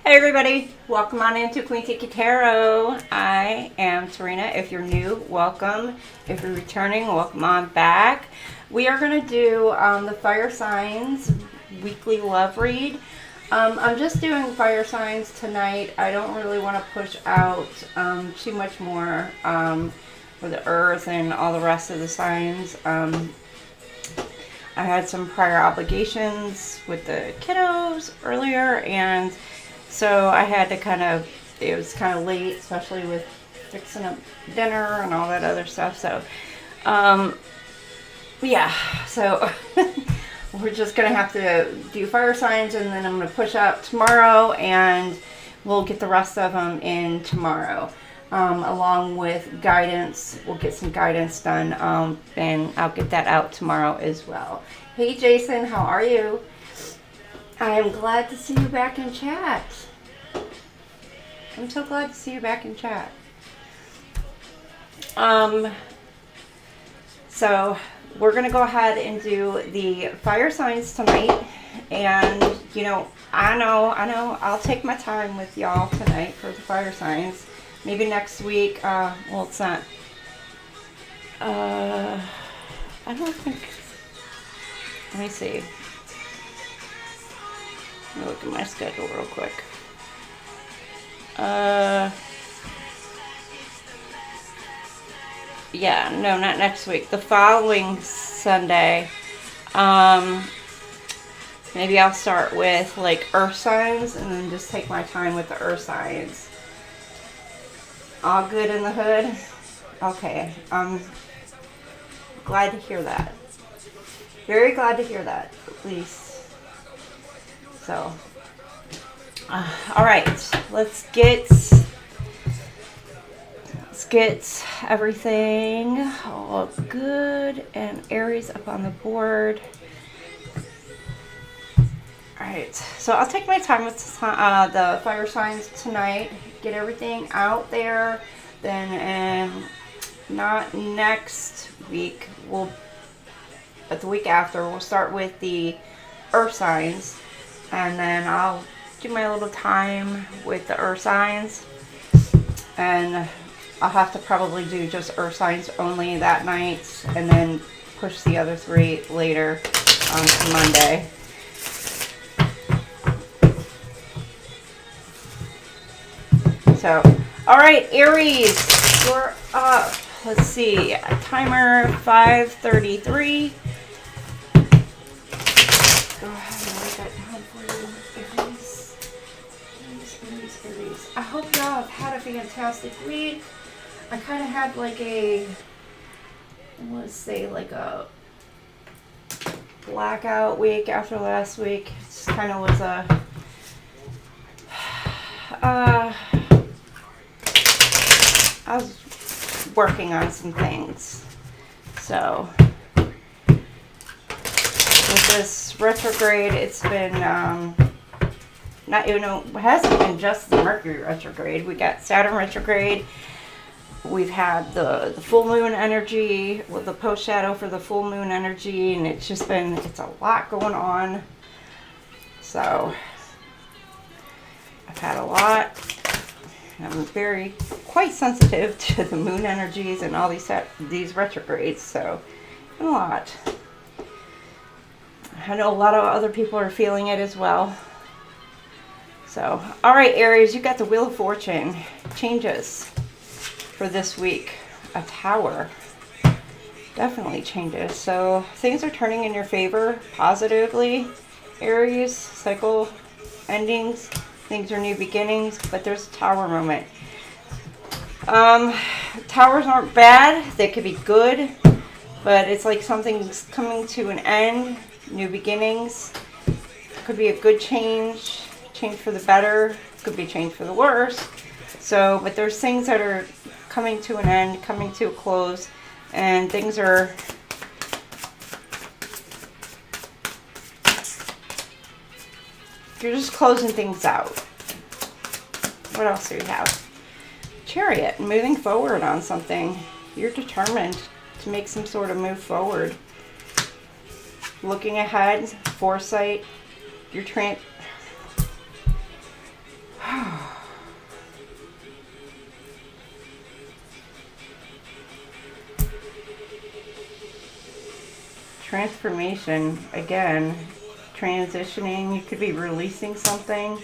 Hey everybody, welcome on into QueenTiki Tarot. I am Serena. If you're new, welcome. If you're returning, welcome on back. We are going to do the fire signs weekly love read. I'm just doing fire signs tonight. I don't really want to push out too much more for the earth and all the rest of the signs. I had some prior obligations with the kiddos earlier, and so I had to it was kind of late, especially with fixing up dinner and all that other stuff. So, yeah, so we're just going to have to do fire signs, and then I'm going to push out tomorrow, and we'll get the rest of them in tomorrow, along with guidance. We'll get some guidance done, and I'll get that out tomorrow as well. Hey, Jason, how are you? I am glad to see you back in chat. I'm so glad to see you back in chat. So we're going to go ahead and do the fire signs tonight. And, I know, I'll take my time with y'all tonight for the fire signs. Maybe next week, well, it's not, I don't think, let me see. Let me look at my schedule real quick. Yeah, no, not next week. The following Sunday, maybe I'll start with like earth signs and then just take my time with the earth signs. All good in the hood? Okay, I'm glad to hear that. Very glad to hear that, at least. So, all right, let's get everything all good and Aries up on the board. All right, so I'll take my time with the fire signs tonight, get everything out there, then not next week. But the week after, we'll start with the earth signs, and then I'll do my little time with the earth signs, and I'll have to probably do just earth signs only that night, and then push the other 3 later on to Monday. So, all right, Aries, you're up. Let's see, timer 5:33. Go ahead and write that down for you, Aries. Aries. I hope y'all have had a fantastic week. I kind of had like a, let's say like a blackout week after last week. It just kind of was a, I was working on some things. So with this retrograde, it's been not, you know, it hasn't been just the Mercury retrograde. We got Saturn retrograde. We've had the full moon energy with the post shadow for the full moon energy, and it's just been, it's a lot going on. So I've had a lot. I'm quite sensitive to the moon energies and all these retrogrades, so a lot. I know a lot of other people are feeling it as well. So, all right, Aries, you got the Wheel of Fortune. Changes for this week. A Tower. Definitely changes. So, things are turning in your favor positively. Aries, cycle endings. Things are new beginnings, but there's a Tower moment. Towers aren't bad. They could be good, but it's like something's coming to an end. New beginnings. Could be a good change for the better. Could be change for the worse. So, but there's things that are coming to an end, coming to a close, and things are you're just closing things out. What else do we have? Chariot, moving forward on something. You're determined to make some sort of move forward. Looking ahead, foresight. You're transformation again. Transitioning. You could be releasing something.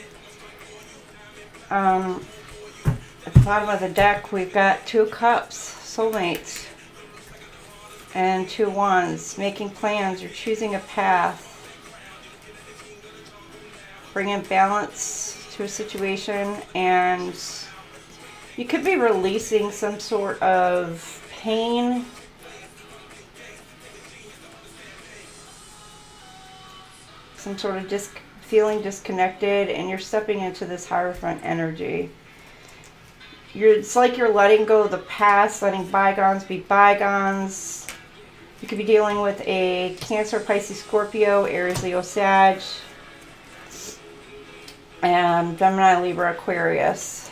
At the bottom of the deck, we've got 2 cups, soulmates, and 2 wands. Making plans. You're choosing a path. Bringing balance to a situation, and you could be releasing some sort of pain. Some sort of feeling disconnected, and you're stepping into this Hierophant energy. It's like you're letting go of the past, letting bygones be bygones. You could be dealing with a Cancer, Pisces, Scorpio, Aries, Leo, Sag, and Gemini, Libra, Aquarius.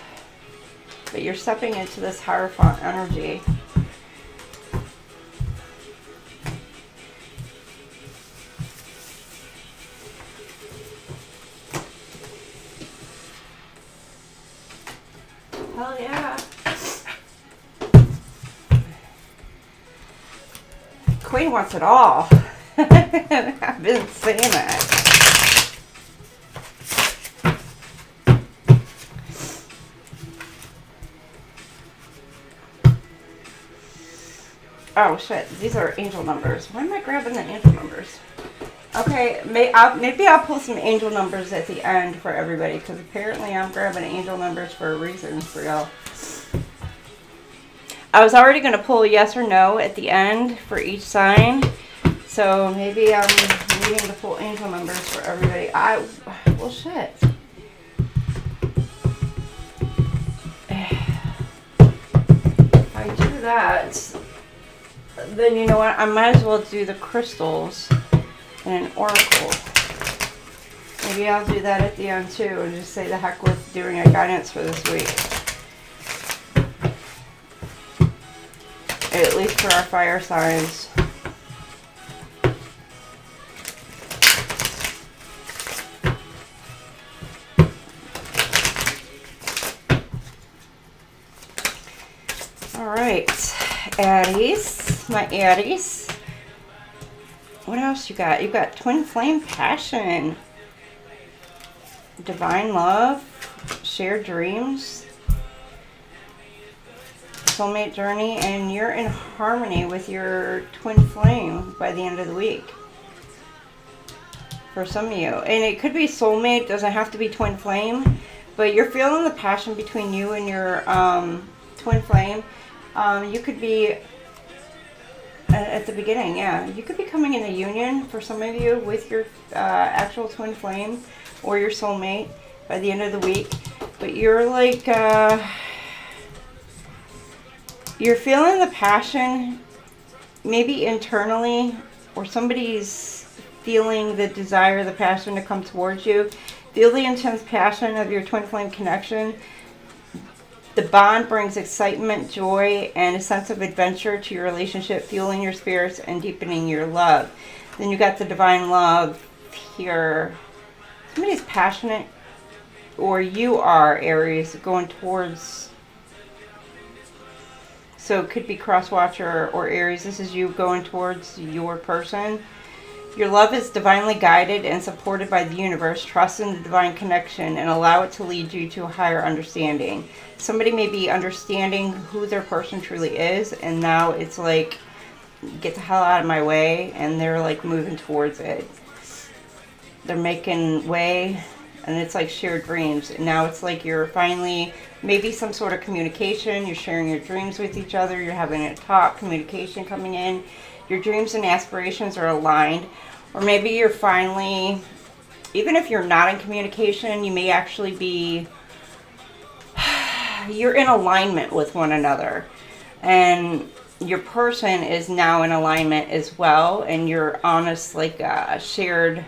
But you're stepping into this Hierophant energy. Hell yeah. Queen wants it all. I've been saying that. Oh shit, these are angel numbers. Why am I grabbing the angel numbers? Okay, maybe I'll pull some angel numbers at the end for everybody, because apparently I'm grabbing angel numbers for a reason for y'all. I was already going to pull yes or no at the end for each sign, so maybe I'm needing to pull angel numbers for everybody. Well shit. If I do that, then you know what, I might as well do the crystals and an oracle. Maybe I'll do that at the end too, and just say the heck with doing a guidance for this week. at least for our fire signs. All right, Aries, my Aries. What else you got? You got twin flame passion, divine love, shared dreams, soulmate journey, and you're in harmony with your twin flame by the end of the week. For some of you. And it could be soulmate, doesn't have to be twin flame, but you're feeling the passion between you and your twin flame. You could be at the beginning, yeah. You could be coming in a union for some of you with your actual twin flame or your soulmate by the end of the week. But you're like, you're feeling the passion, maybe internally, or somebody's feeling the desire, the passion to come towards you. Feel the intense passion of your twin flame connection. The bond brings excitement, joy, and a sense of adventure to your relationship, fueling your spirits and deepening your love. Then you got the divine love here. Somebody's passionate, or you are, Aries, going towards. So it could be cross-watcher or Aries. This is you going towards your person. Your love is divinely guided and supported by the universe. Trust in the divine connection and allow it to lead you to a higher understanding. Somebody may be understanding who their person truly is, and now it's like, get the hell out of my way, and they're like moving towards it. They're making way, and it's like shared dreams. And now it's like you're finally, maybe some sort of communication. You're sharing your dreams with each other. You're having a talk, communication coming in. Your dreams and aspirations are aligned. Or maybe you're finally, even if you're not in communication, you may actually be, you're in alignment with one another. And your person is now in alignment as well. And you're on a, like a shared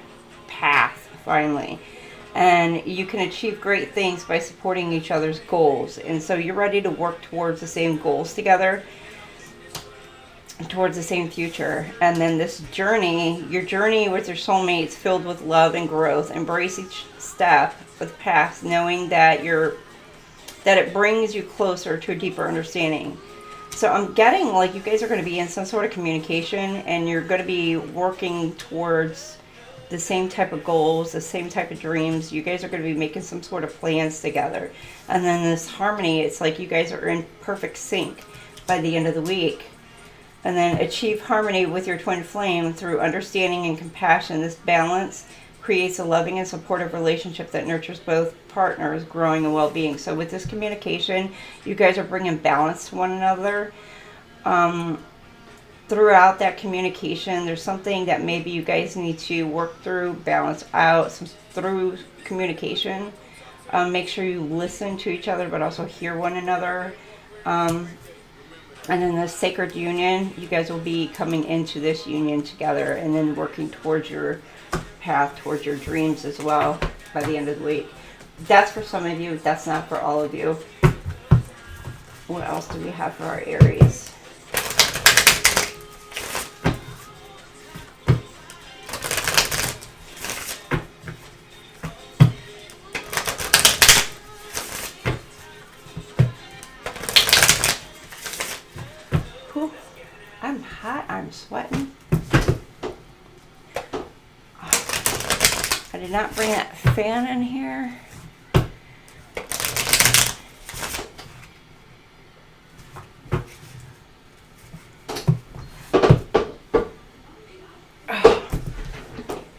path, finally. And you can achieve great things by supporting each other's goals. And so you're ready to work towards the same goals together, towards the same future. And then this journey, your journey with your soulmates filled with love and growth. Embrace each step of the path, knowing that it brings you closer to a deeper understanding. So I'm getting like you guys are going to be in some sort of communication, and you're going to be working towards the same type of goals, the same type of dreams. You guys are going to be making some sort of plans together. And then this harmony, it's like you guys are in perfect sync by the end of the week. And then achieve harmony with your twin flame through understanding and compassion. This balance creates a loving and supportive relationship that nurtures both partners' growing and well-being. So with this communication, you guys are bringing balance to one another. Throughout that communication, there's something that maybe you guys need to work through, balance out through communication. Make sure you listen to each other, but also hear one another. And then the sacred union, you guys will be coming into this union together and then working towards your path, towards your dreams as well by the end of the week. That's for some of you. That's not for all of you. What else do we have for our Aries? I'm hot, I'm sweating. I did not bring that fan in here.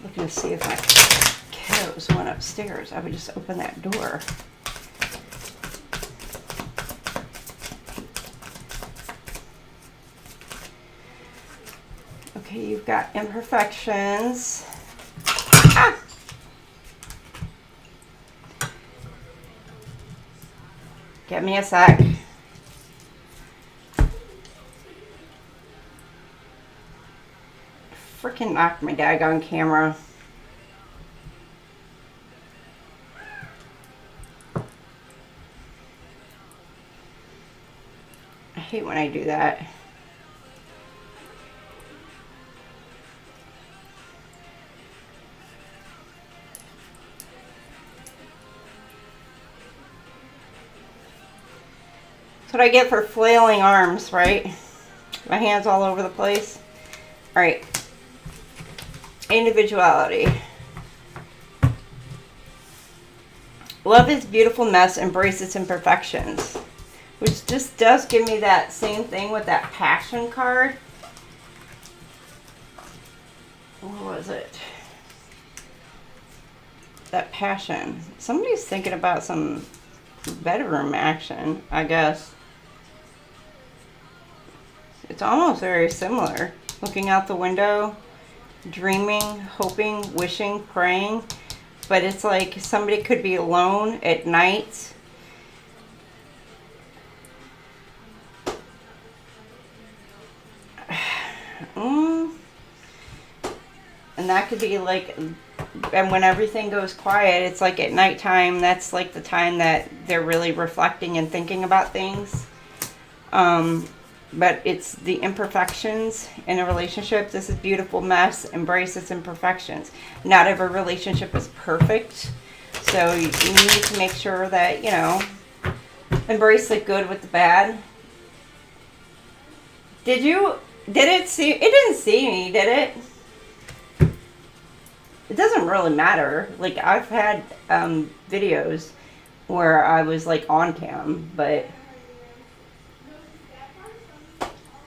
Looking to see if my kiddos went upstairs. I would just open that door. Okay, you've got imperfections. Ah! Get me a sec. Freaking knocked my daggone camera. I hate when I do that. what I get for flailing arms, right? My hands all over the place. All right. Individuality. Love is beautiful mess, embrace its imperfections. Which just does give me that same thing with that passion card. What was it? That passion. Somebody's thinking about some bedroom action, I guess. It's almost very similar. Looking out the window, dreaming, hoping, wishing, praying. But it's like somebody could be alone at night. And that could be like, and when everything goes quiet, it's like at nighttime, that's like the time that they're really reflecting and thinking about things. But it's the imperfections in a relationship. This is beautiful mess. Embrace its imperfections. Not every relationship is perfect. So you need to make sure that, you know, embrace the good with the bad. It didn't see me, did it? It doesn't really matter. Like, I've had videos where I was like on cam, but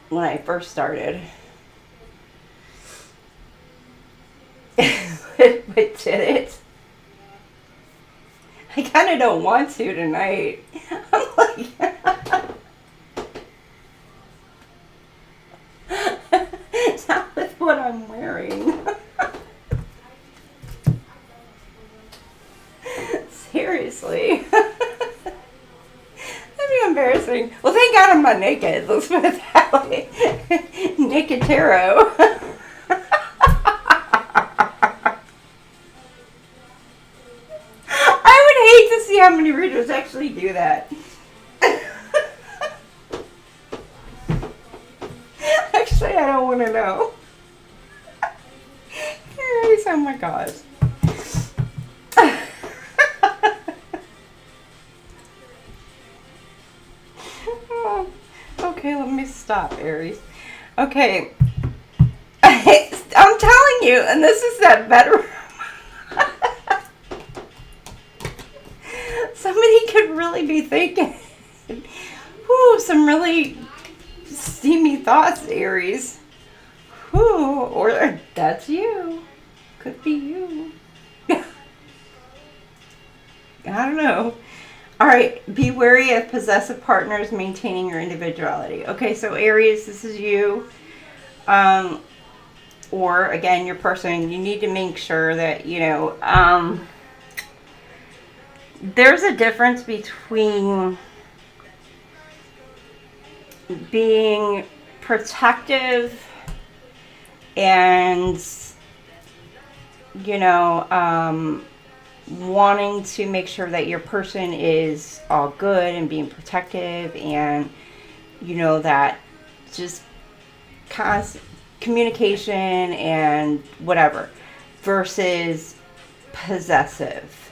when I first started. But did it? I kind of don't want to tonight. I'm like, not with what I'm wearing. Seriously. That'd be embarrassing. Well, thank God I'm not naked. Let's put it that way. Naked tarot. I would hate to see how many readers actually do that. Actually, I don't want to know. Aries, oh my gosh. Okay, let me stop, Aries. Okay. I'm telling you, and this is that bedroom. Somebody could really be thinking, whoo, some really steamy thoughts, Aries. Whoo, or that's you. Could be you. I don't know. All right, be wary of possessive partners maintaining your individuality. Okay, so Aries, this is you. Or, again, your person. You need to make sure that, you know, there's a difference between being protective and, you know, wanting to make sure that your person is all good and being protective and, you know, that just constant communication and whatever, versus possessive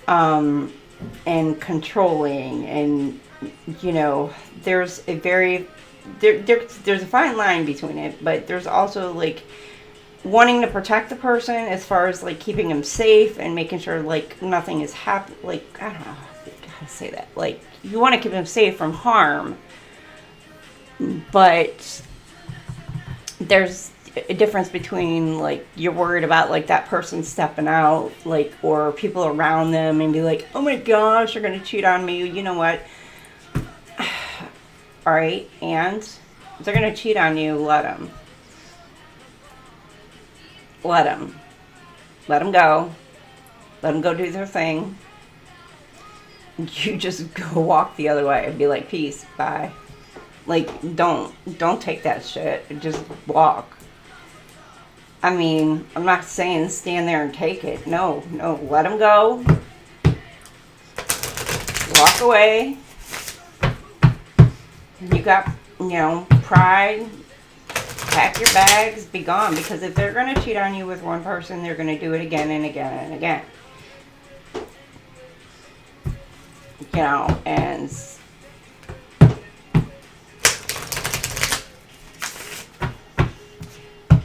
and controlling. And, you know, there's a very there's a fine line between it, but there's also like wanting to protect the person as far as like keeping them safe and making sure like nothing is happening. Like, I don't know how to say that. Like, you want to keep them safe from harm, but there's a difference between like you're worried about like that person stepping out, like, or people around them and be like, oh my gosh, they're gonna cheat on me. You know what? All right, and if they're gonna cheat on you, let them. Let them go. Let them go do their thing. You just go walk the other way and be like, peace, bye. Like, don't take that shit. Just walk. I mean, I'm not saying stand there and take it. No, let them go. Walk away. You got, you know, pride. Pack your bags, be gone. Because if they're going to cheat on you with one person, they're going to do it again and again and again. You know, and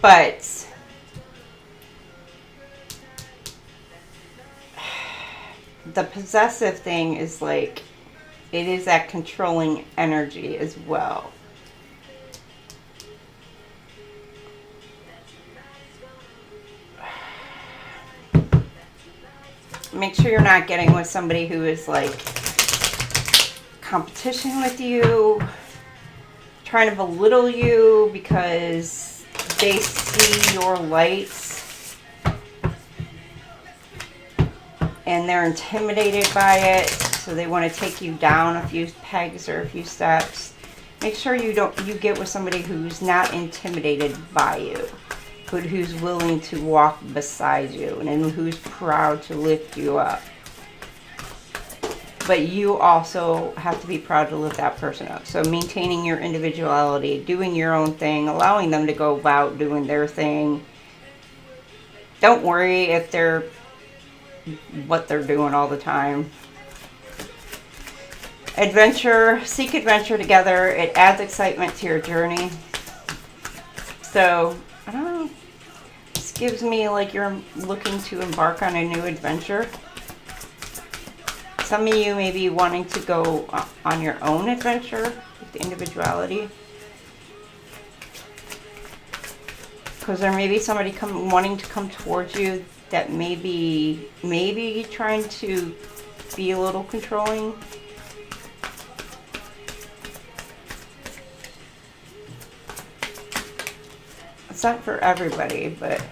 But the possessive thing is like, it is that controlling energy as well. Make sure you're not getting with somebody who is like competition with you, trying to belittle you because they see your lights and they're intimidated by it, so they want to take you down a few pegs or a few steps. Make sure you get with somebody who's not intimidated by you, but who's willing to walk beside you and who's proud to lift you up. But you also have to be proud to lift that person up. So maintaining your individuality, doing your own thing, allowing them to go about doing their thing. Don't worry if they're what they're doing all the time. Adventure, seek adventure together. It adds excitement to your journey. So, I don't know. This gives me like you're looking to embark on a new adventure. Some of you may be wanting to go on your own adventure with the individuality. Because there may be somebody wanting to come towards you that may be trying to be a little controlling. It's not for everybody, but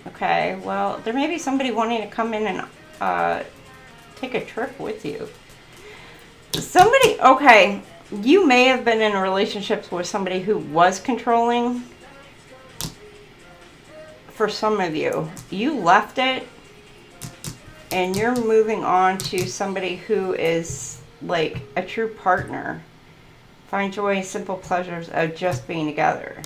okay, well, there may be somebody wanting to come in and take a trip with you. Somebody, okay, you may have been in relationships with somebody who was controlling. For some of you, you left it and you're moving on to somebody who is like a true partner. Find joy in simple pleasures of just being together.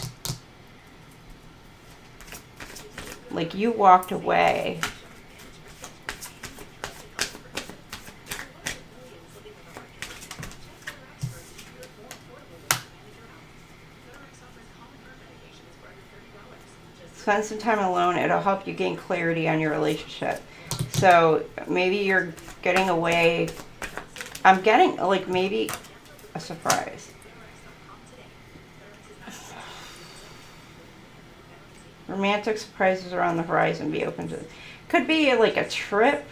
Like you walked away. Spend some time alone. It'll help you gain clarity on your relationship. So maybe you're getting away. I'm getting like maybe a surprise. Romantic surprises are on the horizon. Be open to it. Could be like a trip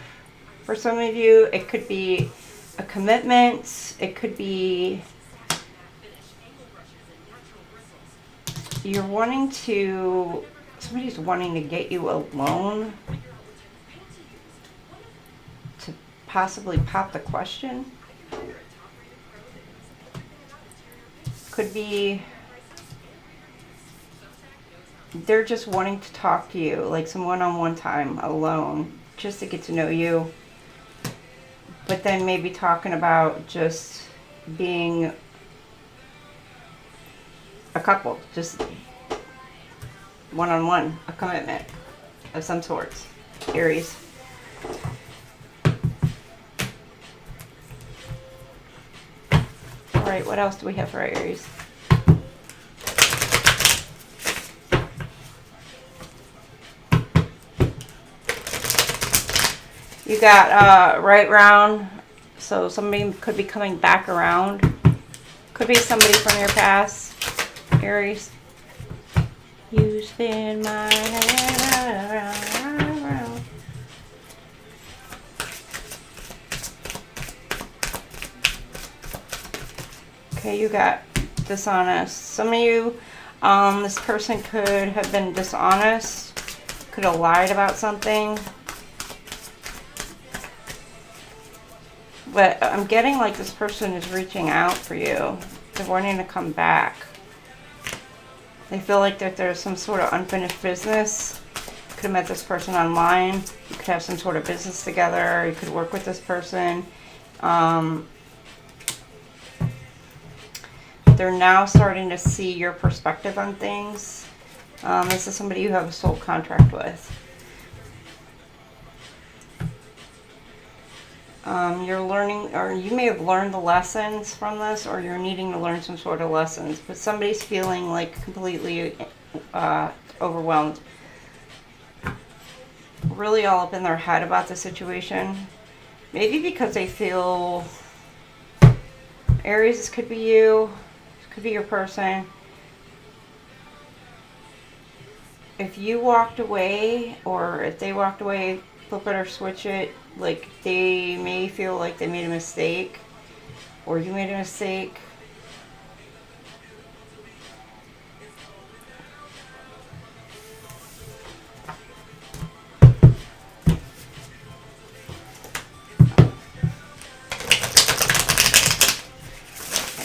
for some of you. It could be a commitment. It could be you're wanting to, somebody's wanting to get you alone to possibly pop the question. Could be they're just wanting to talk to you, like some one-on-one time alone, just to get to know you. But then maybe talking about just being a couple, just one-on-one, a commitment of some sorts. Aries. All right, what else do we have for Aries? You got right round, so somebody could be coming back around. Could be somebody from your past, Aries. You spin my head around. Okay, you got dishonest. Some of you, this person could have been dishonest, could have lied about something. But I'm getting like this person is reaching out for you. They're wanting to come back. They feel like that there's some sort of unfinished business. You could have met this person online. You could have some sort of business together. You could work with this person. They're now starting to see your perspective on things. This is somebody you have a soul contract with. You're learning, or you may have learned the lessons from this, or you're needing to learn some sort of lessons, but somebody's feeling like completely overwhelmed, really all up in their head about the situation. Maybe because they feel, Aries, this could be you, this could be your person. If you walked away, or if they walked away, flip it or switch it, like they may feel like they made a mistake, or you made a mistake.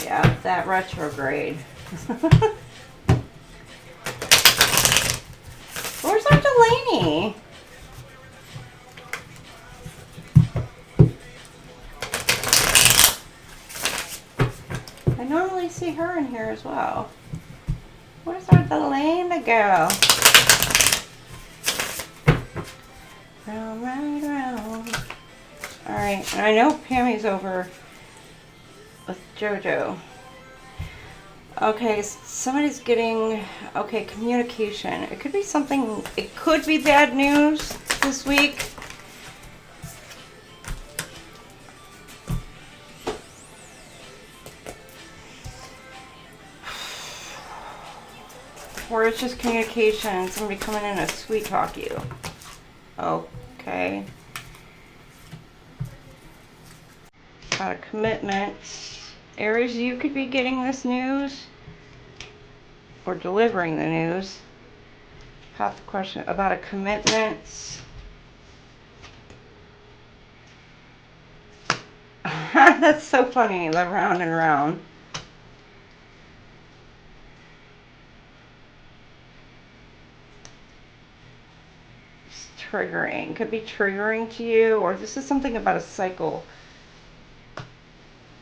Yeah, that retrograde. Where's our Delaney? I normally see her in here as well. Where's our Delaney go? Round, round, round. Alright, and I know Pammy's over with JoJo. Okay, somebody's getting, okay, communication. It could be something, it could be bad news this week. Or it's just communication, somebody coming in to sweet talk you. Okay. About a commitment. Aries, you could be getting this news or delivering the news. Pop the question about a commitment. That's so funny, the round and round. It's triggering. Could be triggering to you, or this is something about a cycle.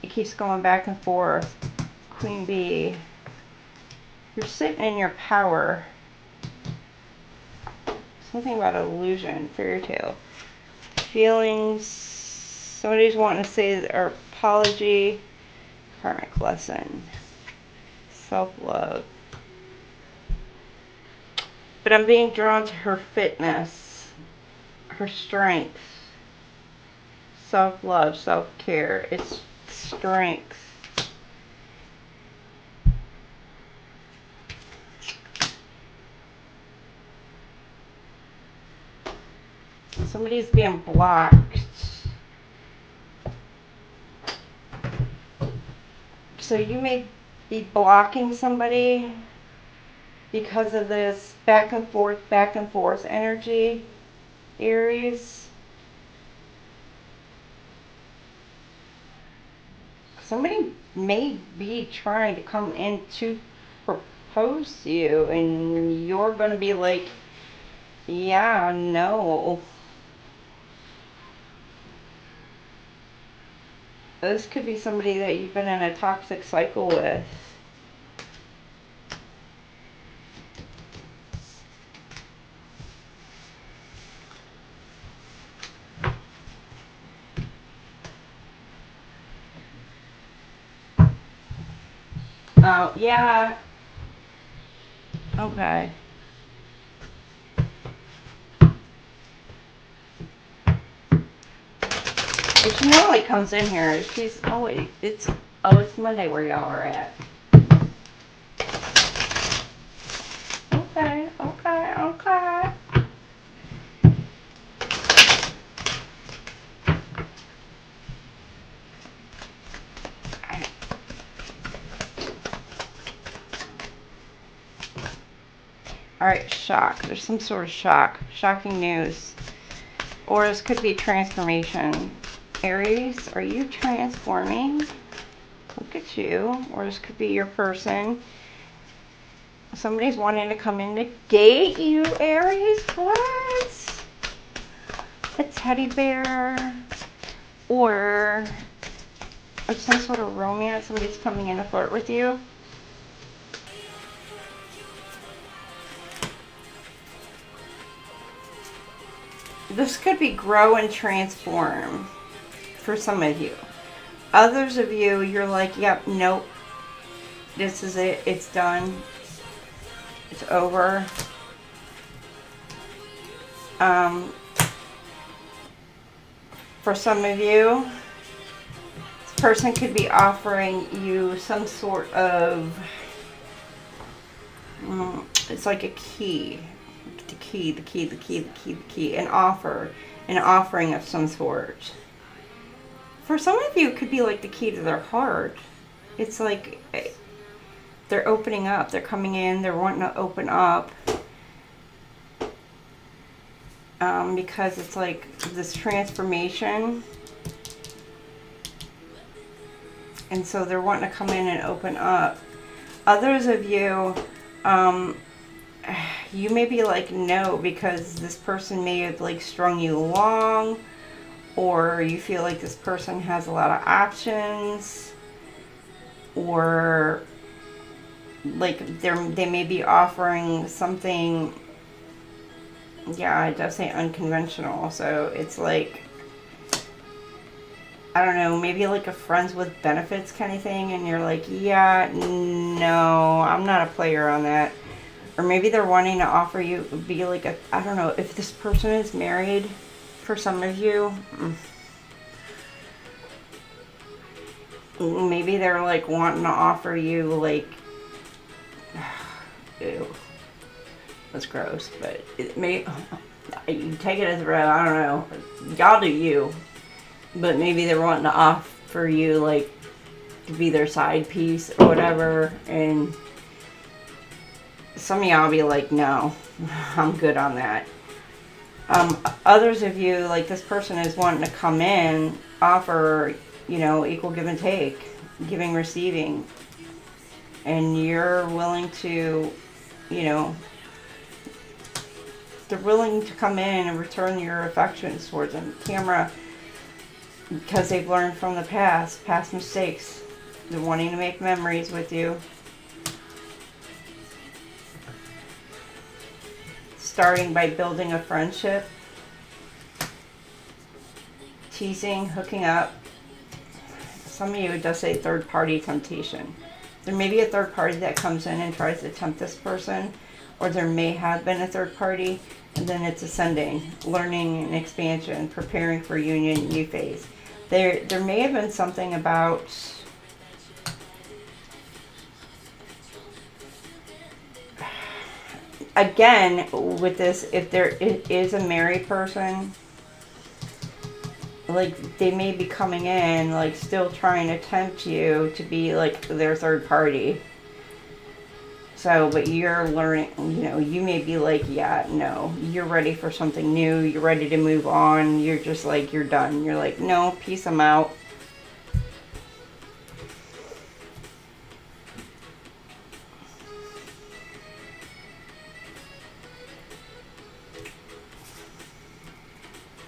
It keeps going back and forth. Queen Bee. You're sitting in your power. Something about illusion, fairy tale. Feelings. Somebody's wanting to say their apology. Karmic lesson. Self-love. But I'm being drawn to her fitness. Her strength. Self-love, self-care. It's strength. Somebody's being blocked. So you may be blocking somebody because of this back and forth energy, Aries. Somebody may be trying to come in to propose to you, and you're going to be like, yeah, no. This could be somebody that you've been in a toxic cycle with. Oh, yeah. Okay. But she normally comes in here. She's, oh wait, it's Monday where y'all are at. Okay. Alright, shock. There's some sort of shock. Shocking news. Or this could be transformation. Aries, are you transforming? Look at you. Or this could be your person. Somebody's wanting to come in to date you, Aries. What? A teddy bear. Or some sort of romance. Somebody's coming in to flirt with you. This could be grow and transform for some of you. Others of you, you're like, yep, nope, this is it, it's done, it's over. For some of you, this person could be offering you some sort of, it's like a key, an offering of some sort. For some of you, it could be like the key to their heart. It's like they're opening up, they're coming in, they're wanting to open up. Because it's like this transformation. And so they're wanting to come in and open up. Others of you, you may be like, no, because this person may have like strung you along, or you feel like this person has a lot of options, or like they may be offering something. Yeah, it does say unconventional, so it's like, I don't know, maybe like a friends with benefits kind of thing, and you're like, yeah, no, I'm not a player on that. Or maybe they're wanting to offer you, be like a, I don't know, if this person is married, for some of you, maybe they're like wanting to offer you like, ew. That's gross, but it may, you take it as a real, I don't know, y'all do you, but maybe they're wanting to offer you like to be their side piece or whatever, and some of y'all be like, no, I'm good on that. Others of you, like this person is wanting to come in, offer, you know, equal give and take, giving, receiving, and you're willing to, you know, they're willing to come in and return your affections towards them. Camera, because they've learned from the past mistakes. They're wanting to make memories with you. Starting by building a friendship. Teasing, hooking up. Some of you, it does say third party temptation. There may be a third party that comes in and tries to tempt this person, or there may have been a third party, and then it's ascending, learning and expansion, preparing for union, new phase. There may have been something about again with this, if there is a married person, like they may be coming in like still trying to tempt you to be like their third party. So, but you're learning, you know, you may be like, yeah, no, you're ready for something new. You're ready to move on. You're just like, you're done. You're like, no, peace, I'm out.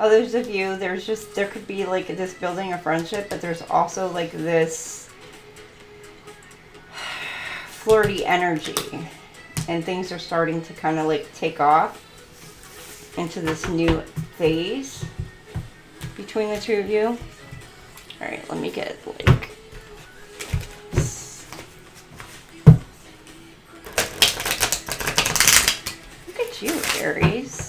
Others of you, there could be like this building a friendship, but there's also like this flirty energy, and things are starting to kind of like take off into this new phase between the two of you. All right, let me get like look at you, Aries.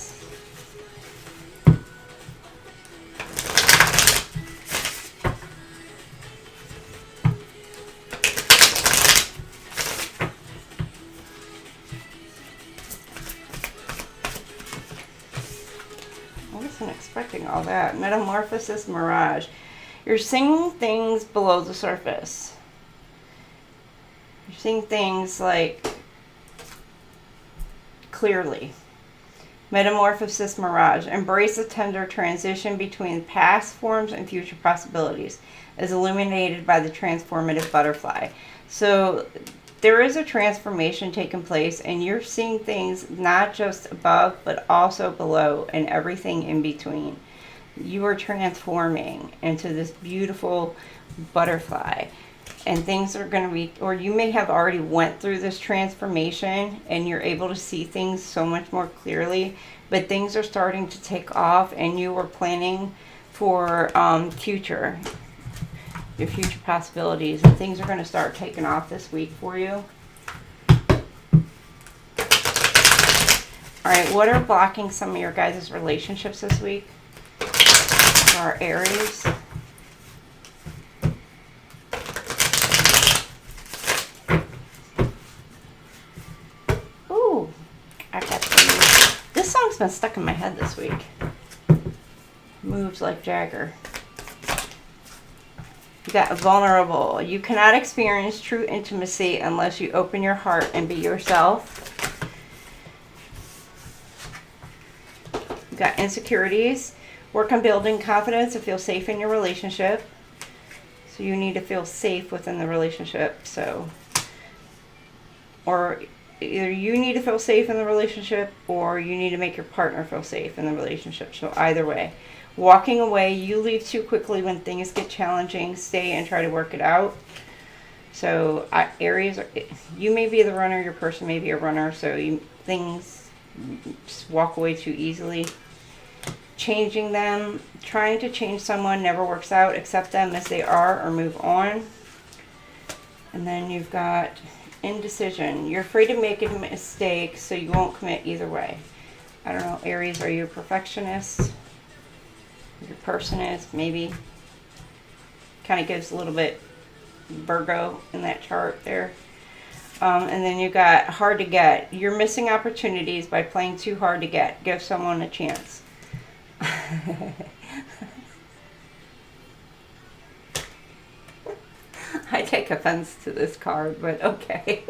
Expecting all that. Metamorphosis, mirage. You're seeing things below the surface. You're seeing things like clearly. Metamorphosis, mirage. Embrace a tender transition between past forms and future possibilities, as illuminated by the transformative butterfly. So there is a transformation taking place, and you're seeing things not just above, but also below and everything in between. You are transforming into this beautiful butterfly, and things are going to be, or you may have already went through this transformation and you're able to see things so much more clearly, but things are starting to take off, and you were planning for future, your future possibilities, and things are going to start taking off this week for you. All right, what are blocking some of your guys' relationships this week? For our Aries. Ooh, I got some. This song's been stuck in my head this week. Moves like Jagger. You got vulnerable. You cannot experience true intimacy unless you open your heart and be yourself. You got insecurities. Work on building confidence and feel safe in your relationship. So you need to feel safe within the relationship. So, or either you need to feel safe in the relationship, or you need to make your partner feel safe in the relationship. So either way. Walking away, you leave too quickly when things get challenging. Stay and try to work it out. So Aries, you may be the runner, your person may be a runner, so things just walk away too easily. Changing them, trying to change someone never works out. Accept them as they are or move on. And then you've got indecision. You're afraid to make a mistake, so you won't commit either way. I don't know, Aries, are you a perfectionist? Your person is, maybe. Kind of gives a little bit Virgo in that chart there. And then you got hard to get. You're missing opportunities by playing too hard to get. Give someone a chance. I take offense to this card, but okay.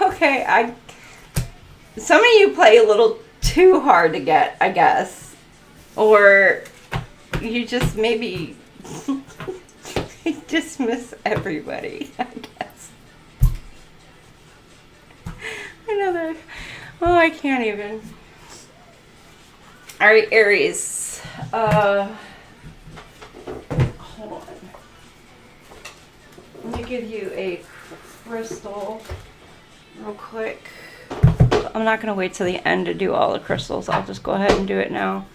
Okay, some of you play a little too hard to get, I guess. Or you just maybe dismiss everybody, I guess. I know that. Oh, I can't even. All right, Aries. Hold on. Let me give you a crystal real quick. I'm not going to wait till the end to do all the crystals. I'll just go ahead and do it now.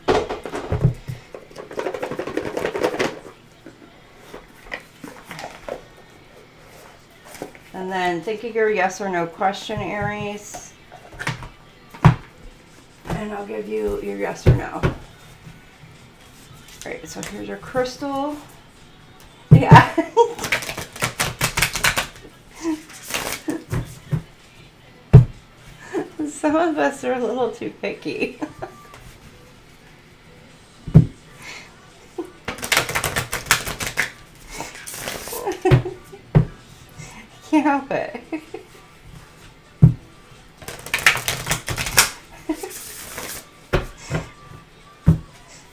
And then think of your yes or no question, Aries. And I'll give you your yes or no. All right, so here's your crystal. Yeah. Some of us are a little too picky. Can't help it.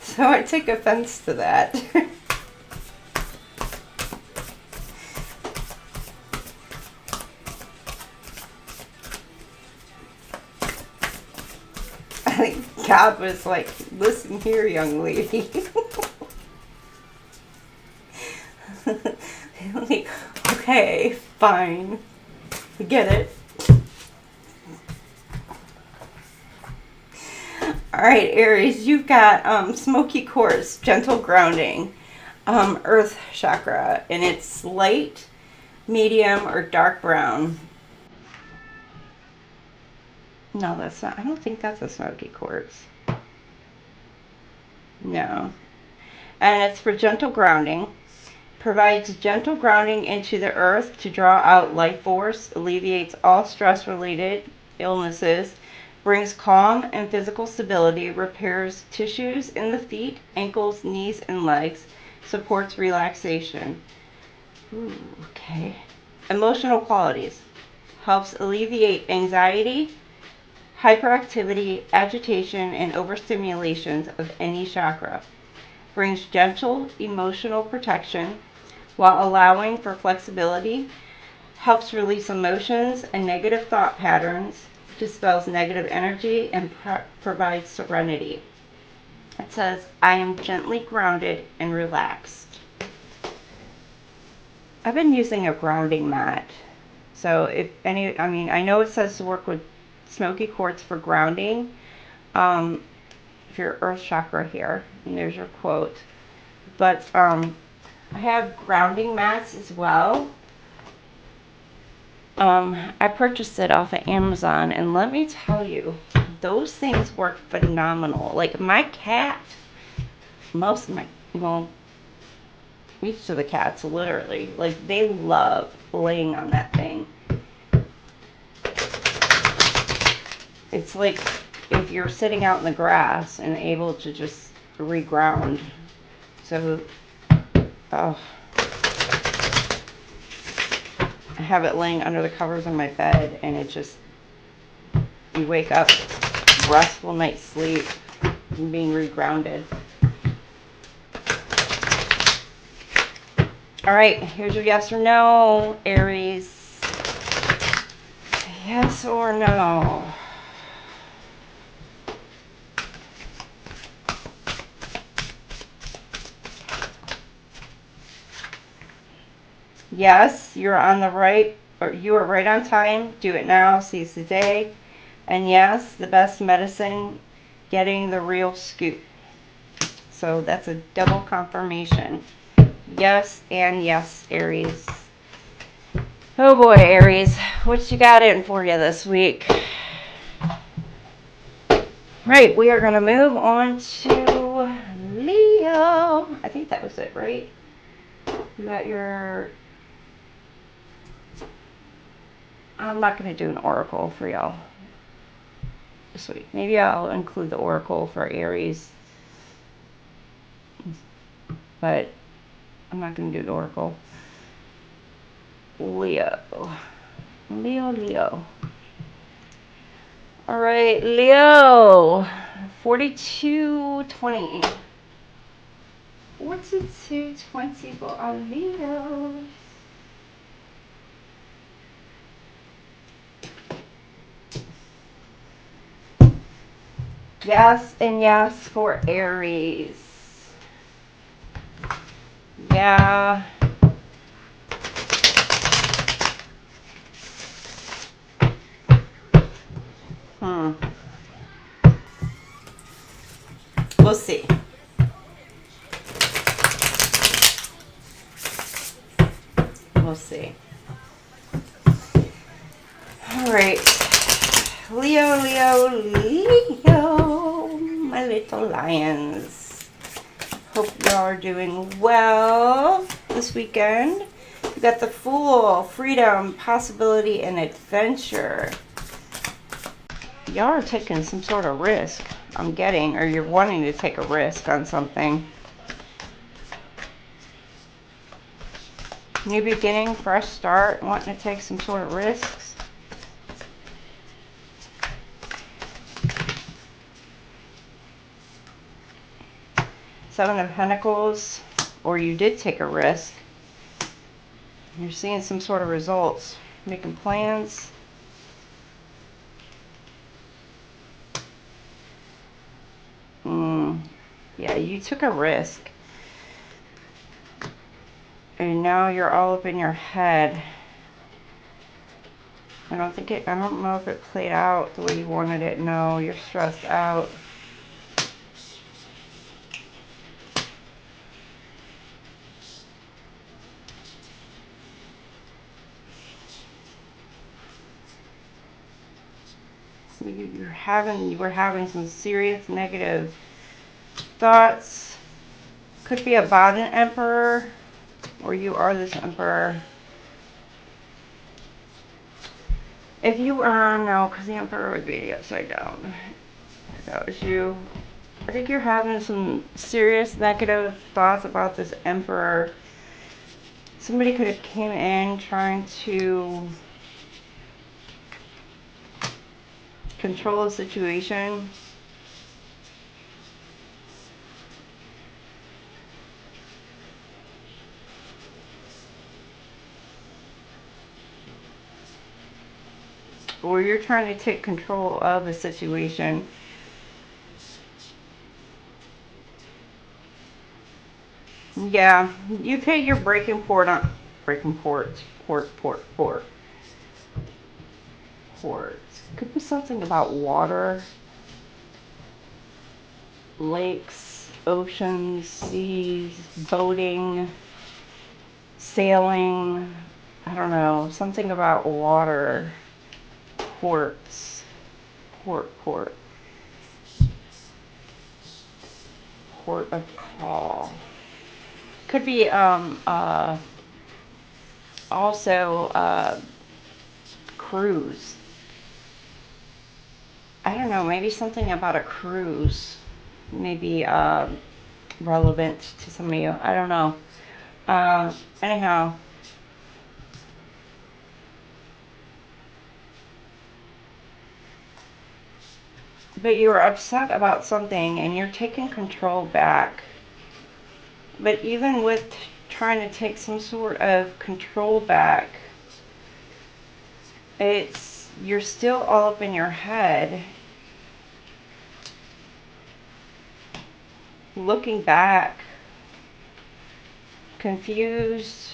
So I take offense to that. I think God was like, listen here, young lady. Like, okay, fine. I get it. All right, Aries, you've got smoky quartz, gentle grounding, earth chakra, and it's light, medium, or dark brown. No, that's not. I don't think that's a smoky quartz. No. And it's for gentle grounding. Provides gentle grounding into the earth to draw out life force, alleviates all stress-related illnesses, brings calm and physical stability, repairs tissues in the feet, ankles, knees, and legs, supports relaxation. Ooh, okay. Emotional qualities. Helps alleviate anxiety, hyperactivity, agitation, and overstimulation of any chakra. Brings gentle emotional protection while allowing for flexibility. Helps release emotions and negative thought patterns. Dispels negative energy and provides serenity. It says, I am gently grounded and relaxed. I've been using a grounding mat. So if any, I mean, I know it says to work with smoky quartz for grounding. If your earth chakra here, and there's your quote. But I have grounding mats as well. I purchased it off of Amazon, and let me tell you, those things work phenomenal. Like my cat, most of my, well, each of the cats literally, like they love laying on that thing. It's like if you're sitting out in the grass and able to just reground. So, oh, I have it laying under the covers on my bed, and it just, you wake up, restful night's sleep, and being regrounded. All right, here's your yes or no, Aries. Yes or no? Yes, you're on the right, or you are right on time. Do it now, seize the day. And yes, the best medicine, getting the real scoop. So that's a double confirmation. Yes and yes, Aries. Oh boy, Aries, what you got in for you this week? Right, we are going to move on to Leo. I think that was it, right? You got your... I'm not going to do an oracle for y'all this week. Maybe I'll include the oracle for Aries. But I'm not going to do the oracle. Leo. Leo. All right, Leo. 4220. 4220 for our Leo. Yes and yes for Aries. Yeah. We'll see. We'll see. All right. Leo, my little lions. Hope you all are doing well this weekend. We got the Fool, freedom, possibility, and adventure. Y'all are taking some sort of risk, I'm getting, or you're wanting to take a risk on something. New beginning, fresh start, wanting to take some sort of risks. Seven of Pentacles, or you did take a risk. You're seeing some sort of results, making plans. Yeah, you took a risk. And now you're all up in your head. I don't know if it played out the way you wanted it. No, you're stressed out. You were having some serious negative thoughts. Could be about an emperor, or you are this emperor. If you are, no, because the emperor would be upside down. If that was you. I think you're having some serious negative thoughts about this emperor. Somebody could have came in trying to control the situation. Or you're trying to take control of the situation. Yeah, you pay your breaking point on breaking ports. Port. Could be something about water, lakes, oceans, seas, boating, sailing. I don't know, something about water. Ports. Port. Port of call. Could be also cruise. I don't know, maybe something about a cruise. Maybe relevant to some of you. I don't know. Anyhow. But you were upset about something and you're taking control back. But even with trying to take some sort of control back, you're still all up in your head. Looking back, confused.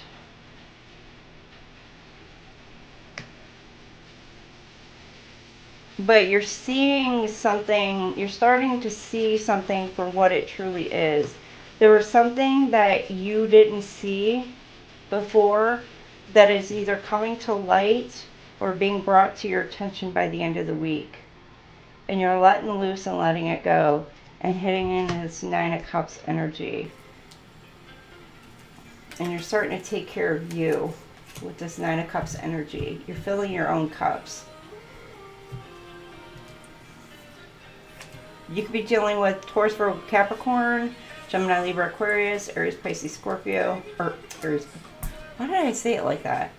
But you're seeing something, you're starting to see something for what it truly is. There was something that you didn't see before that is either coming to light or being brought to your attention by the end of the week. And you're letting loose and letting it go and hitting in this Nine of Cups energy. And you're starting to take care of you with this Nine of Cups energy. You're filling your own cups. You could be dealing with Taurus, Virgo, Capricorn, Gemini, Libra, Aquarius, Aries, Pisces, Scorpio, or Aries. Why did I say it like that?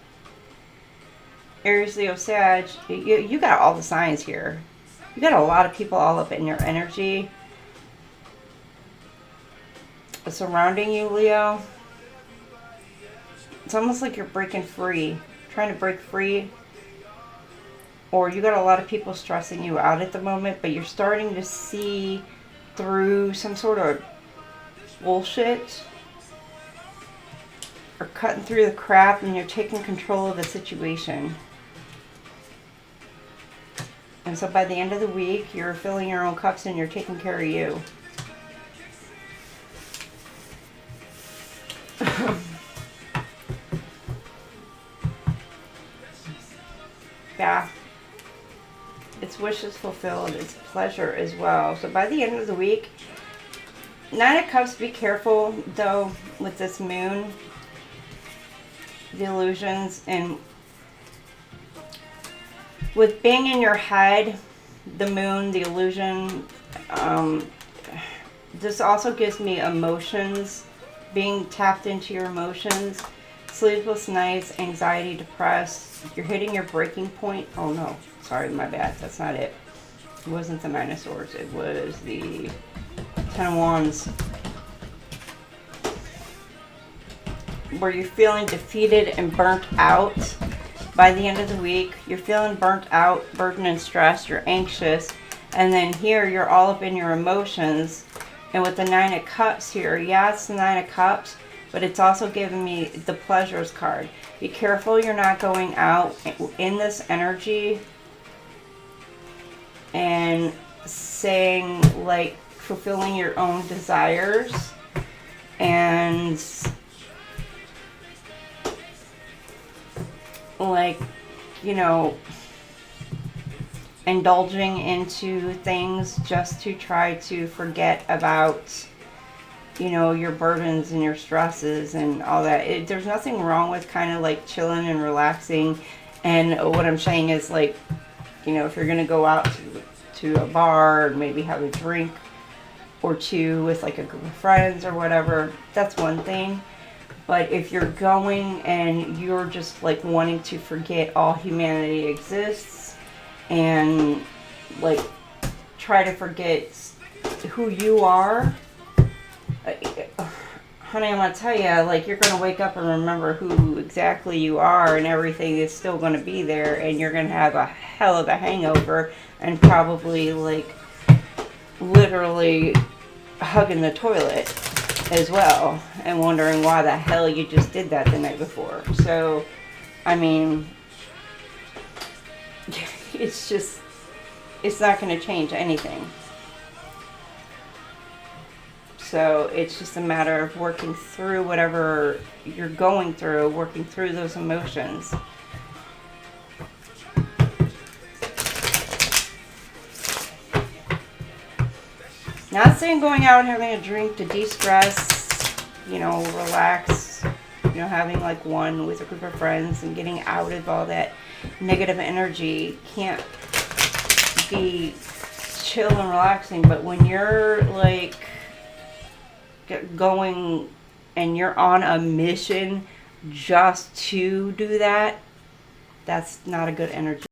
Aries, Leo, Sag. You got all the signs here. You got a lot of people all up in your energy surrounding you, Leo. It's almost like you're breaking free, trying to break free. Or you got a lot of people stressing you out at the moment, but you're starting to see through some sort of bullshit or cutting through the crap, and you're taking control of the situation. And so by the end of the week, you're filling your own cups and you're taking care of you. Yeah. It's wishes fulfilled. It's pleasure as well. So by the end of the week, Nine of Cups, be careful though with this moon. The illusions and with being in your head, the moon, the illusion, this also gives me emotions, being tapped into your emotions, sleepless nights, anxiety, depressed. You're hitting your breaking point. Oh no, sorry, my bad. That's not it. It wasn't the Nine of Swords. It was the Ten of Wands. Where you're feeling defeated and burnt out. By the end of the week, you're feeling burnt out, burdened and stressed. You're anxious. And then here, you're all up in your emotions. And with the Nine of Cups here, yeah, it's the Nine of Cups, but it's also giving me the Pleasures card. Be careful you're not going out in this energy and saying, like, fulfilling your own desires and, like, you know, indulging into things just to try to forget about, you know, your burdens and your stresses and all that. There's nothing wrong with kind of like chilling and relaxing. And what I'm saying is, like, you know, if you're going to go out to a bar and maybe have a drink or two with like a group of friends or whatever, that's one thing. But if you're going and you're just like wanting to forget all humanity exists and like try to forget who you are, honey, I'm going to tell you, like, you're going to wake up and remember who exactly you are, and everything is still going to be there, and you're going to have a hell of a hangover and probably, like, literally hugging the toilet. as well, and wondering why the hell you just did that the night before. So, I mean, it's just, it's not going to change anything. So it's just a matter of working through whatever you're going through, working through those emotions. Not saying going out and having a drink to de-stress, you know, relax, you know, having like one with a group of friends and getting out of all that negative energy can't be chill and relaxing. But when you're like going and you're on a mission just to do that, that's not a good energy.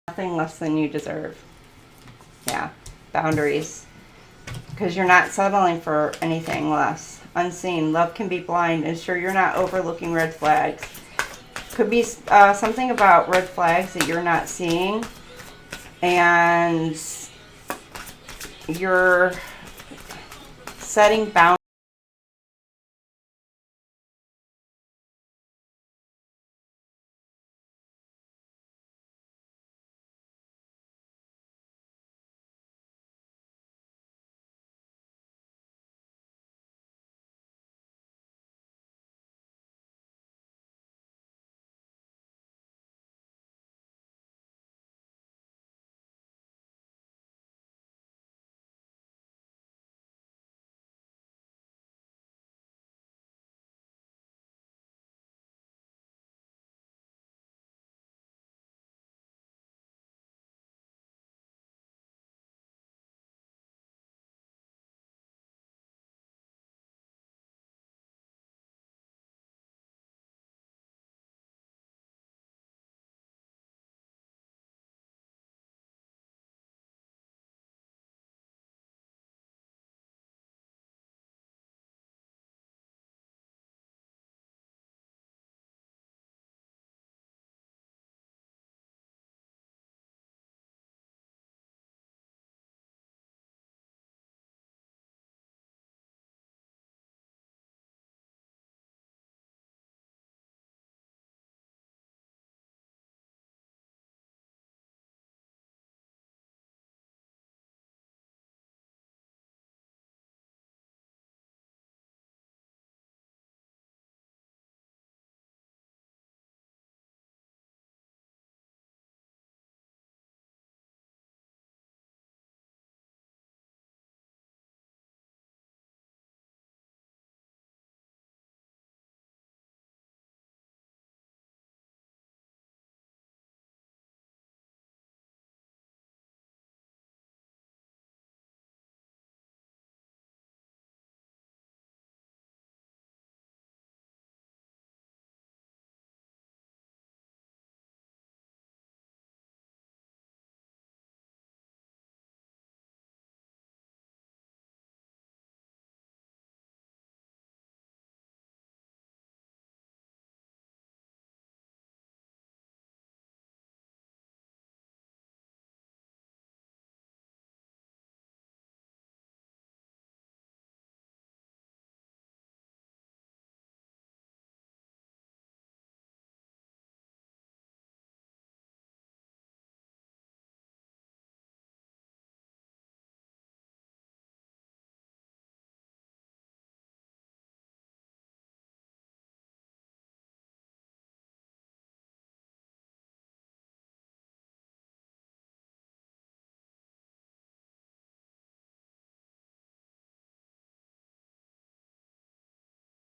Nothing less than you deserve. Yeah, boundaries. Because you're not settling for anything less. Unseen. Love can be blind. Ensure you're not overlooking red flags. Could be something about red flags that you're not seeing. And you're setting boundaries.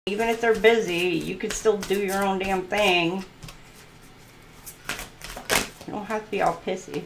Even if they're busy, you could still do your own damn thing. You don't have to be all pissy.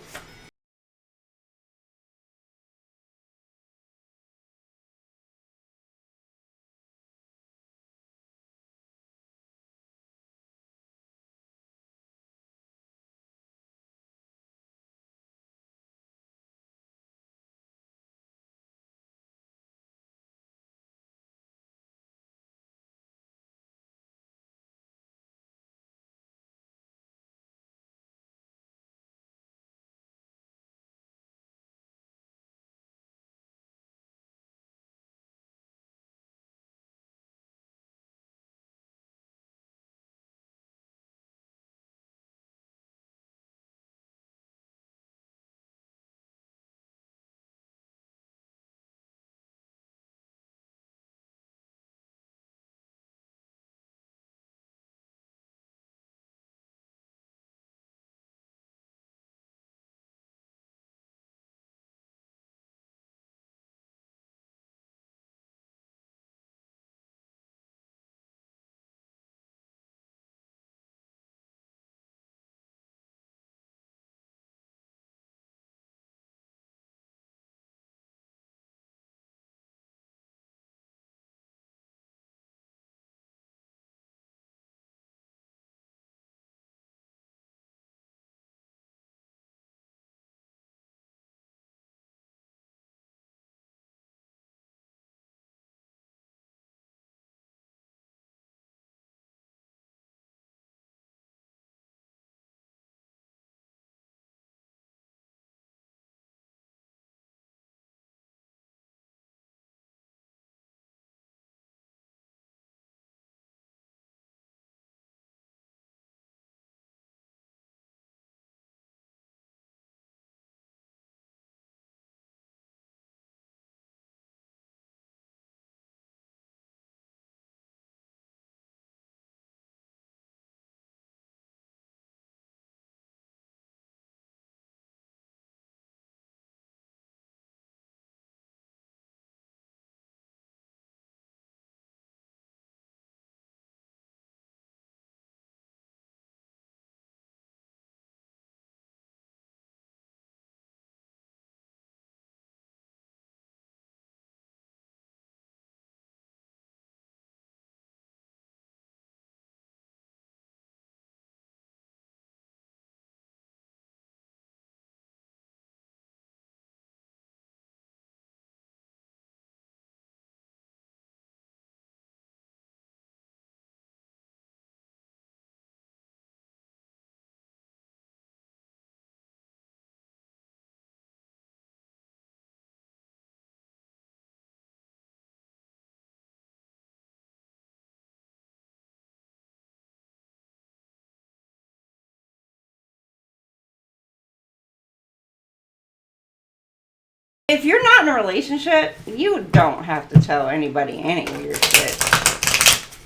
If you're not in a relationship, you don't have to tell anybody any of your shit.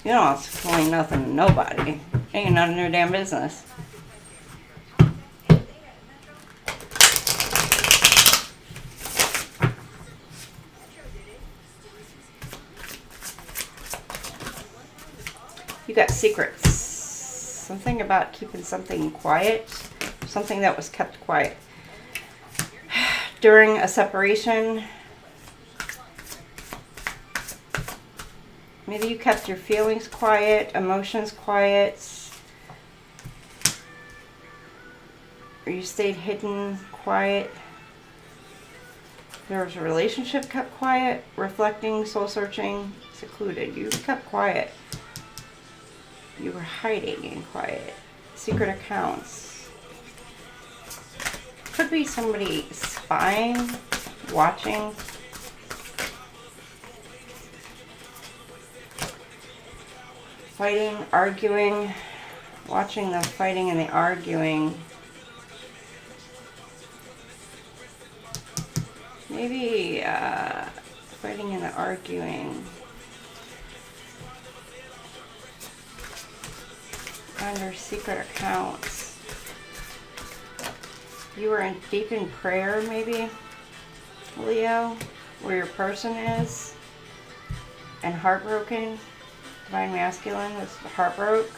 You don't have to explain nothing to nobody. Ain't none of their damn business. You got secrets. Something about keeping something quiet. Something that was kept quiet. During a separation, maybe you kept your feelings quiet, emotions quiet, or you stayed hidden, quiet. There was a relationship kept quiet, reflecting, soul searching, secluded. You kept quiet. You were hiding in quiet. Secret accounts. Could be somebody spying, watching. Fighting, arguing, watching the fighting and the arguing. Maybe fighting and the arguing. Under secret accounts. You were in deep in prayer, maybe, Leo, where your person is, and heartbroken. Divine Masculine was heartbroken.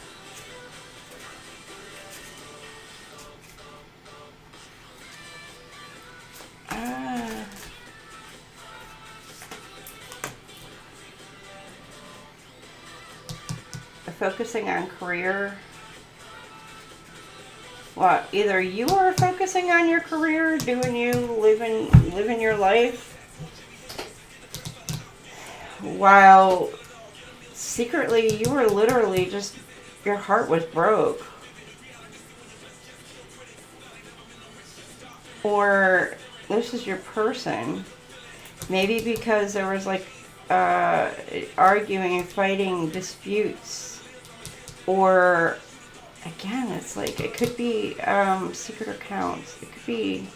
Focusing on career. Well, either you are focusing on your career, living your life, while secretly you were literally just, your heart was broke. Or this is your person. Maybe because there was like arguing and fighting, disputes. Or, again, it's like, it could be secret accounts. It could be...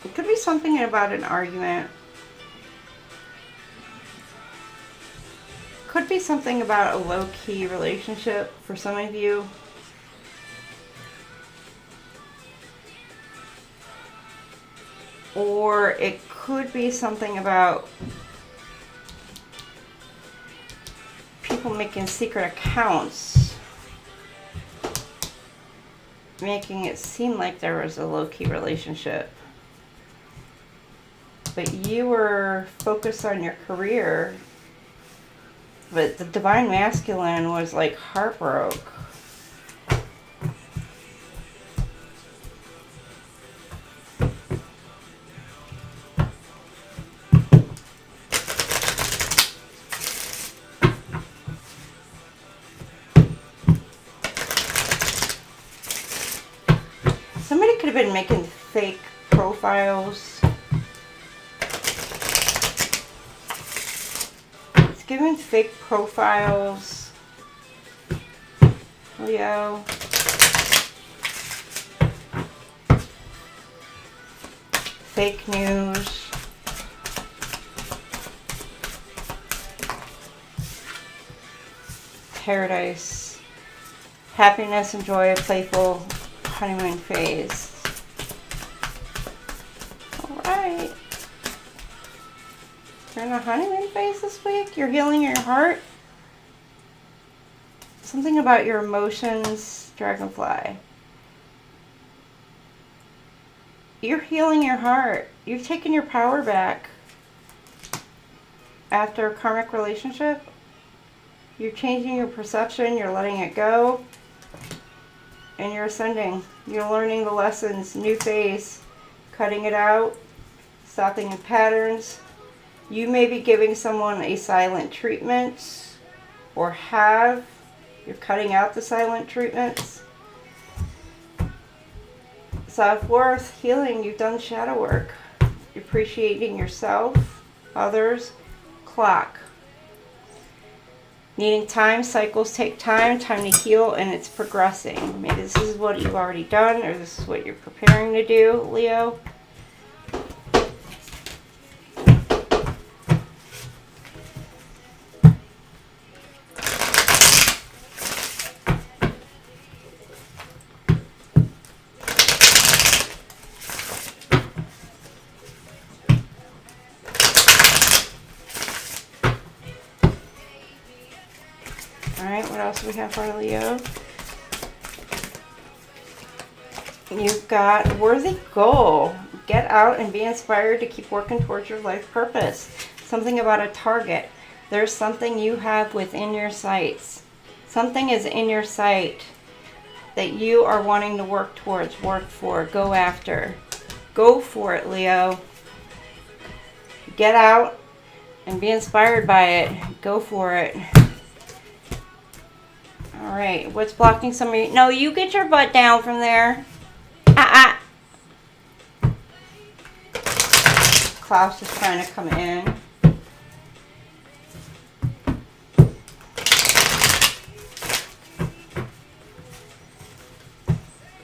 It could be something about an argument. Could be something about a low-key relationship for some of you. Or it could be something about people making secret accounts, making it seem like there was a low-key relationship. But you were focused on your career. But the Divine Masculine was like heartbroken. Somebody could have been making fake profiles. It's giving fake profiles. Leo. Fake news. Paradise. Happiness and joy, a playful honeymoon phase. Alright. You're in a honeymoon phase this week? You're healing your heart? Something about your emotions, Dragonfly. You're healing your heart. You've taken your power back. After a karmic relationship, you're changing your perception, you're letting it go. And you're ascending. You're learning the lessons. New phase. Cutting it out. Stopping in patterns. You may be giving someone a silent treatment. Or have. You're cutting out the silent treatments. Self-worth. Healing. You've done shadow work. Appreciating yourself. Others. Clock. Needing time, cycles take time to heal, and it's progressing. Maybe this is what you've already done, or this is what you're preparing to do, Leo. Alright, what else do we have for Leo? You've got worthy goal. Get out and be inspired to keep working towards your life purpose. Something about a target. There's something you have within your sights. Something is in your sight that you are wanting to work towards, work for, go after. Go for it, Leo. Get out and be inspired by it. Go for it. Alright, what's blocking some of you? No, you get your butt down from there. Klaus is trying to come in.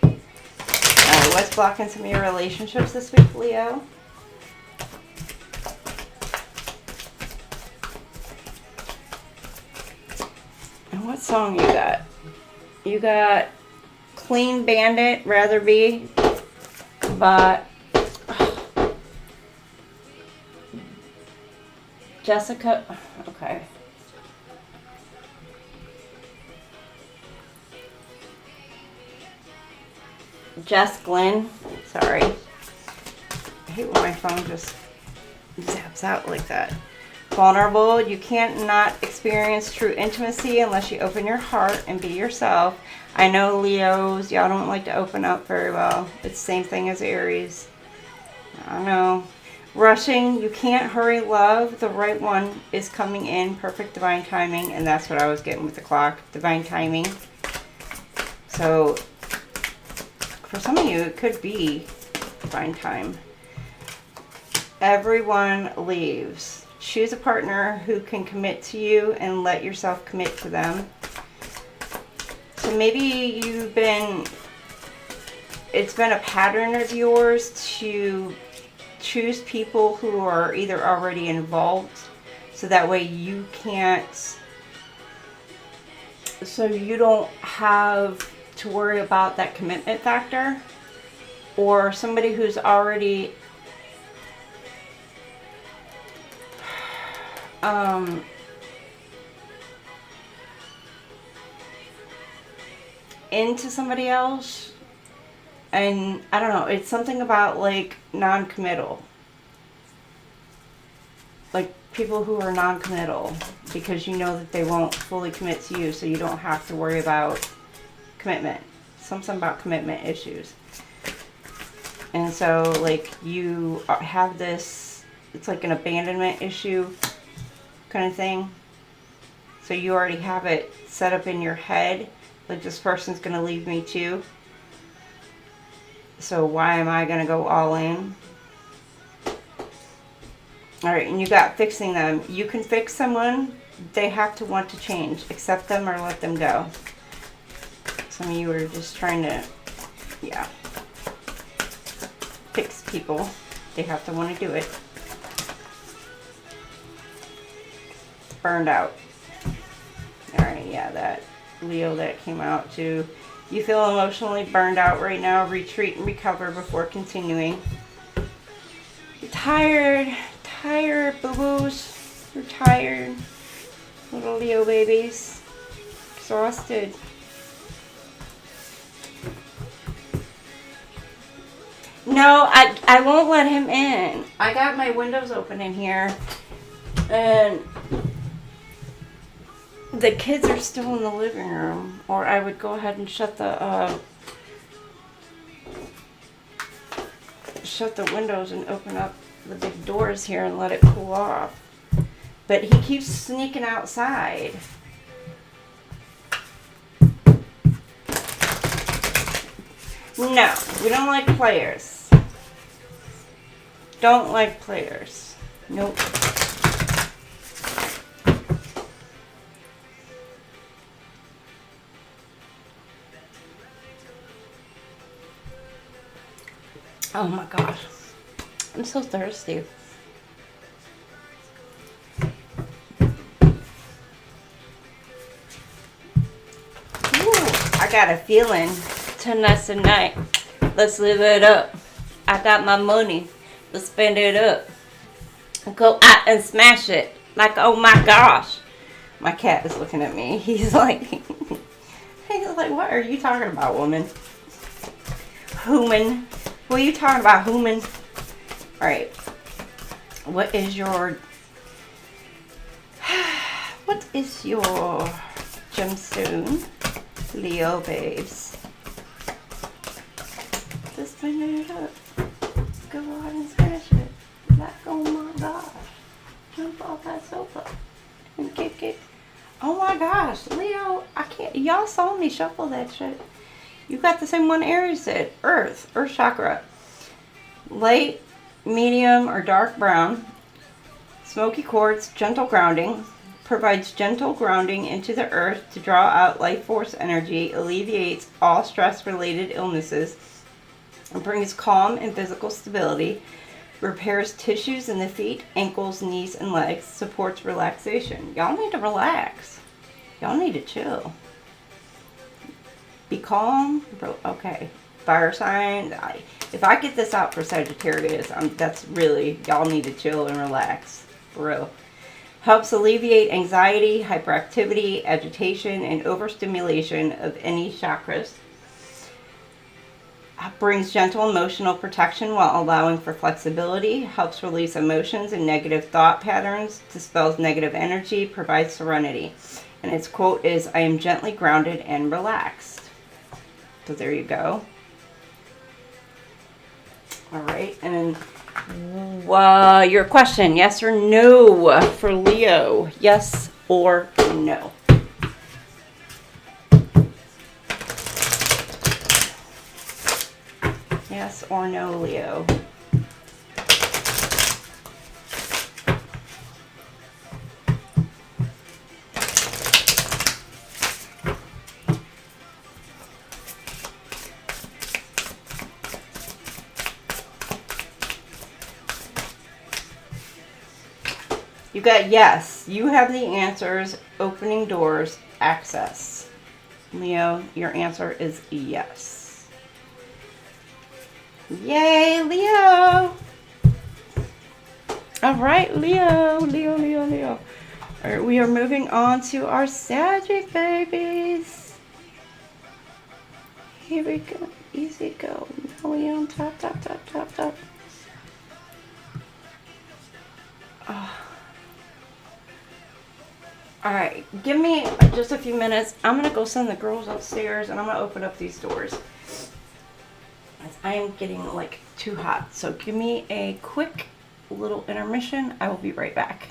Alright, what's blocking some of your relationships this week, Leo? What song you got? You got Clean Bandit, Rather Be, but Jessica, okay. Jess Glenn, sorry. I hate when my phone just zaps out like that. Vulnerable, you can't not experience true intimacy unless you open your heart and be yourself. I know Leos, y'all don't like to open up very well. It's the same thing as Aries. I know. Rushing, you can't hurry love. The right one is coming in. Perfect divine timing. And that's what I was getting with the clock. Divine timing. So, for some of you, it could be divine time. Everyone leaves. Choose a partner who can commit to you and let yourself commit to them. So maybe it's been a pattern of yours to choose people who are either already involved, so that way you can't, so you don't have to worry about that commitment factor, or somebody who's already into somebody else. And I don't know, it's something about like non-committal, like people who are non-committal, because you know that they won't fully commit to you, so you don't have to worry about commitment. Something about commitment issues. And so like you have this, it's like an abandonment issue kind of thing. So you already have it set up in your head, like this person's going to leave me too. So why am I going to go all in? Alright, and you got fixing them. You can fix someone. They have to want to change. Accept them or let them go. Some of you are just trying to, yeah, fix people. They have to want to do it. Burned out. Alright, yeah, that Leo that came out too. You feel emotionally burned out right now. Retreat and recover before continuing. You're tired. Tired, boo-boos. You're tired. Little Leo babies. Exhausted. No, I won't let him in. I got my windows open in here. And the kids are still in the living room, or I would go ahead and shut the windows and open up the big doors here and let it cool off. But he keeps sneaking outside. No, we don't like players. Don't like players. Nope. Oh my gosh. I'm so thirsty. Ooh, I got a feeling tonight. Let's live it up. I got my money. Let's spend it up. Go out and smash it. Like, oh my gosh. My cat is looking at me. He's like, what are you talking about, woman? Human. What are you talking about, human? Alright. What is your gemstone? Leo babes. Just spin it up. Go out and smash it. Like, oh my gosh. Jump off that sofa. And kick. Oh my gosh, Leo, I can't. Y'all saw me shuffle that shit. You got the same one Aries did. Earth chakra. Light, medium, or dark brown. Smoky quartz, gentle grounding. Provides gentle grounding into the earth to draw out life force energy. Alleviates all stress-related illnesses. And brings calm and physical stability. Repairs tissues in the feet, ankles, knees, and legs. Supports relaxation. Y'all need to relax. Y'all need to chill. Be calm. Okay. Fire sign. If I get this out for Sagittarius, that's really, y'all need to chill and relax. For real. Helps alleviate anxiety, hyperactivity, agitation, and overstimulation of any chakras. Brings gentle emotional protection while allowing for flexibility. Helps release emotions and negative thought patterns. Dispels negative energy. Provides serenity. And its quote is, "I am gently grounded and relaxed." So there you go. All right, and your question, yes or no for Leo? Yes or no? Yes or no, Leo? You got yes. You have the answers. Opening doors, access. Leo, your answer is yes. Yay, Leo! All right, Leo. All right, we are moving on to our Sagittarius babies. Here we go. Easy go. Now we on top. Oh. All right, give me just a few minutes. I'm going to go send the girls upstairs and I'm going to open up these doors. I am getting like too hot. So give me a quick little intermission. I will be right back.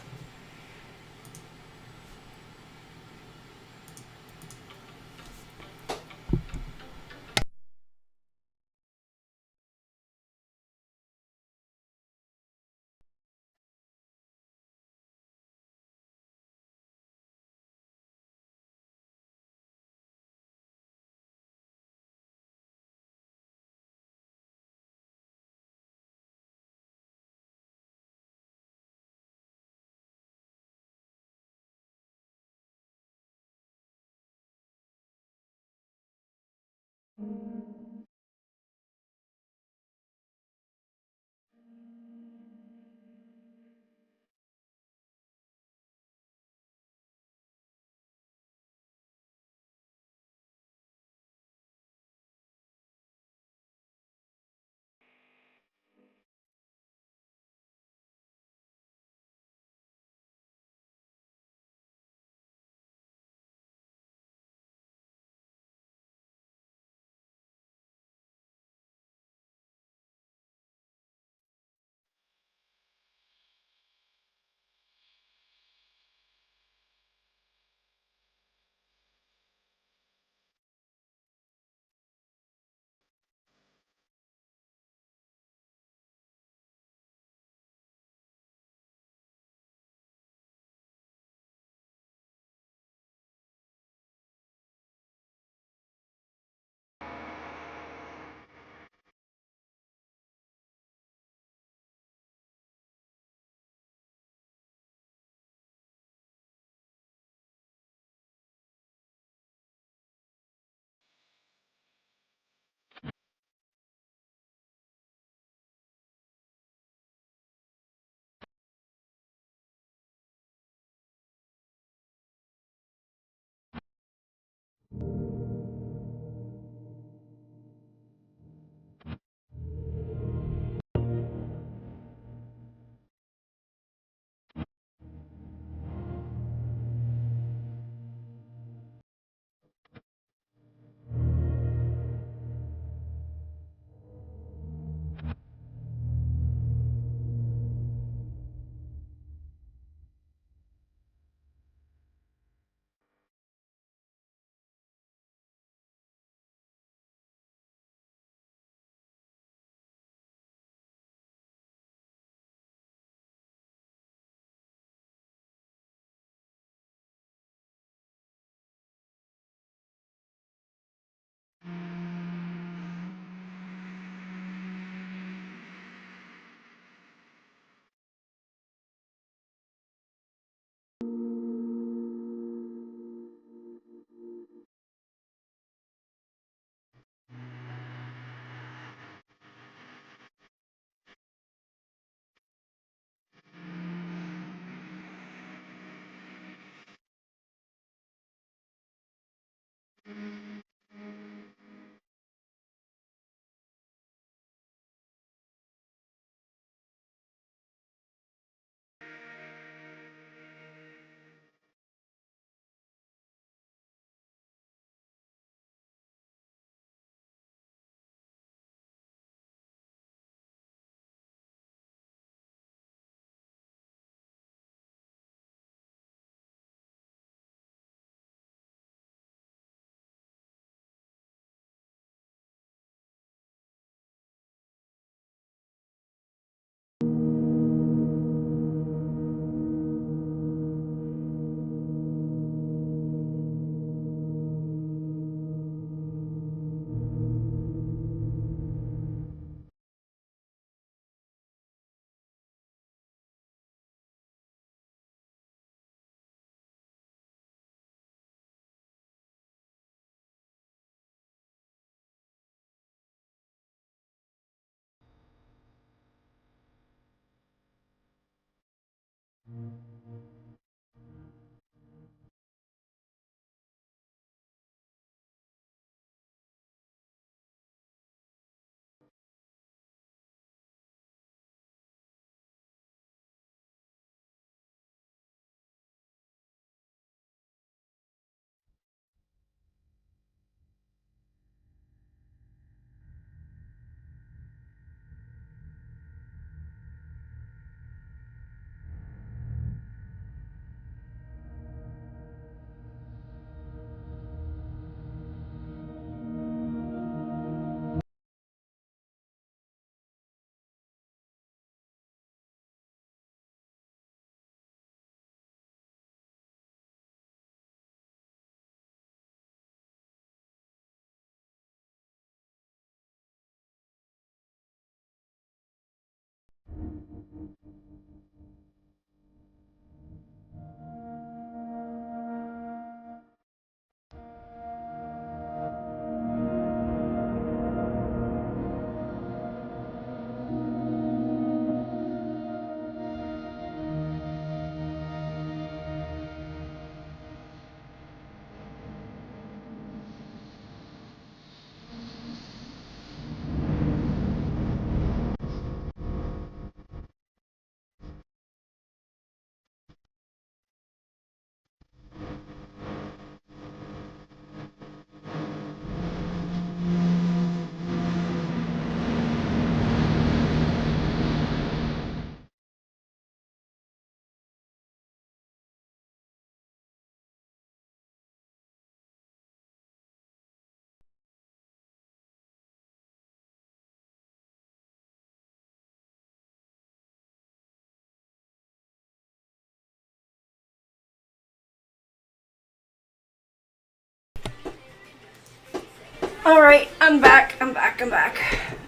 All right, I'm back.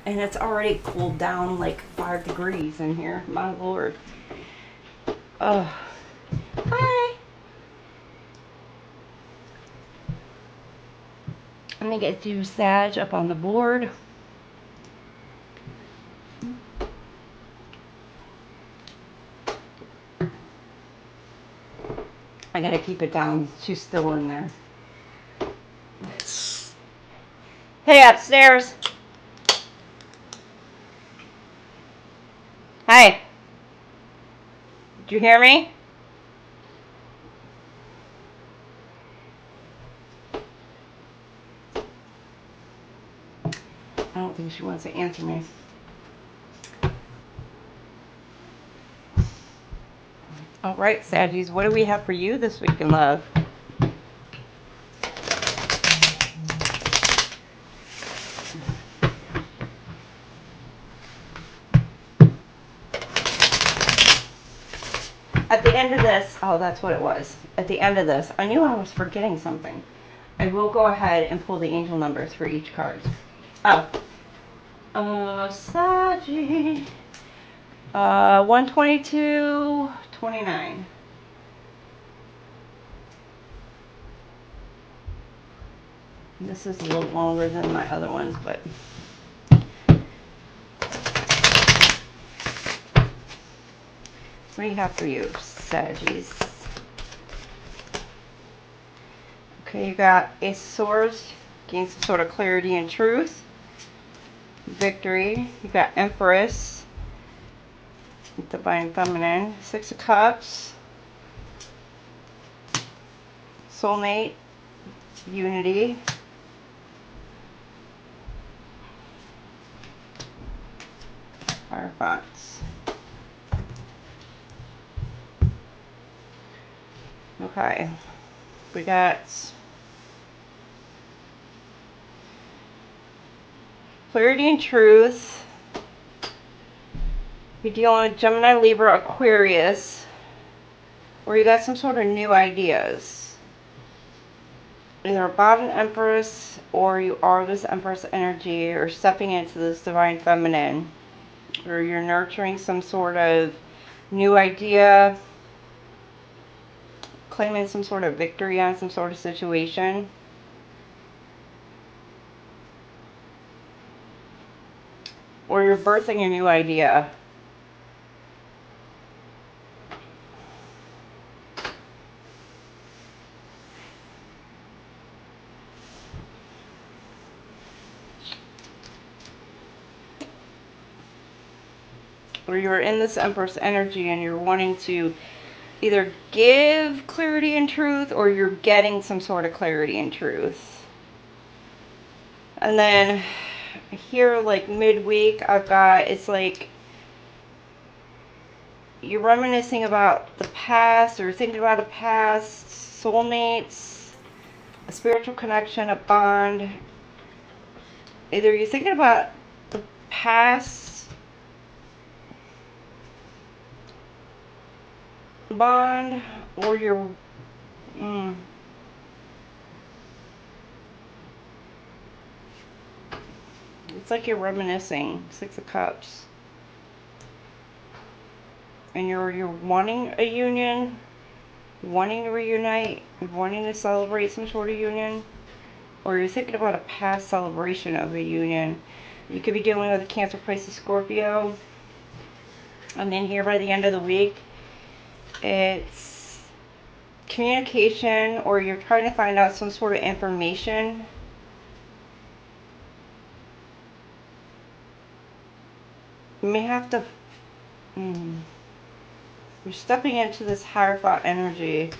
And it's already cooled down like 5 degrees in here. My lord. Oh. Hi. I'm gonna get you Sag up on the board. I gotta keep it down. She's still in there. Hey, upstairs. Hi. Did you hear me? I don't think she wants to answer me. All right, Saggies, what do we have for you this week in love? At the end of this, oh, that's what it was. At the end of this, I knew I was forgetting something. I will go ahead and pull the angel numbers for each card. Oh. Saggy. 122.29. This is a little longer than my other ones, but what do you have for you, Saggies? Okay, you got Ace of Swords, gain some sort of clarity and truth. Victory. You got Empress, Divine Feminine. Six of Cups, Soulmate, Unity. Firefox. Okay, we got clarity and truth. You're dealing with Gemini, Libra, Aquarius, or you got some sort of new ideas. Either about an Empress, or you are this Empress energy, or stepping into this Divine Feminine, or you're nurturing some sort of new idea, claiming some sort of victory on some sort of situation. Or you're birthing a new idea. or you're in this Empress energy and you're wanting to either give clarity and truth, or you're getting some sort of clarity and truth. And then here, like midweek, I've got, it's like you're reminiscing about the past, or thinking about a past, soulmates, a spiritual connection, a bond. Either you're thinking about the past bond, or you're it's like you're reminiscing. Six of Cups. And you're wanting a union, wanting to reunite, wanting to celebrate some sort of union, or you're thinking about a past celebration of a union. You could be dealing with a Cancer, Pisces, Scorpio. And then here by the end of the week, it's communication, or you're trying to find out some sort of information. You may have to... You're stepping into this Hierophant energy.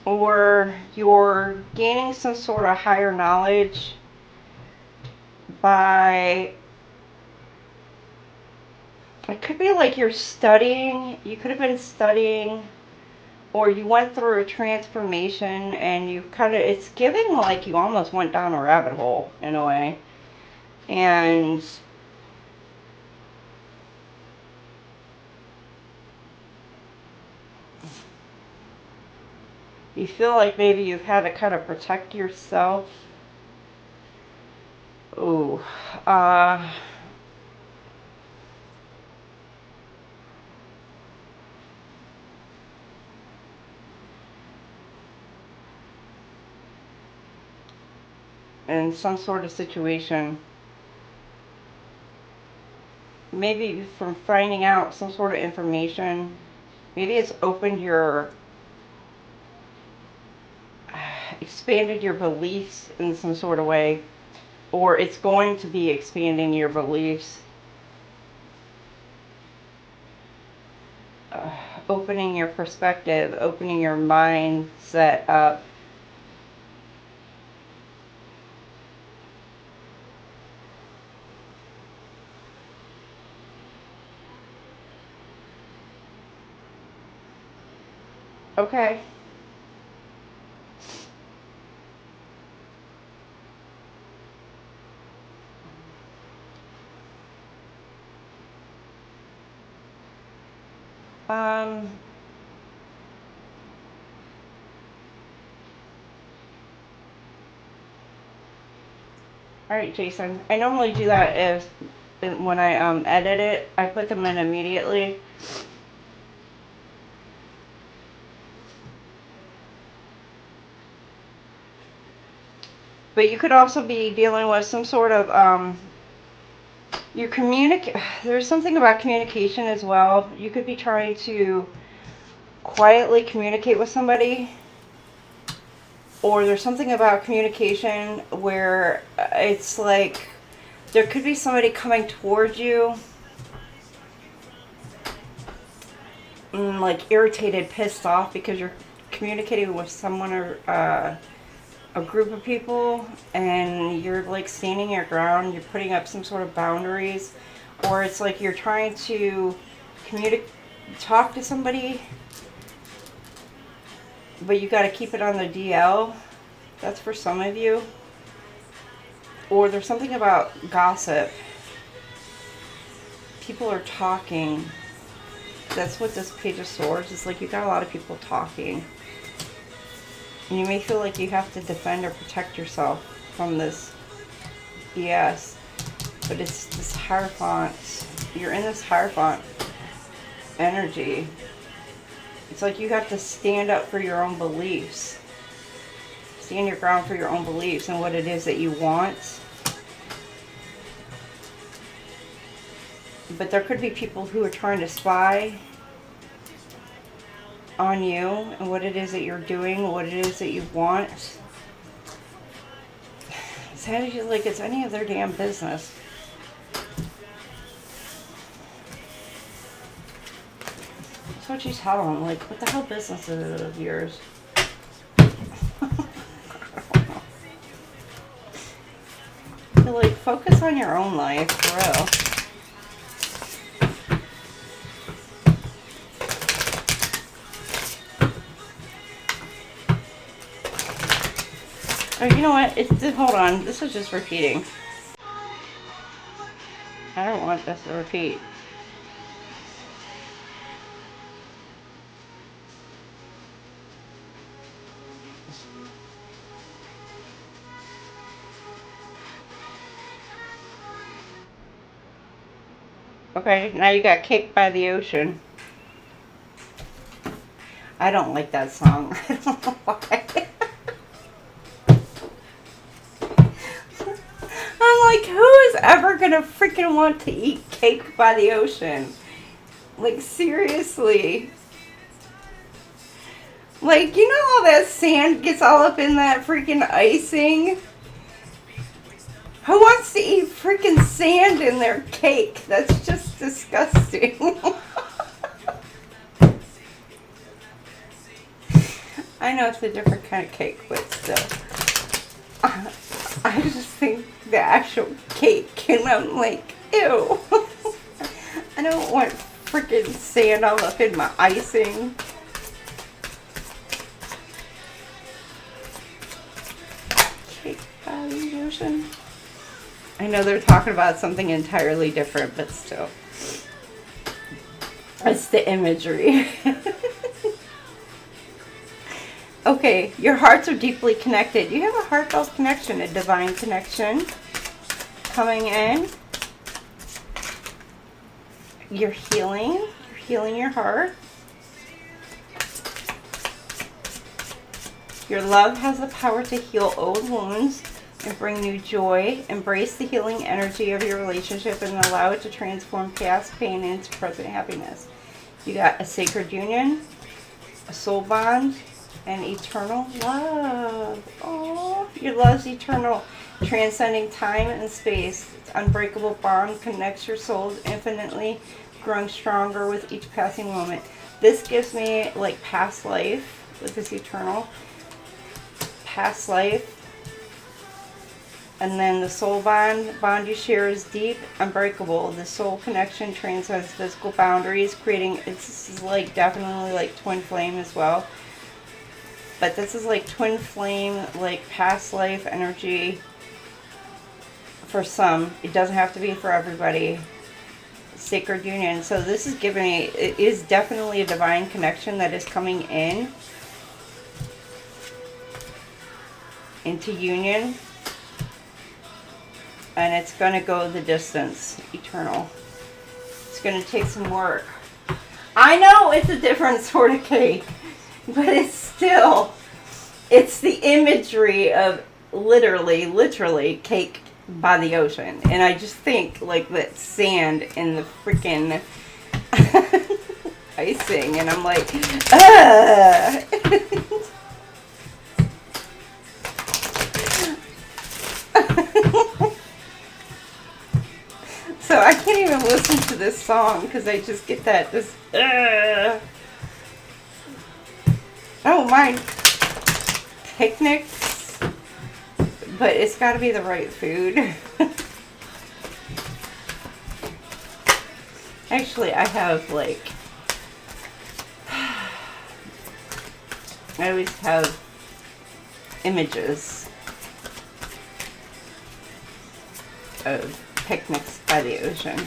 Or you're gaining some sort of higher knowledge by... It could be like you're studying. You could have been studying, or you went through a transformation and you kind of... It's giving like you almost went down a rabbit hole in a way. And... you feel like maybe you've had to kind of protect yourself. Ooh. In some sort of situation. Maybe from finding out some sort of information. Maybe it's opened your... expanded your beliefs in some sort of way, or it's going to be expanding your beliefs, opening your perspective, opening your mindset up. Okay. Alright, Jason. I normally do that if when I edit it, I put them in immediately. But you could also be dealing with some sort of there's something about communication as well. You could be trying to quietly communicate with somebody, or there's something about communication where it's like there could be somebody coming towards you, like irritated, pissed off because you're communicating with someone, or a group of people, and you're like standing your ground, you're putting up some sort of boundaries, or it's like you're trying to talk to somebody, but you got to keep it on the DL. That's for some of you. Or there's something about gossip. People are talking. That's what this Page of Swords is like. You got a lot of people talking. And you may feel like you have to defend or protect yourself from this BS. But it's this Hierophant. You're in this Hierophant energy. It's like you have to stand up for your own beliefs. Stand your ground for your own beliefs and what it is that you want. But there could be people who are trying to spy on you and what it is that you're doing, what it is that you want. It sounds like it's any of their damn business. That's what you tell them. Like, what the hell business is it of yours? You're like, focus on your own life, for real. Oh, you know what? Hold on. This is just repeating. I don't want this to repeat. Okay, now you got Cake by the Ocean. I don't like that song. I don't know why. I'm like, who is ever gonna freaking want to eat cake by the ocean? Like, seriously. Like, you know all that sand gets all up in that freaking icing? Who wants to eat freaking sand in their cake? That's just disgusting. I know it's a different kind of cake, but still. I just think the actual cake, and I'm like, ew. I don't want freaking sand all up in my icing. Cake by the ocean. I know they're talking about something entirely different, but still. It's the imagery. Okay, your hearts are deeply connected. You have a heartfelt connection, a divine connection coming in. You're healing your heart. Your love has the power to heal old wounds and bring new joy. Embrace the healing energy of your relationship and allow it to transform past pain into present happiness. You got a sacred union, a soul bond, and eternal love. Oh, your love's eternal, transcending time and space. Its unbreakable bond connects your souls infinitely, growing stronger with each passing moment. This gives me like past life with this eternal past life. And then the soul bond you share is deep, unbreakable. The soul connection transcends physical boundaries, creating, this is like definitely like twin flame as well. But this is like twin flame, like past life energy for some. It doesn't have to be for everybody. Sacred union. So this is giving me, it is definitely a divine connection that is coming into union. And it's going to go the distance, eternal. It's going to take some work. I know it's a different sort of cake. But it's still, it's the imagery of literally cake by the ocean. And I just think like that sand in the freaking icing. And I'm like, So I can't even listen to this song because I just get that, I don't mind picnics, but it's got to be the right food. Actually, I have like, I always have images of picnics by the ocean.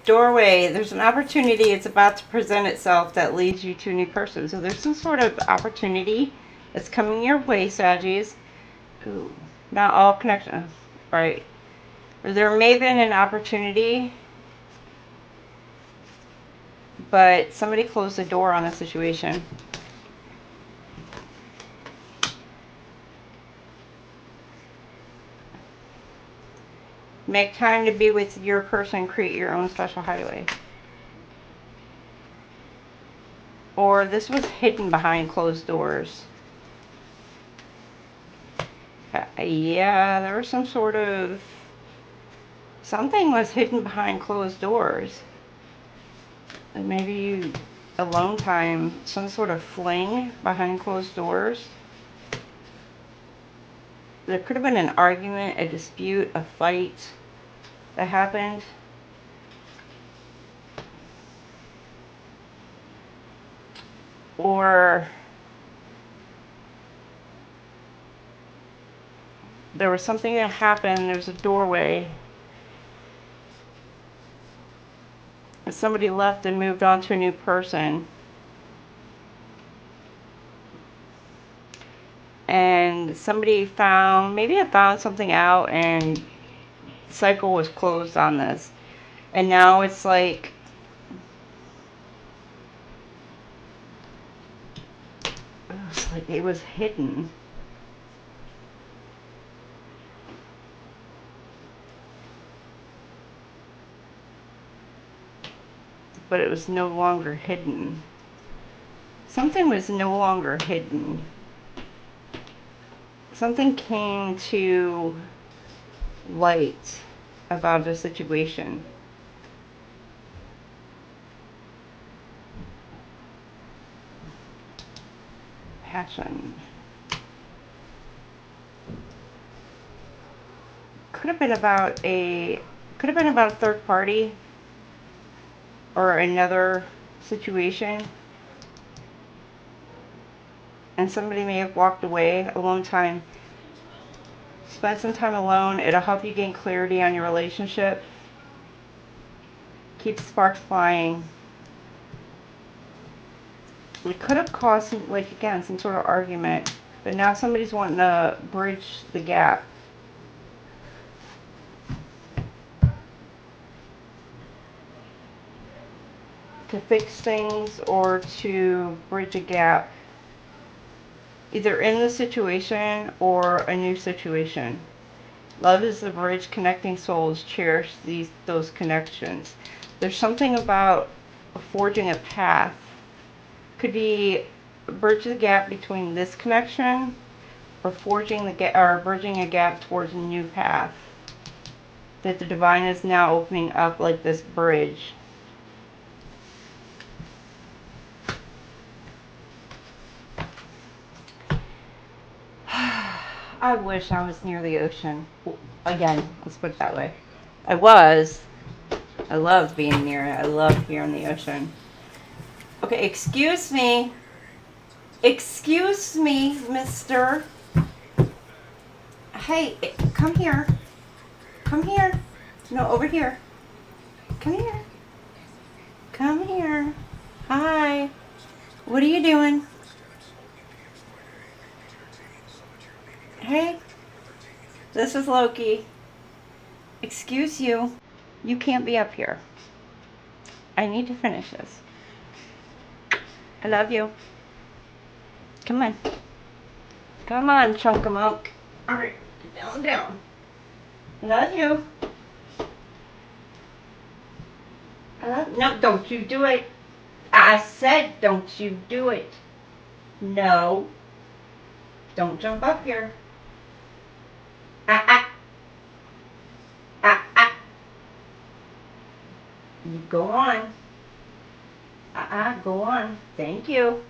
Doorway, there's an opportunity, it's about to present itself that leads you to a new person. So there's some sort of opportunity that's coming your way, Saggies. Ooh, not all connections, right? Or there may have been an opportunity, but somebody closed the door on a situation. Make time to be with your person, create your own special hideaway. Or this was hidden behind closed doors. Yeah, there was some sort of Something was hidden behind closed doors. And maybe you, alone time, some sort of fling behind closed doors. There could have been an argument, a dispute, a fight that happened. Or there was something that happened, there was a doorway. And somebody left and moved on to a new person. And somebody found, maybe I found something out and the cycle was closed on this. And now it's like, it was hidden. But it was no longer hidden. Something was no longer hidden. Something came to light about the situation. Passion. Could have been about a third party or another situation. And somebody may have walked away a long time. Spend some time alone. It'll help you gain clarity on your relationship. Keep sparks flying. It could have caused, like, again, some sort of argument. But now somebody's wanting to bridge the gap. To fix things or to bridge a gap. Either in the situation or a new situation. Love is the bridge connecting souls. Cherish those connections. There's something about forging a path. Could be bridge the gap between this connection or forging the gap or bridging a gap towards a new path. That the divine is now opening up like this bridge. I wish I was near the ocean. Again, let's put it that way. I love being near it. I love hearing the ocean. Okay, excuse me. Excuse me, mister. Hey, come here. Come here. No, over here. Come here. Come here. Hi. What are you doing? Hey, this is Loki. Excuse you. You can't be up here. I need to finish this. I love you. Come on. Come on, chunk of milk. Alright, down. Love you. No, don't you do it. I said don't you do it. No. Don't jump up here. You go on. Go on. Thank you.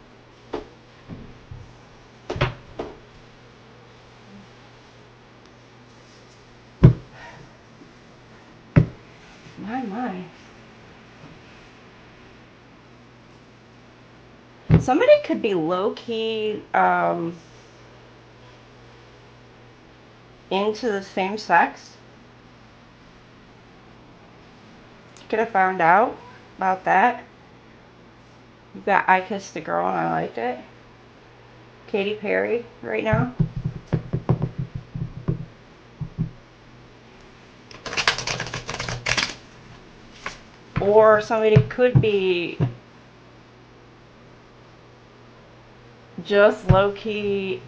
My. Somebody could be low-key into the same sex. Could have found out about that. You got I Kissed a Girl and I Liked It. Katy Perry right now. Or somebody could be just low-key,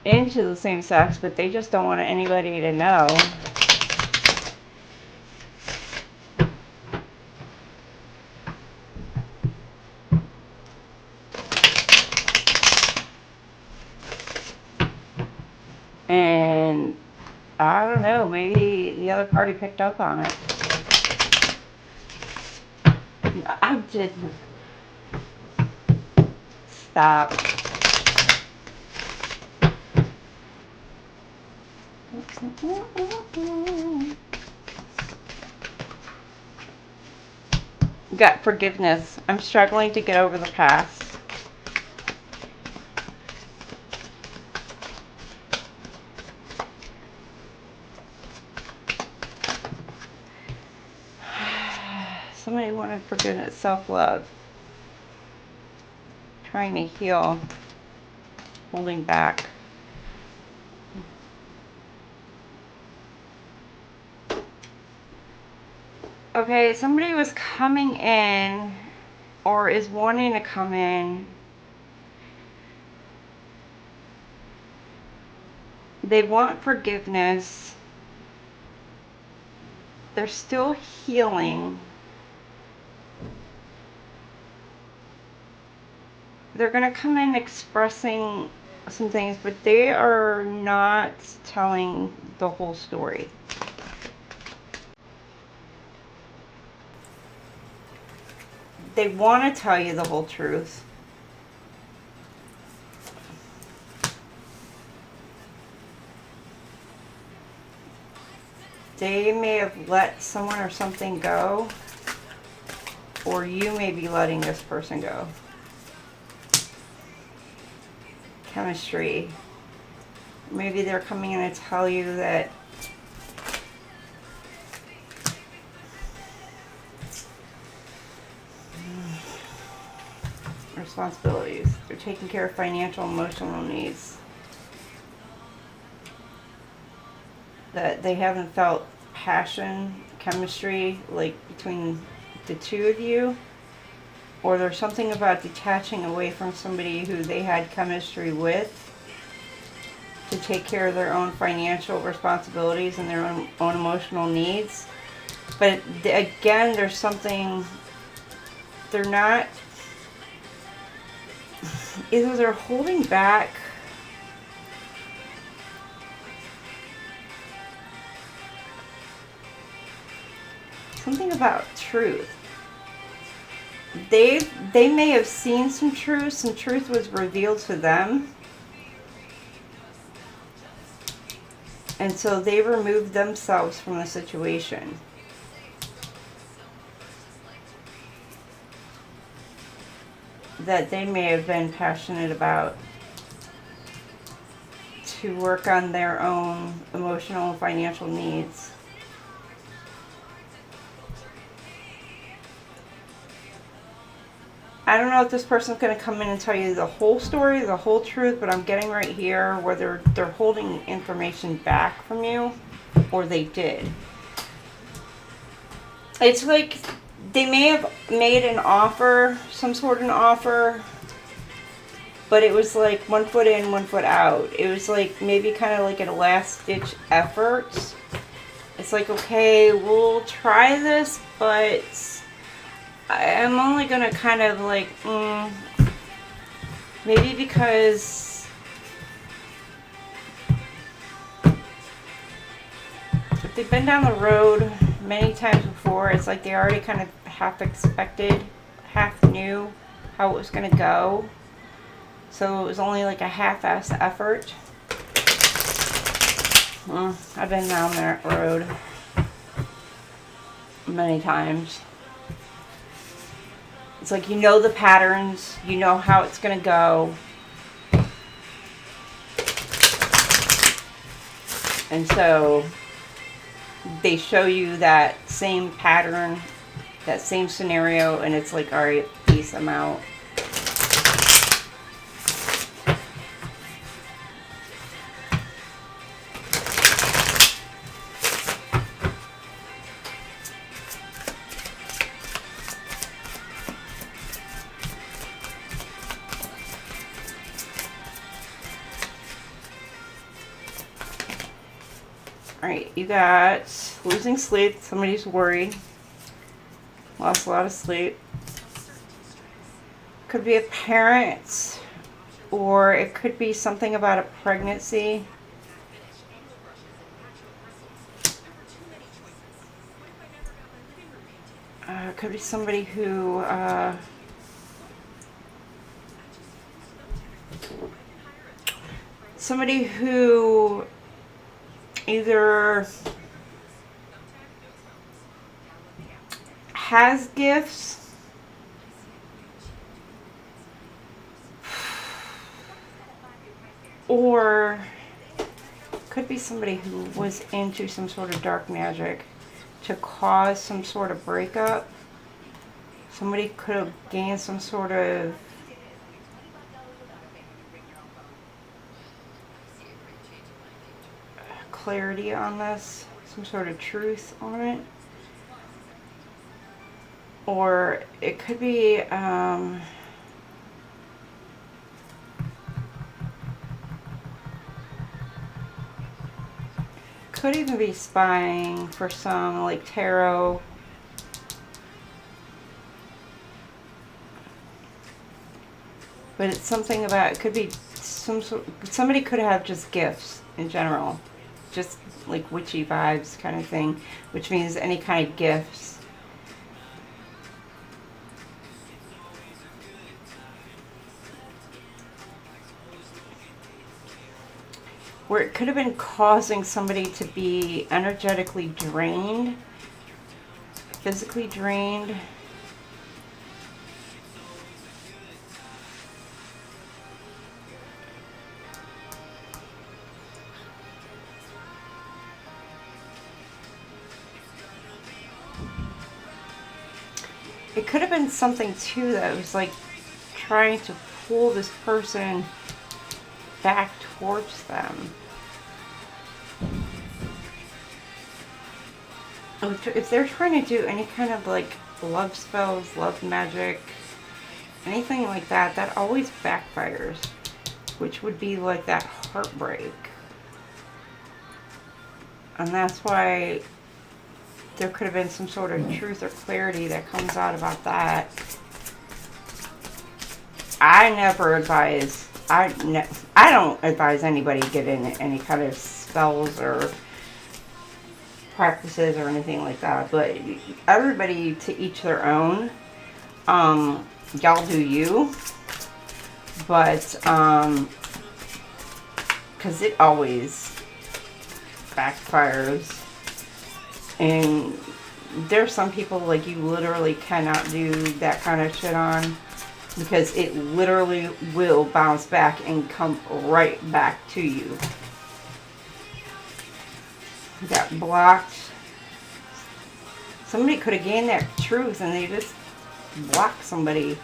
into the same sex, but they just don't want anybody to know. And And I don't know, maybe the other party picked up on it. I didn't. Stop. Got forgiveness. I'm struggling to get over the past. Somebody wanted forgiveness, self-love. Trying to heal. Holding back. Okay, somebody was coming in or is wanting to come in. They want forgiveness. They're still healing. They're going to come in expressing some things, but they are not telling the whole story. They want to tell you the whole truth. They may have let someone or something go, or you may be letting this person go. Chemistry. Maybe they're coming in to tell you that responsibilities. They're taking care of financial, emotional needs. That they haven't felt passion, chemistry, like between the two of you. Or there's something about detaching away from somebody who they had chemistry with to take care of their own financial responsibilities and their own emotional needs. But again, there's something, they're not, either they're holding back something about truth. They may have seen some truth was revealed to them. And so they removed themselves from the situation. That they may have been passionate about to work on their own emotional and financial needs. I don't know if this person's going to come in and tell you the whole story, the whole truth, but I'm getting right here where they're holding information back from you, or they did. It's like they may have made an offer, some sort of an offer, but it was like 1 foot in, 1 foot out. It was like maybe kind of like a last-ditch effort. It's like, okay, we'll try this, but I'm only going to kind of like, maybe because if they've been down the road many times before, it's like they already kind of half expected, half knew how it was going to go. So it was only like a half-assed effort. I've been down that road many times. It's like you know the patterns, you know how it's going to go. And so they show you that same pattern, that same scenario, and it's like, all right, peace, I'm out. Alright, you got losing sleep. Somebody's worried. Lost a lot of sleep. Could be a parent, or it could be something about a pregnancy. it could be somebody who either has gifts or could be somebody who was into some sort of dark magic to cause some sort of breakup. Somebody could have gained some sort of clarity on this, some sort of truth on it. Or it could be could even be spying for some like tarot. But it's something about, it could be somebody could have just gifts in general. Just like witchy vibes kind of thing, which means any kind of gifts. Where it could have been causing somebody to be energetically drained, physically drained. It could have been something too that was like trying to pull this person back towards them. If they're trying to do any kind of like love spells, love magic, anything like that, that always backfires, which would be like that heartbreak. And that's why there could have been some sort of truth or clarity that comes out about that. I never advise, I don't advise anybody get in any kind of spells or practices or anything like that, but everybody to each their own. Y'all do you, but because it always backfires. And there's some people like you literally cannot do that kind of shit on, because it literally will bounce back and come right back to you. Got blocked. Somebody could have gained that truth and they just blocked somebody.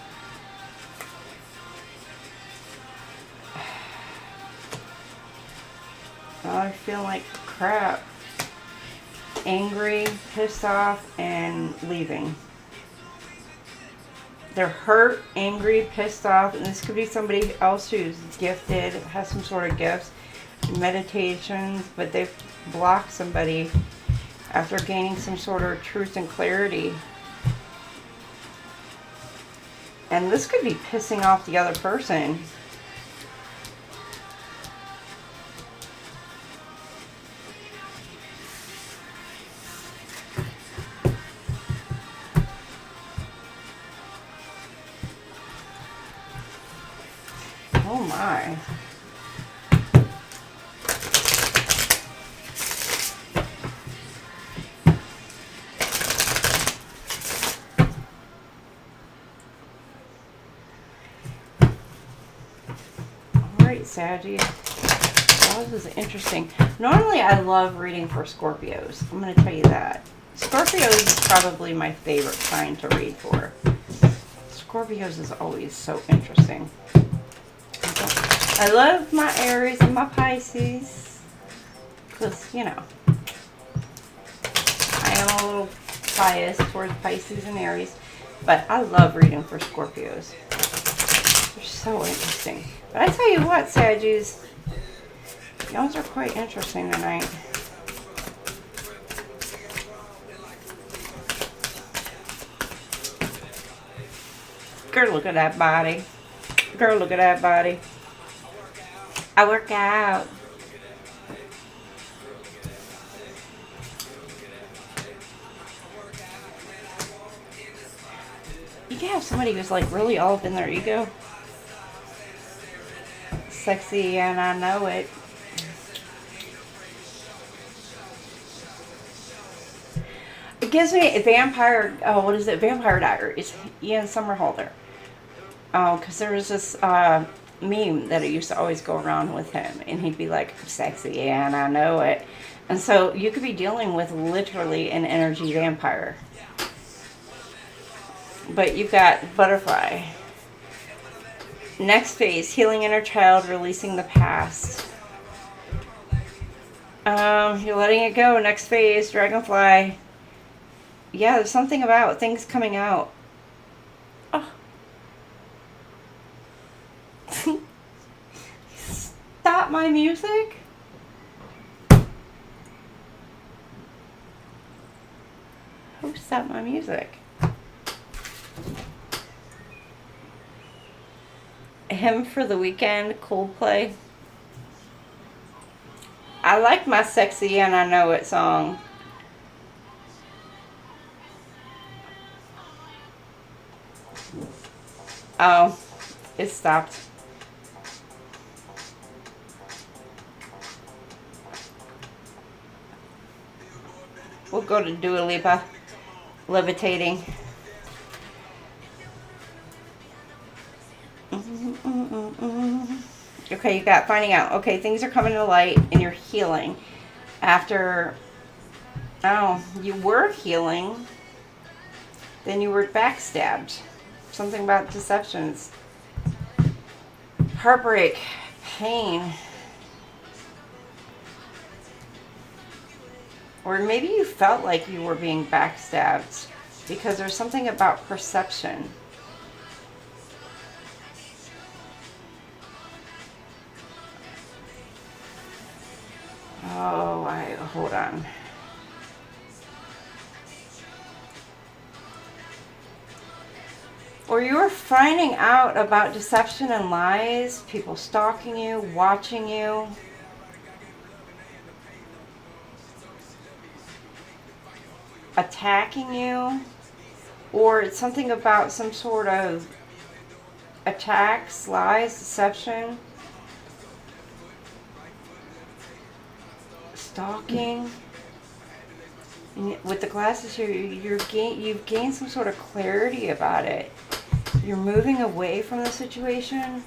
Now I feel like crap. Angry, pissed off, and leaving. They're hurt, angry, pissed off, and this could be somebody else who's gifted, has some sort of gifts, meditations, but they've blocked somebody after gaining some sort of truth and clarity. And this could be pissing off the other person. Oh my. Alright, Saggy. Well, this is interesting. Normally I love reading for Scorpios. I'm going to tell you that. Scorpios is probably my favorite sign to read for. Scorpios is always so interesting. I love my Aries and my Pisces, because, you know, I am a little biased towards Pisces and Aries, but I love reading for Scorpios. They're so interesting. But I tell you what, Saggies, y'all are quite interesting tonight. Girl, look at that body. Girl, look at that body. I work out. could have somebody who's like really all up in their ego. Sexy and I know it. It gives me a vampire, oh, what is it? Vampire Diaries. Ian Somerhalder. Oh, because there was this meme that it used to always go around with him. And he'd be like, sexy and I know it. And so you could be dealing with literally an energy vampire. But you've got butterfly. Next phase, healing inner child, releasing the past. You're letting it go. Next phase, dragonfly. Yeah, there's something about things coming out. Oh. Stop my music. Who stopped my music? Him for the Weekend, Coldplay. I like my Sexy and I Know It song. Oh, it stopped. We'll go to Dua Lipa, Levitating. Okay, you got finding out. Okay, things are coming to light and you're healing. After, oh, you were healing, then you were backstabbed. Something about deceptions. Heartbreak, pain. Or maybe you felt like you were being backstabbed because there's something about perception. Oh, hold on. Or you were finding out about deception and lies, people stalking you, watching you. Attacking you. Or it's something about some sort of attacks, lies, deception. Stalking. And with the glasses here, you've gained some sort of clarity about it. You're moving away from the situation.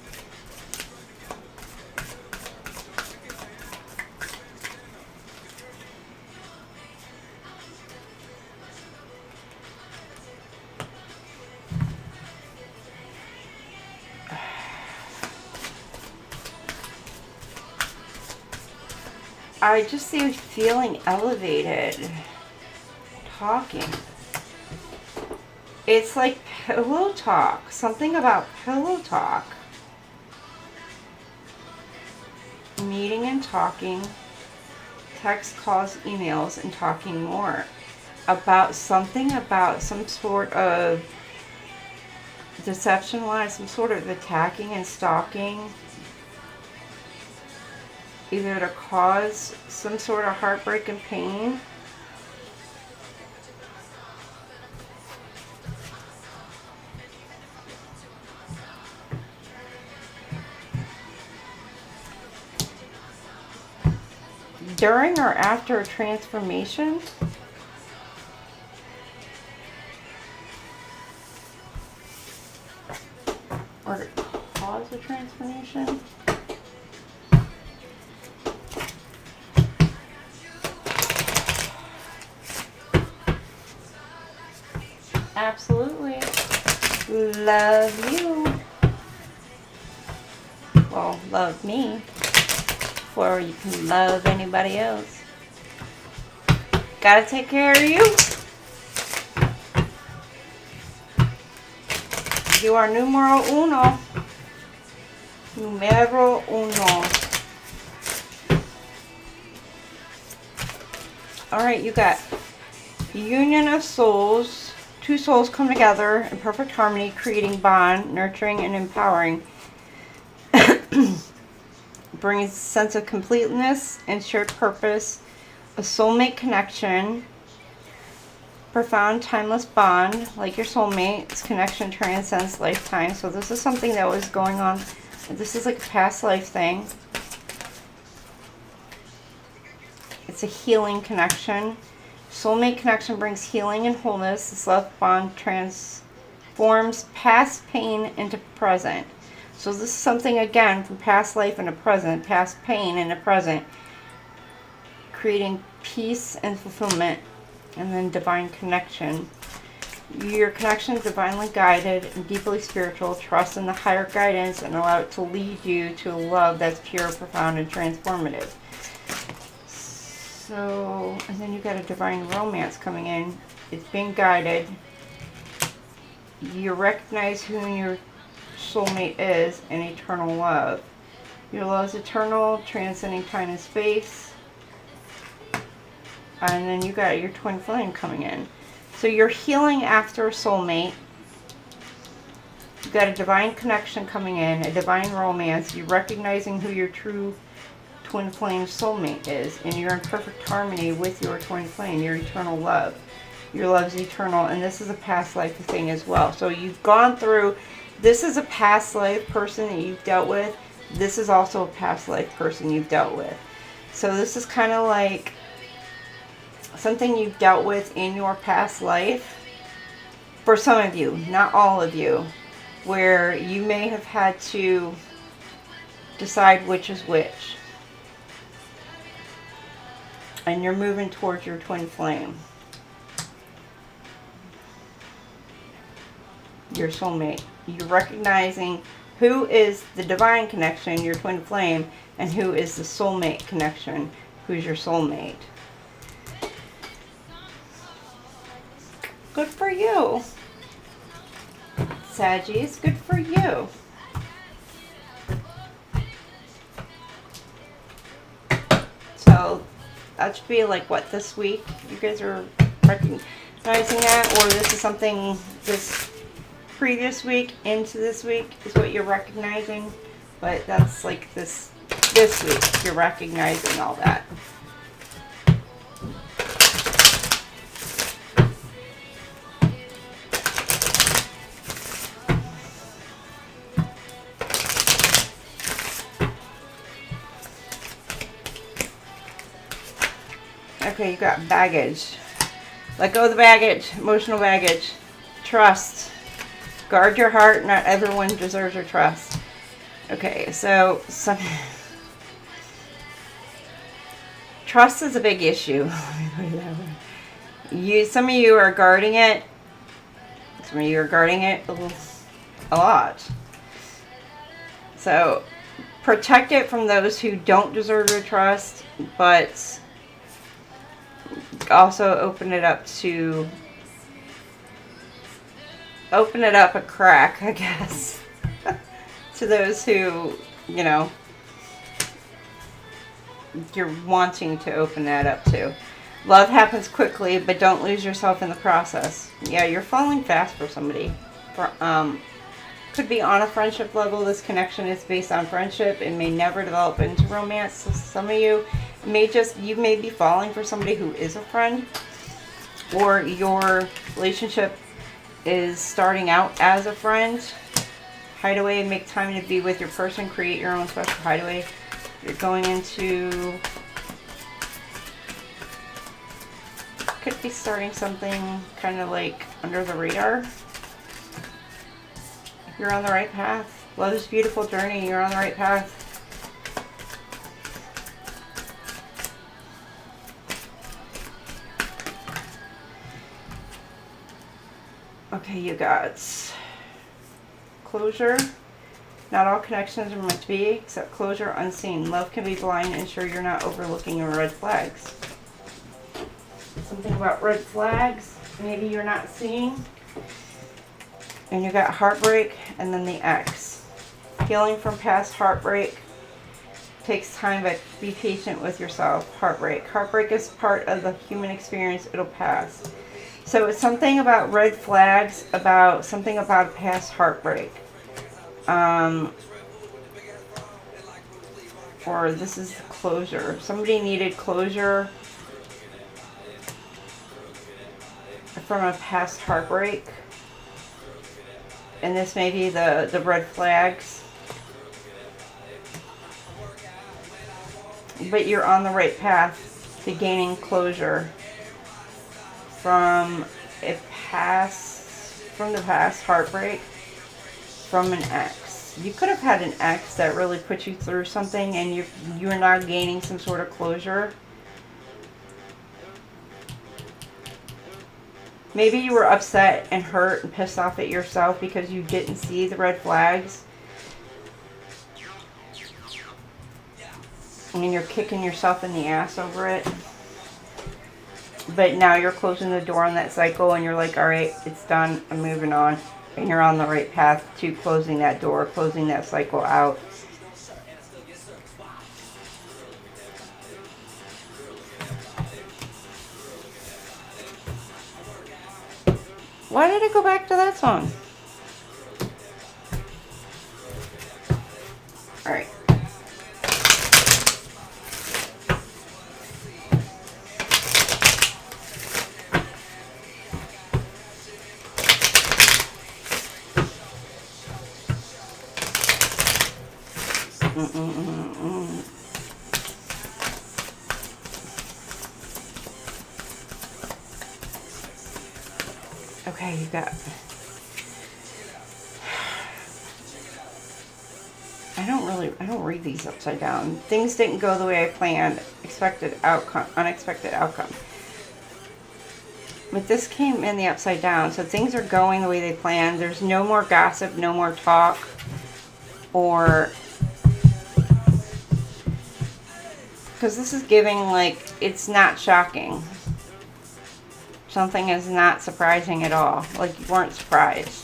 I just see you feeling elevated. Talking. It's like pillow talk. Something about pillow talk. Meeting and talking. Text, calls, emails, and talking more. About something about some sort of deception line, some sort of attacking and stalking. Either to cause some sort of heartbreak and pain. During or after a transformation. Or to cause a transformation. Absolutely. Love you. Well, love me. Before you can love anybody else. Gotta take care of you. You are numero uno. Numero uno. Alright, you got union of souls. Two souls come together in perfect harmony, creating bond, nurturing, and empowering. Brings a sense of completeness and shared purpose, a soulmate connection, profound, timeless bond, like your soulmate. This connection transcends lifetime. So this is something that was going on. This is like a past life thing. It's a healing connection. Soulmate connection brings healing and wholeness. This love bond transforms past pain into present. So this is something, again, from past life into present, past pain into present, creating peace and fulfillment. And then divine connection. Your connection is divinely guided and deeply spiritual. Trust in the higher guidance and allow it to lead you to a love that's pure, profound, and transformative. So, and then you got a divine romance coming in. It's being guided. You recognize who your soulmate is in eternal love. Your love is eternal, transcending time and space. And then you got your twin flame coming in. So you're healing after a soulmate. You got a divine connection coming in, a divine romance. You're recognizing who your true twin flame soulmate is. And you're in perfect harmony with your twin flame, your eternal love. Your love's eternal. And this is a past life thing as well. So you've gone through, this is a past life person that you've dealt with. This is also a past life person you've dealt with. So this is kind of like something you've dealt with in your past life, for some of you, not all of you, where you may have had to decide which is which. And you're moving towards your twin flame, your soulmate. You're recognizing who is the divine connection, your twin flame, and who is the soulmate connection, who's your soulmate. Good for you, Saggies. Good for you. So that should be like what, this week? You guys are recognizing that, or this is something this previous week into this week is what you're recognizing. But that's like this week you're recognizing all that. Okay, you got baggage. Let go of the baggage, emotional baggage. Trust. Guard your heart. Not everyone deserves your trust. Okay, so trust is a big issue. Some of you are guarding it. Some of you are guarding it a lot. So protect it from those who don't deserve your trust, but also open it up a crack, I guess, to those who, you know, you're wanting to open that up to. Love happens quickly, but don't lose yourself in the process. Yeah, you're falling fast for somebody. Could be on a friendship level. This connection is based on friendship. It may never develop into romance. So some of you you may be falling for somebody who is a friend, or your relationship is starting out as a friend. Hideaway, make time to be with your person. Create your own special hideaway. You're going into, could be starting something kind of like under the radar. You're on the right path. Love is a beautiful journey. You're on the right path. Okay, you got closure. Not all connections are meant to be, except closure unseen. Love can be blind. Ensure you're not overlooking your red flags. Something about red flags maybe you're not seeing. And you got heartbreak, and then the X. Healing from past heartbreak takes time, but be patient with yourself. Heartbreak. Heartbreak is part of the human experience. It'll pass. So it's something about red flags, about something about past heartbreak. Or this is closure. Somebody needed closure. I from a past heartbreak. And this may be the red flags. But you're on the right path to gaining closure from the past heartbreak, from an ex. You could have had an ex that really put you through something, and you're now gaining some sort of closure. Maybe you were upset and hurt and pissed off at yourself because you didn't see the red flags. And you're kicking yourself in the ass over it. But now you're closing the door on that cycle and you're like, all right, it's done. I'm moving on. And you're on the right path to closing that door, closing that cycle out. Why did it go back to that song? All right. Okay, you got... I don't read these upside down. Things didn't go the way I planned. Expected outcome, unexpected outcome. But this came in the upside down, so things are going the way they planned. There's no more gossip, no more talk, or... Because this is giving, like, it's not shocking. Something is not surprising at all. Like, you weren't surprised.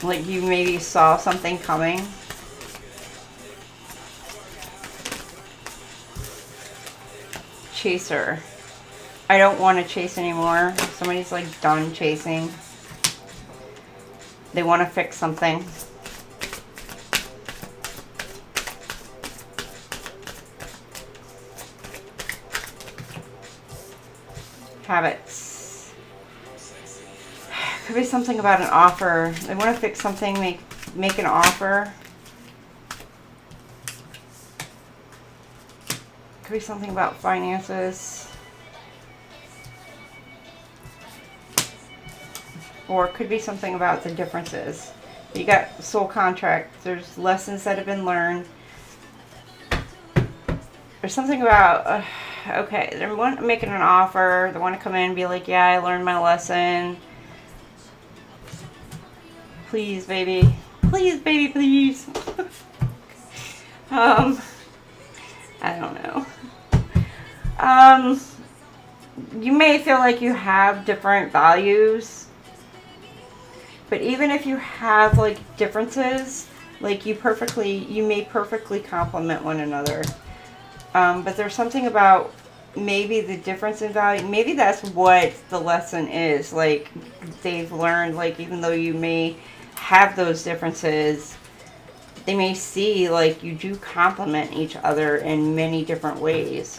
Like, you maybe saw something coming. Chaser. I don't want to chase anymore. Somebody's, like, done chasing. They want to fix something. Habits. Could be something about an offer. They want to fix something, make an offer. Could be something about finances. Or it could be something about the differences. You got soul contract. There's lessons that have been learned. There's something about, okay, they're making an offer. They want to come in and be like, yeah, I learned my lesson. Please, baby. Please, baby, please. I don't know. You may feel like you have different values. But even if you have, like, differences, like, you may perfectly complement one another. But there's something about maybe the difference in value. Maybe that's what the lesson is. Like, they've learned, like, even though you may have those differences, they may see, like, you do complement each other in many different ways.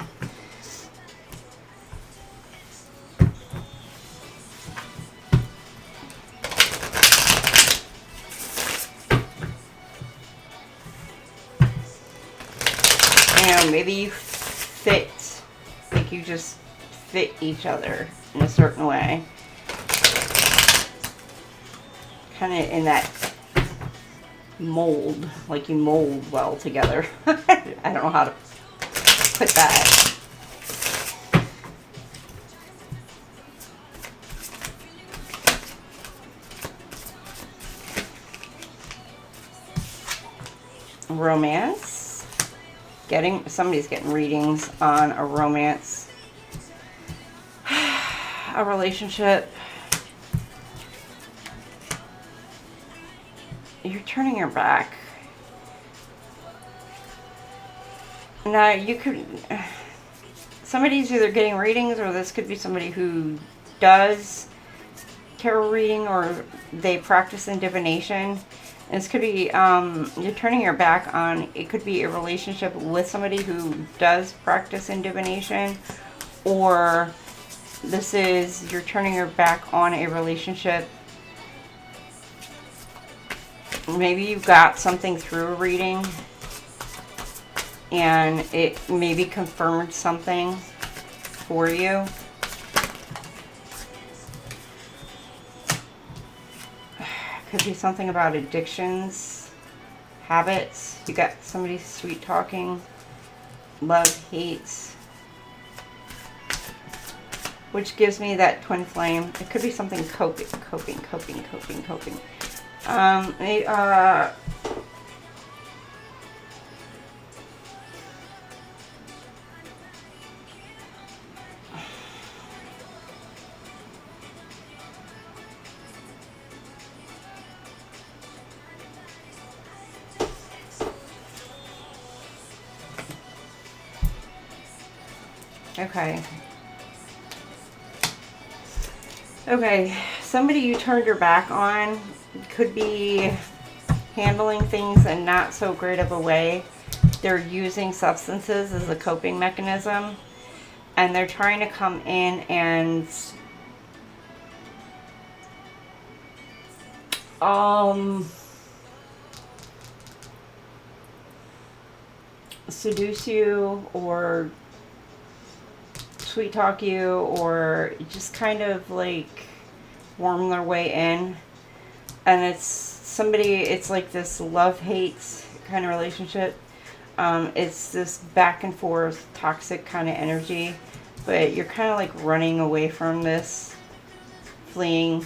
Maybe you fit, like you just fit each other in a certain way. Kind of in that mold, like you mold well together. I don't know how to put that. Romance. Somebody's getting readings on a romance, a relationship. You're turning your back. Now somebody's either getting readings, or this could be somebody who does tarot reading, or they practice in divination. This could be, you're turning your back on, it could be a relationship with somebody who does practice in divination, or this is, you're turning your back on a relationship. Maybe you got something through a reading, and it maybe confirmed something for you. Could be something about addictions, habits. You got somebody sweet talking, love, hates, which gives me that twin flame. It could be something coping. Okay, somebody you turned your back on could be handling things in not so great of a way. They're using substances as a coping mechanism, and they're trying to come in and seduce you or sweet talk you, or just kind of like worm their way in. And it's somebody, it's like this love-hate kind of relationship. It's this back and forth toxic kind of energy, but you're kind of like running away from this, fleeing.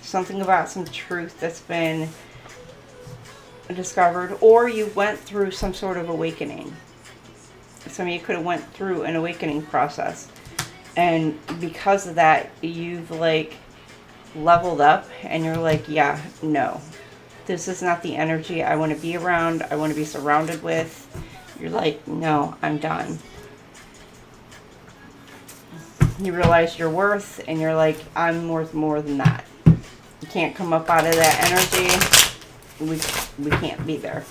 Something about some truth that's been discovered, or you went through some sort of awakening. Some of you could have went through an awakening process, and because of that, you've like leveled up, and you're like, yeah, no, this is not the energy I want to be around, I want to be surrounded with. You're like, no, I'm done. You realize your worth, and you're like, I'm worth more than that. You can't come up out of that energy. We can't be there.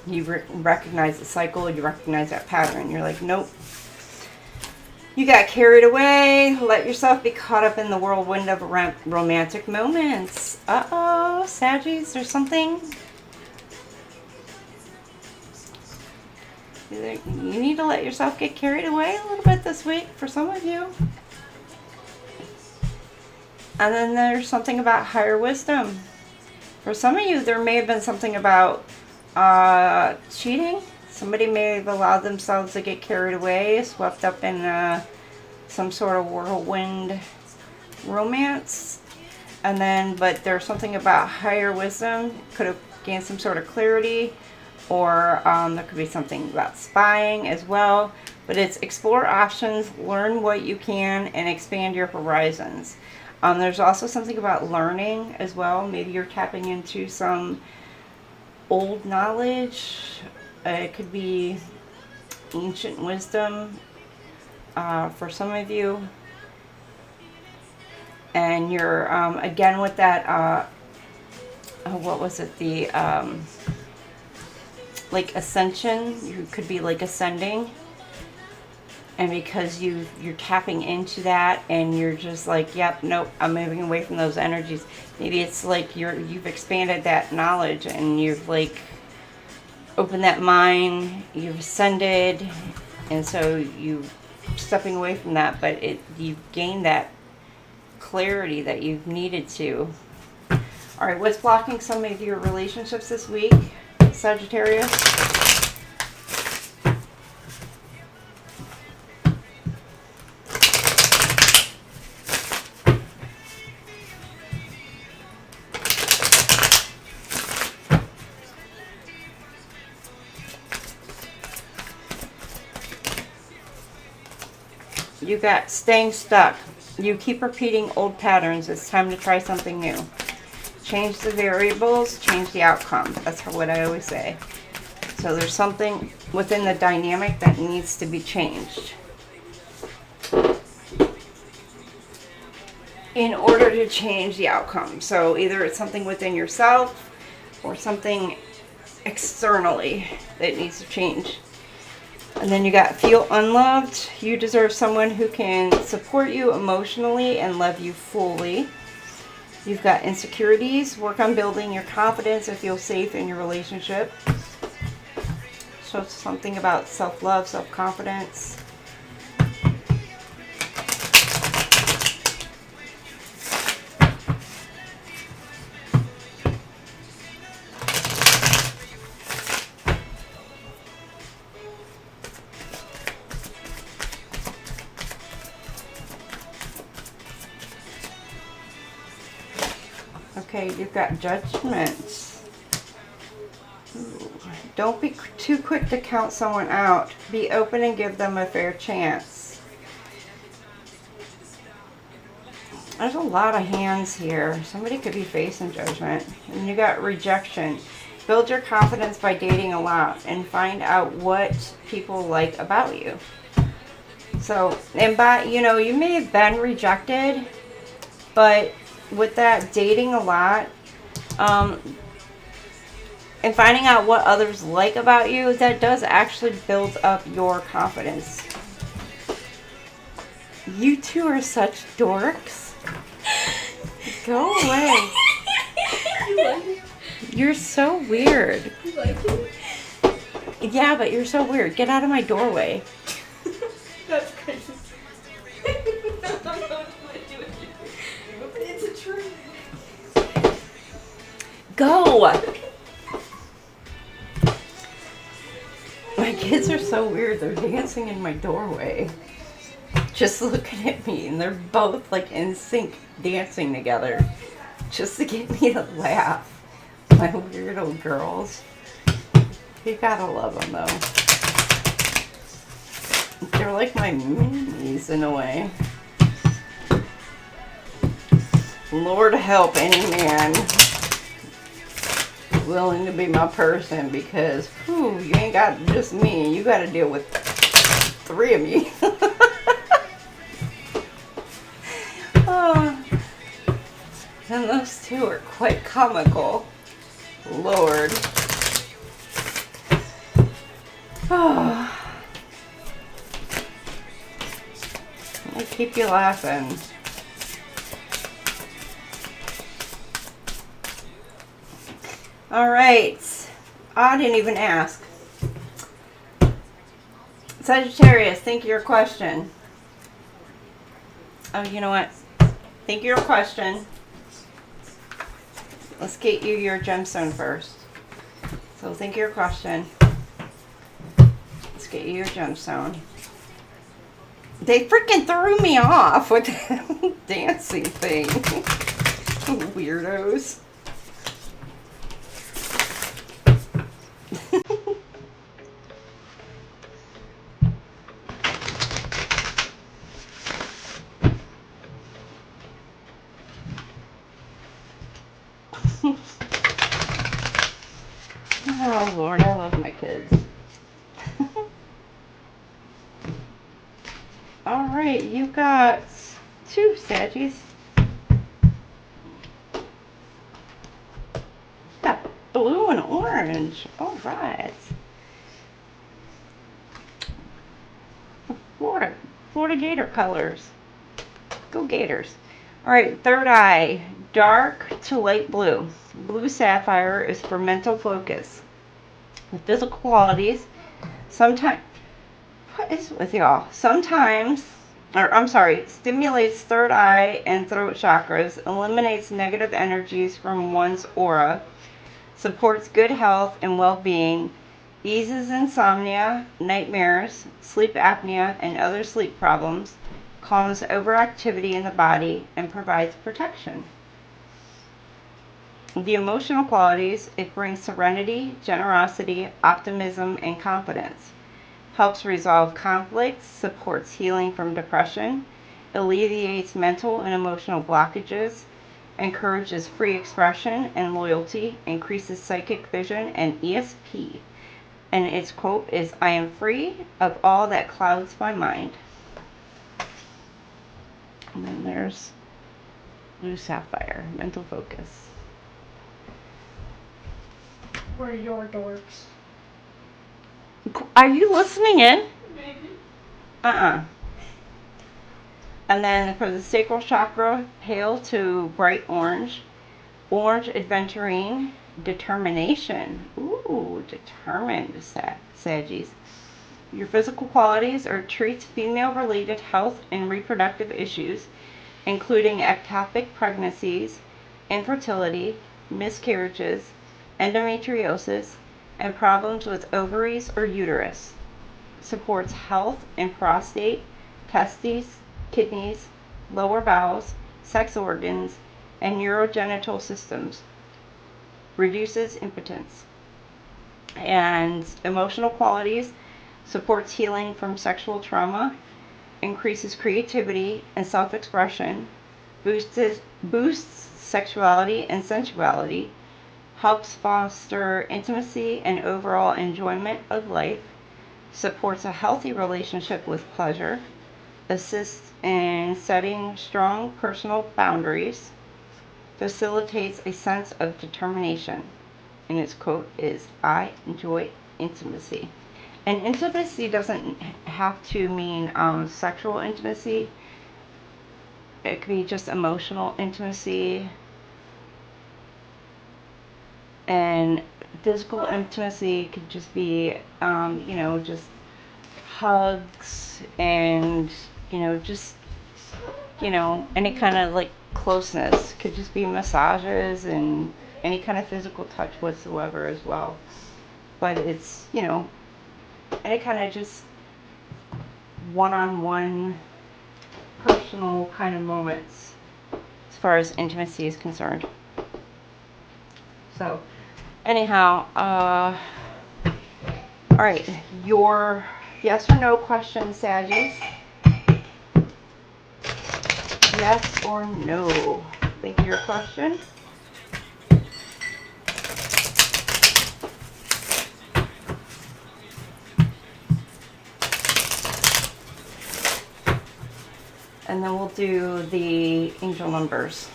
You recognize the cycle, you recognize that pattern. You're like, nope. You got carried away. Let yourself be caught up in the whirlwind of romantic moments. Uh-oh, Saggies, there's something. You need to let yourself get carried away a little bit this week for some of you. And then there's something about higher wisdom. For some of you, there may have been something about cheating. Somebody may have allowed themselves to get carried away, swept up in some sort of whirlwind romance. And then, but there's something about higher wisdom. Could have gained some sort of clarity, or there could be something about spying as well. But it's explore options, learn what you can, and expand your horizons. There's also something about learning as well. Maybe you're tapping into some old knowledge. It could be ancient wisdom for some of you. And you're, again, with that, what was it? The, like ascension. You could be like ascending. And because you're tapping into that, and you're just like, yep, nope, I'm moving away from those energies. Maybe it's like you've expanded that knowledge, and you've like opened that mind, you've ascended, and so you stepping away from that, but you've gained that clarity that you've needed to. All right, what's blocking some of your relationships this week, Sagittarius? You got staying stuck. You keep repeating old patterns. It's time to try something new. Change the variables, change the outcome. That's what I always say. So there's something within the dynamic that needs to be changed. in order to change the outcome. So either it's something within yourself or something externally that needs to change. And then you got feel unloved. You deserve someone who can support you emotionally and love you fully. You've got insecurities. Work on building your confidence and feel safe in your relationship. So something about self-love, self-confidence. Okay, you've got judgment. Ooh. Don't be too quick to count someone out. Be open and give them a fair chance. There's a lot of hands here. Somebody could be facing judgment. And you got rejection. Build your confidence by dating a lot and find out what people like about you. So, and by, you know, you may have been rejected, but with that dating a lot, and finding out what others like about you, that does actually build up your confidence. You two are such dorks. Go away. You like it? You're so weird. You like it? Yeah, but you're so weird. Get out of my doorway. That's crazy. I don't know what to do with you. It's a tree. Go! My kids are so weird. They're dancing in my doorway. Just looking at me, and they're both like in sync dancing together. Just to get me to laugh. My weirdo girls. You gotta love them though. They're like my minis in a way. Lord help any man willing to be my person, because whew, you ain't got just me. You got to deal with 3 of me. Oh, and those 2 are quite comical. Lord. Oh. I keep you laughing. All right. I didn't even ask. Sagittarius, think of your question. Oh, you know what? Think of your question. Let's get you your gemstone first. So think of your question. Let's get you your gemstone. They freaking threw me off with that dancing thing. Weirdos. Oh Lord, I love my kids. Alright, you got 2 Saggies. Got blue and orange. Alright. Florida Gator colors. Go Gators. Alright, third eye. Dark to light blue. Blue sapphire is for mental focus. The physical qualities. Sometimes, what is with y'all? Sometimes, stimulates third eye and throat chakras, eliminates negative energies from one's aura, supports good health and well-being, eases insomnia, nightmares, sleep apnea, and other sleep problems, calms overactivity in the body, and provides protection. The emotional qualities, it brings serenity, generosity, optimism, and confidence. Helps resolve conflicts, supports healing from depression, alleviates mental and emotional blockages, encourages free expression and loyalty, increases psychic vision and ESP. And its quote is, "I am free of all that clouds my mind." And then there's Blue sapphire, mental focus. We're your dorks. Are you listening in? Maybe. Uh-uh. And then for the sacral chakra, pale to bright orange. Orange, adventuring, determination. Ooh, determined, Saggies. Your physical qualities are treats female-related health and reproductive issues, including ectopic pregnancies, infertility, miscarriages, endometriosis, and problems with ovaries or uterus. Supports health in prostate, testes, kidneys, lower bowels, sex organs, and urogenital systems. Reduces impotence. And emotional qualities supports healing from sexual trauma, increases creativity and self-expression, boosts sexuality and sensuality, helps foster intimacy and overall enjoyment of life, supports a healthy relationship with pleasure, assists in setting strong personal boundaries, facilitates a sense of determination. And its quote is, "I enjoy intimacy." And intimacy doesn't have to mean sexual intimacy. It could be just emotional intimacy. And physical intimacy could just be, just hugs and, just, any kind of like closeness. Could just be massages and any kind of physical touch whatsoever as well. But it's, any kind of just one-on-one personal kind of moments as far as intimacy is concerned. So anyhow, all right, your yes or no question, Saggies. Yes or no? Think of your question. And then we'll do the angel numbers.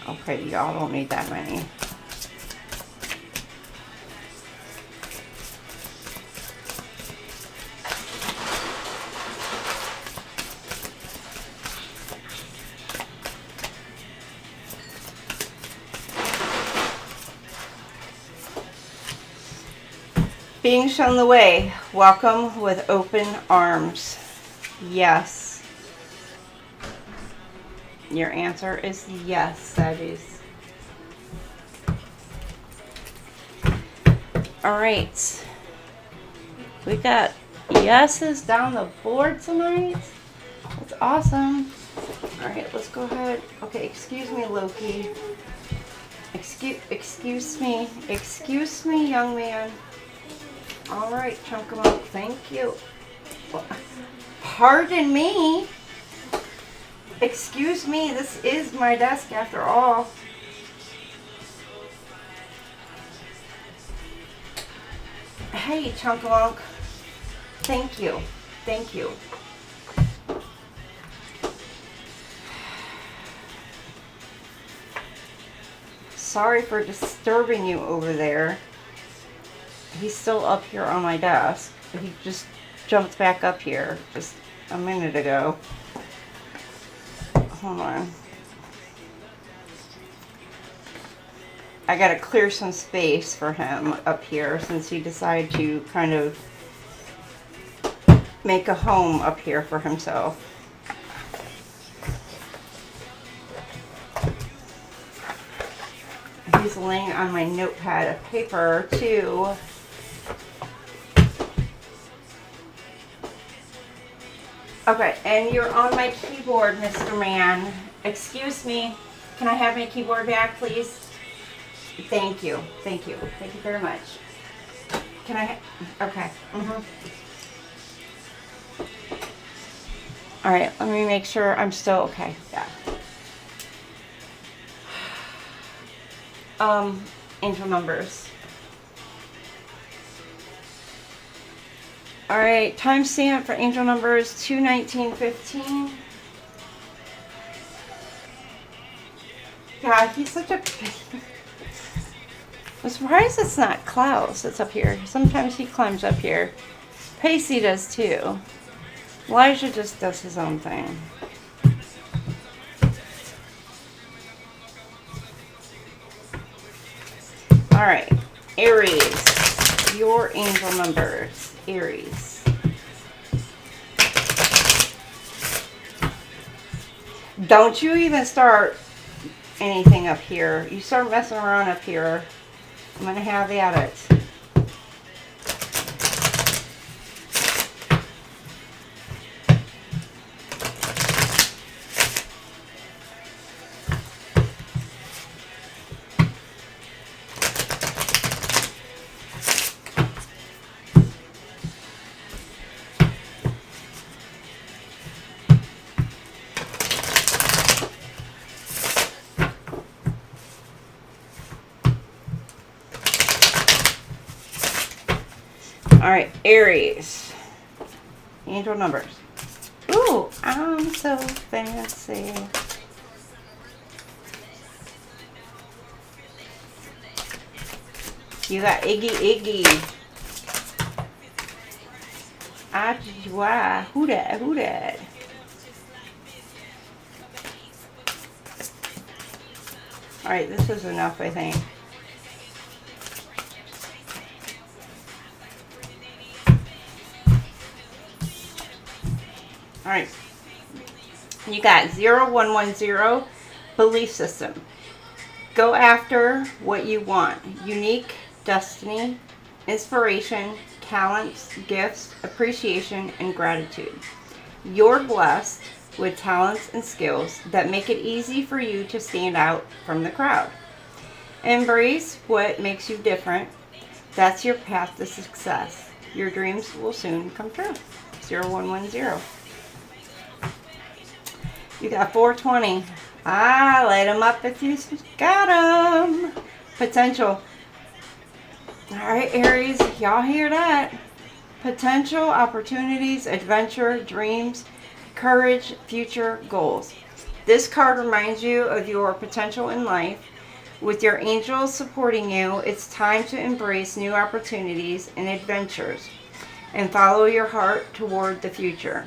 Okay, y'all don't need that many. Being shown the way, welcome with open arms. Yes. Your answer is yes, Saggies. All right. We got yeses down the board tonight. That's awesome. All right, let's go ahead. Okay, excuse me, Loki. Excuse me, young man. All right, chunk 'em up. Thank you. Pardon me. Excuse me, this is my desk after all. Hey, Chunkalunk. Thank you. Thank you. Sorry for disturbing you over there. He's still up here on my desk. He just jumped back up here just a minute ago. Hold on. I gotta clear some space for him up here since he decided to kind of make a home up here for himself. He's laying on my notepad of paper too. Okay, and you're on my keyboard, Mr. Man. Excuse me. Can I have my keyboard back, please? Thank you. Thank you. Thank you very much. Can I? Okay. All right, let me make sure I'm still okay. Yeah. Angel numbers. All right, timestamp for angel numbers 21915. God, he's such a... I'm surprised it's not Klaus that's up here. Sometimes he climbs up here. Pacey does too. Elijah just does his own thing. All right, Aries, your angel numbers, Aries. Don't you even start anything up here. You start messing around up here, I'm going to have at it. All right, Aries. Angel numbers. Ooh, I'm so fancy. You got Iggy. Ajwa. Who that? All right, this is enough, I think. All right, you got 0110 belief system. Go after what you want. Unique destiny, inspiration, talents, gifts, appreciation, and gratitude. You're blessed with talents and skills that make it easy for you to stand out from the crowd. Embrace what makes you different. That's your path to success. Your dreams will soon come true. 0110. You got 420. Light them up if you got them. Potential. All right, Aries, y'all hear that? Potential, opportunities, adventure, dreams, courage, future goals. This card reminds you of your potential in life. With your angels supporting you, it's time to embrace new opportunities and adventures and follow your heart toward the future.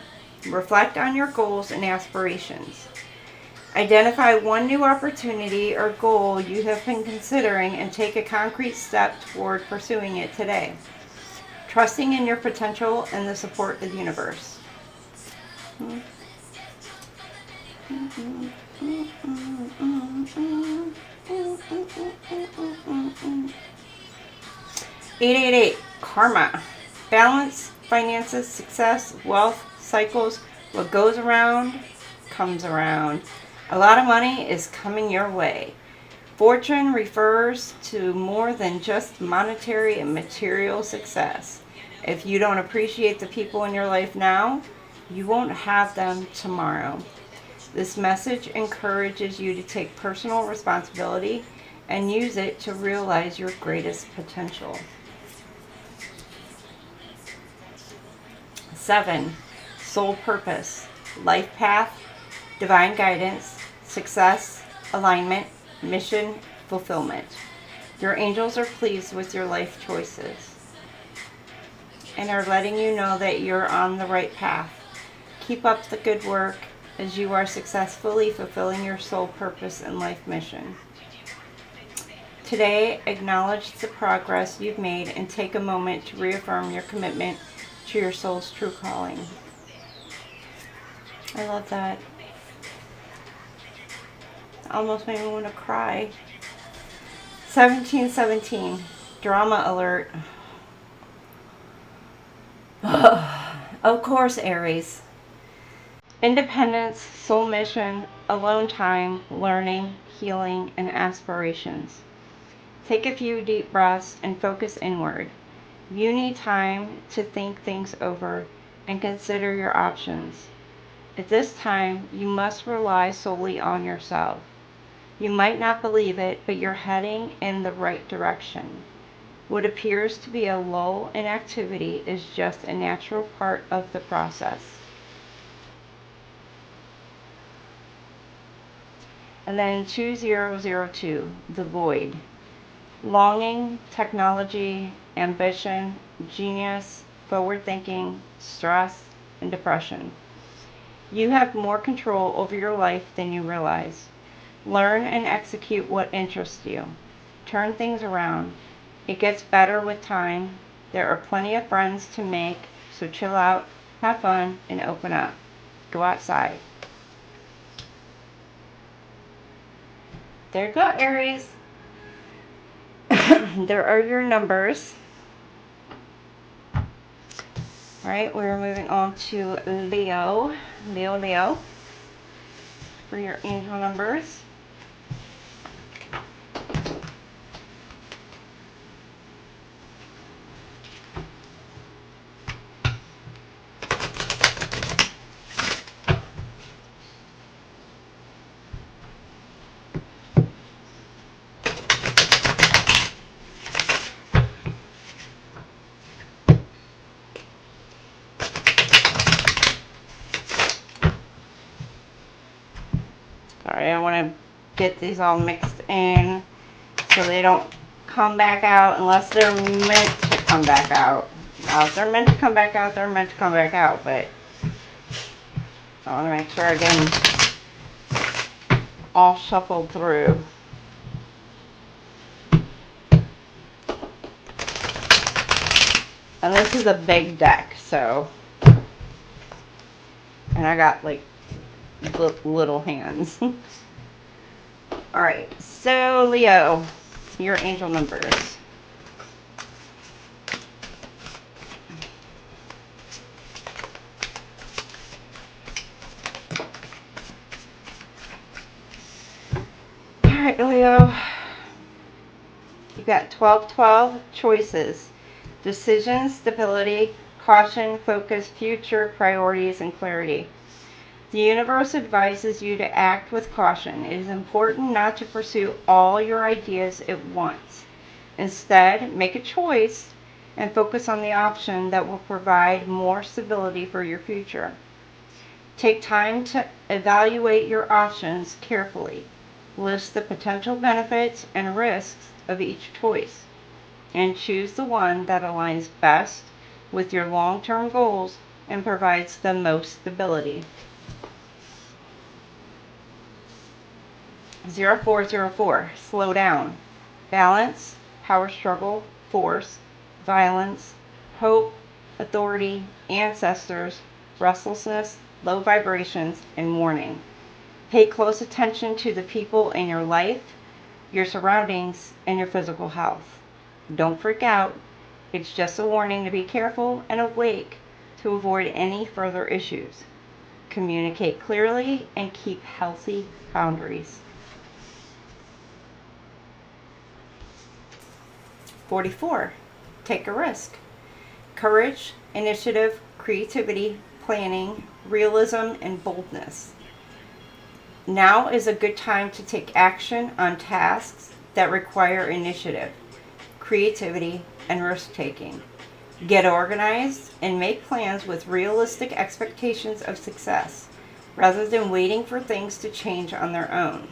Reflect on your goals and aspirations. Identify one new opportunity or goal you have been considering and take a concrete step toward pursuing it today. Trusting in your potential and the support of the universe. 888, karma. Balance, finances, success, wealth, cycles. What goes around comes around. A lot of money is coming your way. Fortune refers to more than just monetary and material success. If you don't appreciate the people in your life now, you won't have them tomorrow. This message encourages you to take personal responsibility and use it to realize your greatest potential. 7. Soul purpose, life path, divine guidance, success, alignment, mission, fulfillment. Your angels are pleased with your life choices and are letting you know that you're on the right path. Keep up the good work as you are successfully fulfilling your soul purpose and life mission. Today, acknowledge the progress you've made and take a moment to reaffirm your commitment to your soul's true calling. I love that. Almost made me want to cry. 1717, drama alert. Of course, Aries. Independence, soul mission, alone time, learning, healing, and aspirations. Take a few deep breaths and focus inward. You need time to think things over and consider your options. At this time, you must rely solely on yourself. You might not believe it, but you're heading in the right direction. What appears to be a lull in activity is just a natural part of the process. And then 2002, the void. Longing, technology, ambition, genius, forward thinking, stress, and depression. You have more control over your life than you realize. Learn and execute what interests you. Turn things around. It gets better with time. There are plenty of friends to make, so chill out, have fun, and open up. Go outside. There you go, Aries. There are your numbers. All right, we're moving on to Leo. Leo. For your angel numbers. Sorry, I want to get these all mixed in so they don't come back out unless they're meant to come back out. Now, if they're meant to come back out, they're meant to come back out, but I want to make sure I get them all shuffled through. And this is a big deck, so, and I got like little hands. All right, so Leo, your angel numbers. All right, Leo, you got 12 choices, decisions, stability, caution, focus, future, priorities, and clarity. The universe advises you to act with caution. It is important not to pursue all your ideas at once. Instead, make a choice and focus on the option that will provide more stability for your future. Take time to evaluate your options carefully. List the potential benefits and risks of each choice, and choose the one that aligns best with your long-term goals and provides the most stability. 0404, slow down. Balance, power struggle, force, violence, hope, authority, ancestors, restlessness, low vibrations, and warning. Pay close attention to the people in your life, your surroundings, and your physical health. Don't freak out. It's just a warning to be careful and awake to avoid any further issues. Communicate clearly and keep healthy boundaries. 44. Take a risk. Courage, initiative, creativity, planning, realism, and boldness. Now is a good time to take action on tasks that require initiative, creativity, and risk-taking. Get organized and make plans with realistic expectations of success, rather than waiting for things to change on their own.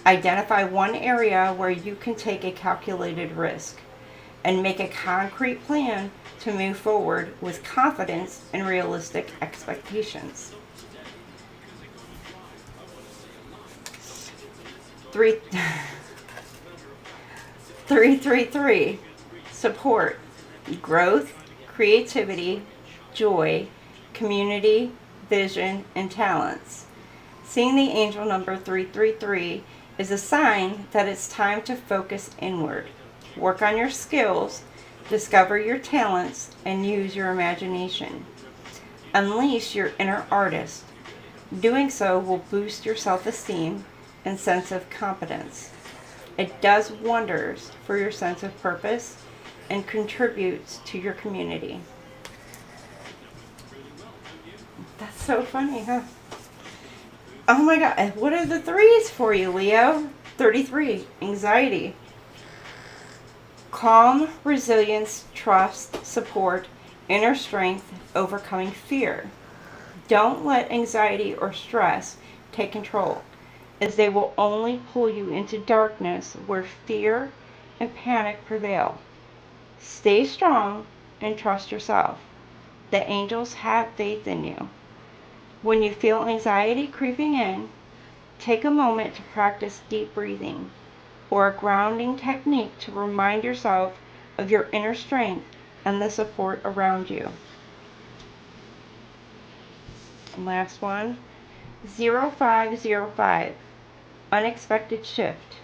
Identify one area where you can take a calculated risk and make a concrete plan to move forward with confidence and realistic expectations. 333. Support, growth, creativity, joy, community, vision, and talents. Seeing the angel number 333 is a sign that it's time to focus inward. Work on your skills, discover your talents, and use your imagination. Unleash your inner artist. Doing so will boost your self-esteem and sense of competence. It does wonders for your sense of purpose and contributes to your community. That's so funny, huh? Oh my God, what are the threes for you, Leo? 33, anxiety. Calm, resilience, trust, support, inner strength, overcoming fear. Don't let anxiety or stress take control, as they will only pull you into darkness where fear and panic prevail. Stay strong and trust yourself. The angels have faith in you. When you feel anxiety creeping in, take a moment to practice deep breathing or a grounding technique to remind yourself of your inner strength and the support around you. And last one, 0505, unexpected shift,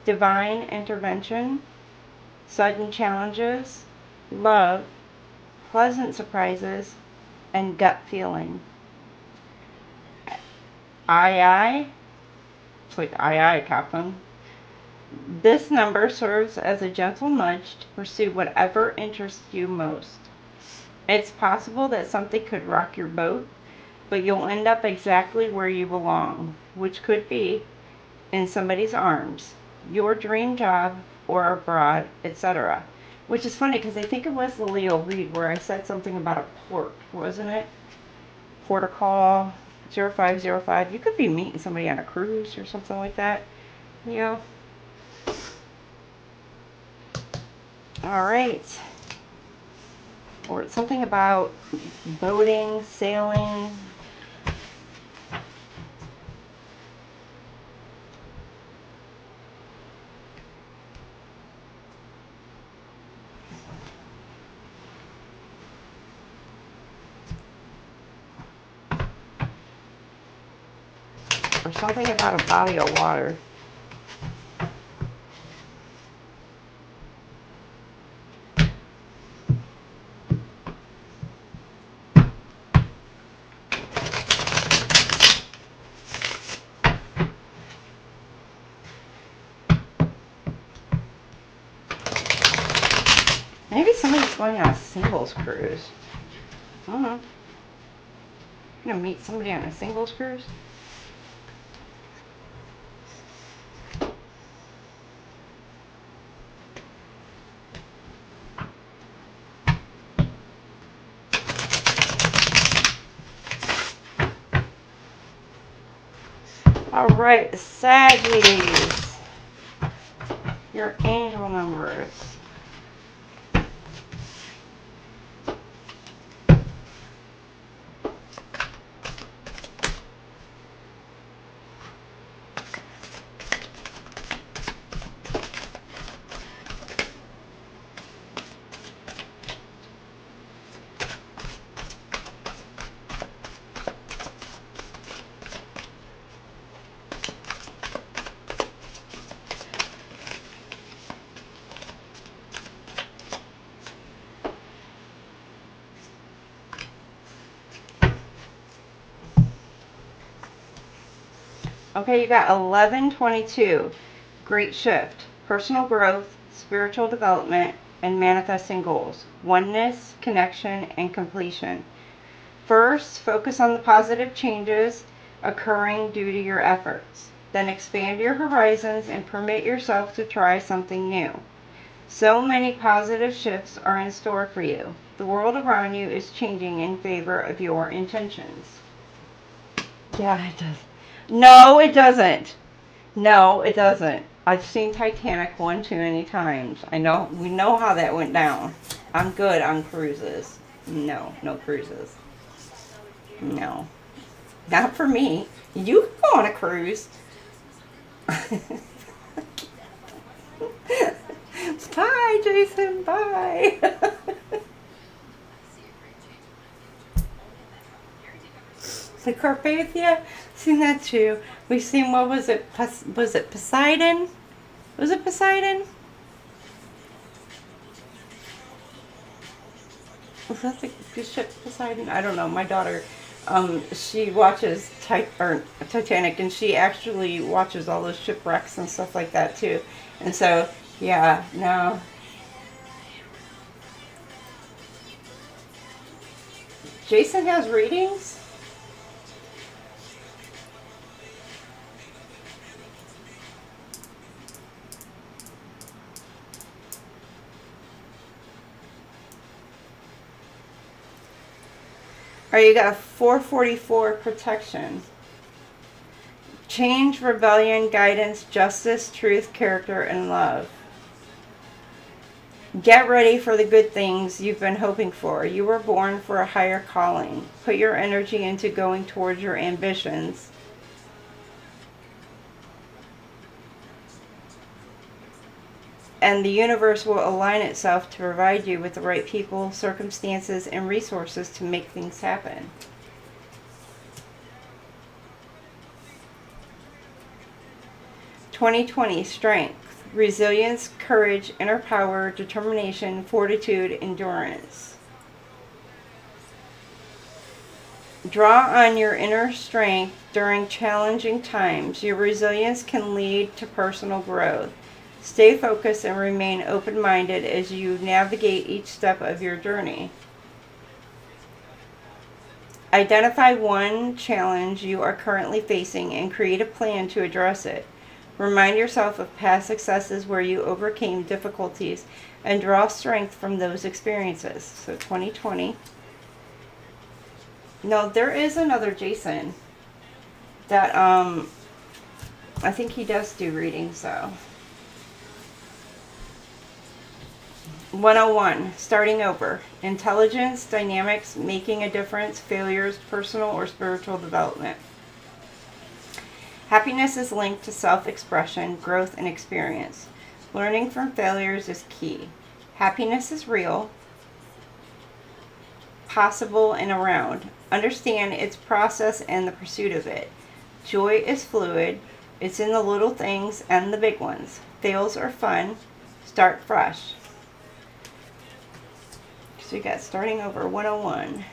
divine intervention, sudden challenges, love, pleasant surprises, and gut feeling. Aye, it's like aye, Captain. This number serves as a gentle nudge to pursue whatever interests you most. It's possible that something could rock your boat, but you'll end up exactly where you belong, which could be in somebody's arms, your dream job, or abroad, etc. Which is funny because I think it was the Leo read where I said something about a port, wasn't it? Port of call, 0505. You could be meeting somebody on a cruise or something like that. Leo. All right. Or something about boating, sailing. Or something about a body of water. Maybe somebody's going on a singles cruise. I don't know. You gonna meet somebody on a singles cruise? All right, Sagittarius. Your angel numbers. Okay, you got 1122. Great shift. Personal growth, spiritual development, and manifesting goals. Oneness, connection, and completion. First, focus on the positive changes occurring due to your efforts. Then expand your horizons and permit yourself to try something new. So many positive shifts are in store for you. The world around you is changing in favor of your intentions. Yeah, it does. No, it doesn't. No, it doesn't. I've seen Titanic one too many times. I know. We know how that went down. I'm good on cruises. No, no cruises. No. Not for me. You can go on a cruise. Bye, Jason. Bye. The Carpathia, seen that too. We've seen, what was it? Was it Poseidon? Was it Poseidon? Was that the ship Poseidon? I don't know. My daughter, she watches Titanic, and she actually watches all those shipwrecks and stuff like that too. And so, yeah, no. Jason has readings? Alright, you got 444 protection. Change, rebellion, guidance, justice, truth, character, and love. Get ready for the good things you've been hoping for. You were born for a higher calling. Put your energy into going towards your ambitions. And the universe will align itself to provide you with the right people, circumstances, and resources to make things happen. (2020) Strength, resilience, courage, inner power, determination, fortitude, endurance. Draw on your inner strength during challenging times. Your resilience can lead to personal growth. Stay focused and remain open-minded as you navigate each step of your journey. Identify one challenge you are currently facing and create a plan to address it. Remind yourself of past successes where you overcame difficulties and draw strength from those experiences. So 2020. No, there is another Jason that I think he does do readings though. 101, starting over. Intelligence, dynamics, making a difference, failures, personal or spiritual development. Happiness is linked to self-expression, growth, and experience. Learning from failures is key. Happiness is real, possible, and around. Understand its process and the pursuit of it. Joy is fluid. It's in the little things and the big ones. Fails are fun. Start fresh. So you got starting over 101.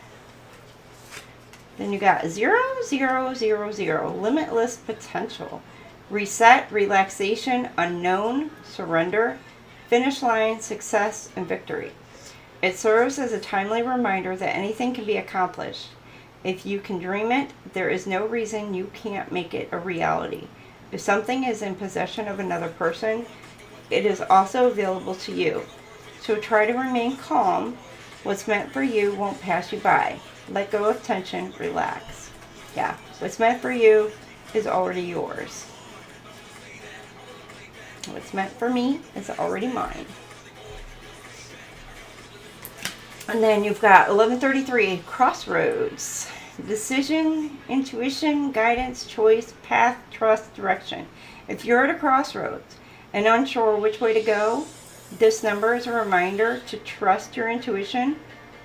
Then you got 0000, limitless potential. Reset, relaxation, unknown, surrender, finish line, success, and victory. It serves as a timely reminder that anything can be accomplished. If you can dream it, there is no reason you can't make it a reality. If something is in possession of another person, it is also available to you. So try to remain calm. What's meant for you won't pass you by. Let go of tension, relax. Yeah, what's meant for you is already yours. What's meant for me is already mine. And then you've got 1133, crossroads. Decision, intuition, guidance, choice, path, trust, direction. If you're at a crossroads and unsure which way to go, this number is a reminder to trust your intuition,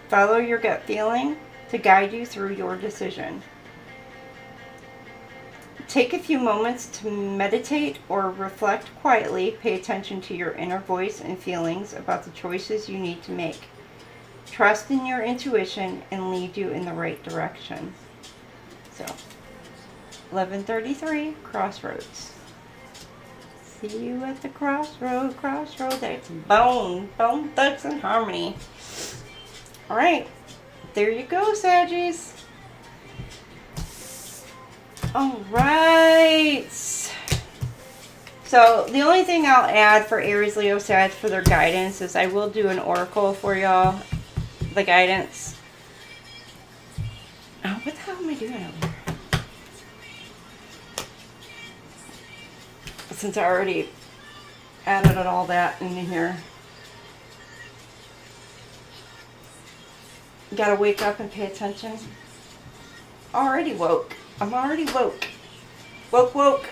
follow your gut feeling to guide you through your decision. Take a few moments to meditate or reflect quietly. Pay attention to your inner voice and feelings about the choices you need to make. Trust in your intuition and lead you in the right direction. So, 1133, crossroads. See you at the crossroad. That's bone thugs and harmony. All right, there you go, Saggies. All right. So the only thing I'll add for Aries, Leo, Sag for their guidance is I will do an oracle for y'all. The guidance. Oh, what the hell am I doing over here? Since I already added all that in here. You gotta wake up and pay attention. Already woke. I'm already woke. Woke.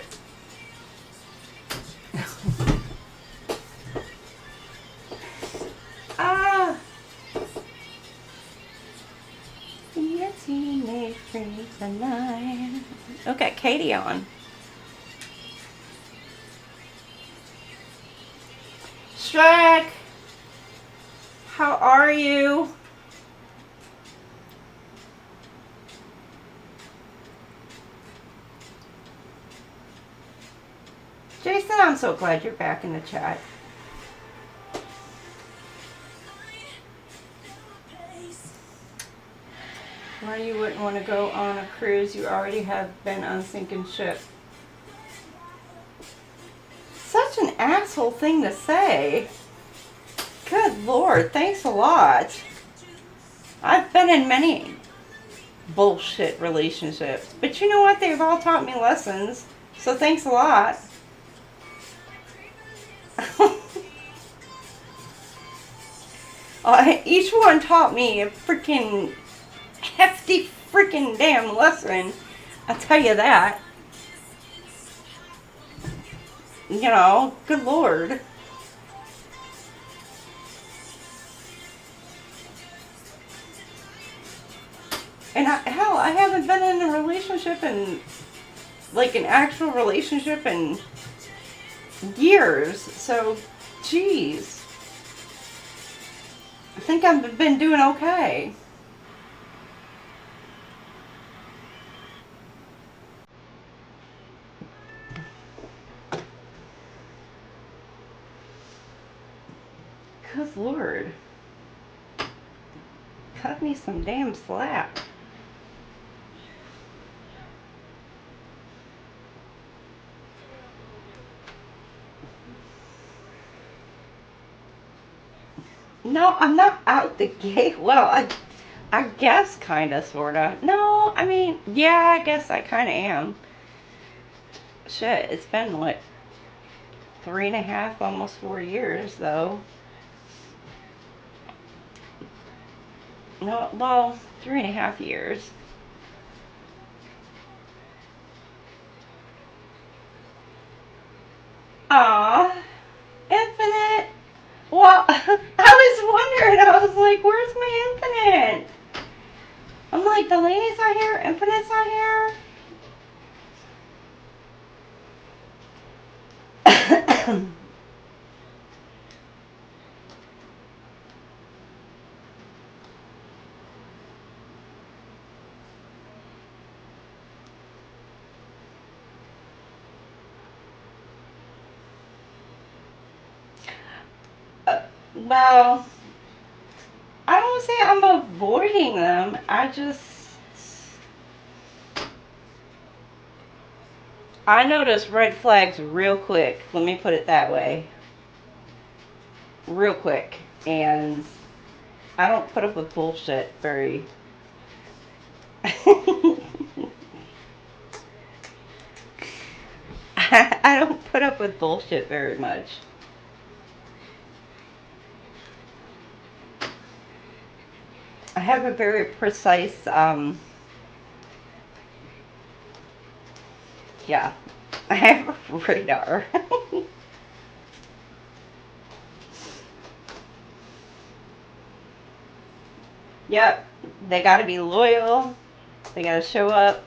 Your teenage dreams tonight. Okay, Katie on. Shrek, how are you? Jason, I'm so glad you're back in the chat. Why you wouldn't want to go on a cruise? You already have been on sinking ship. Such an asshole thing to say. Good Lord, thanks a lot. I've been in many bullshit relationships. But you know what? They've all taught me lessons. So thanks a lot. Each one taught me a freaking hefty freaking damn lesson. I'll tell you that. You know, good Lord. And hell, I haven't been in a relationship in, like, an actual relationship in years. So, geez. I think I've been doing okay. Good Lord. Cut me some damn slack. No, I'm not out the gate. Well, I guess kind of, sort of. No, I mean, yeah, I guess I kind of am. Shit, it's been, what, 3.5, almost 4 years, though. No, well, 3.5 years. Aw, Infinite. Well, I was wondering, I was like, where's my Infinite? I'm like, the lady's not here, Infinite's not here. Well, I don't say I'm avoiding them. I notice red flags real quick. Let me put it that way. Real quick. And I don't put up with bullshit very... I don't put up with bullshit very much. I have a very precise, yeah, I have a radar. Yep, they gotta be loyal, they gotta show up.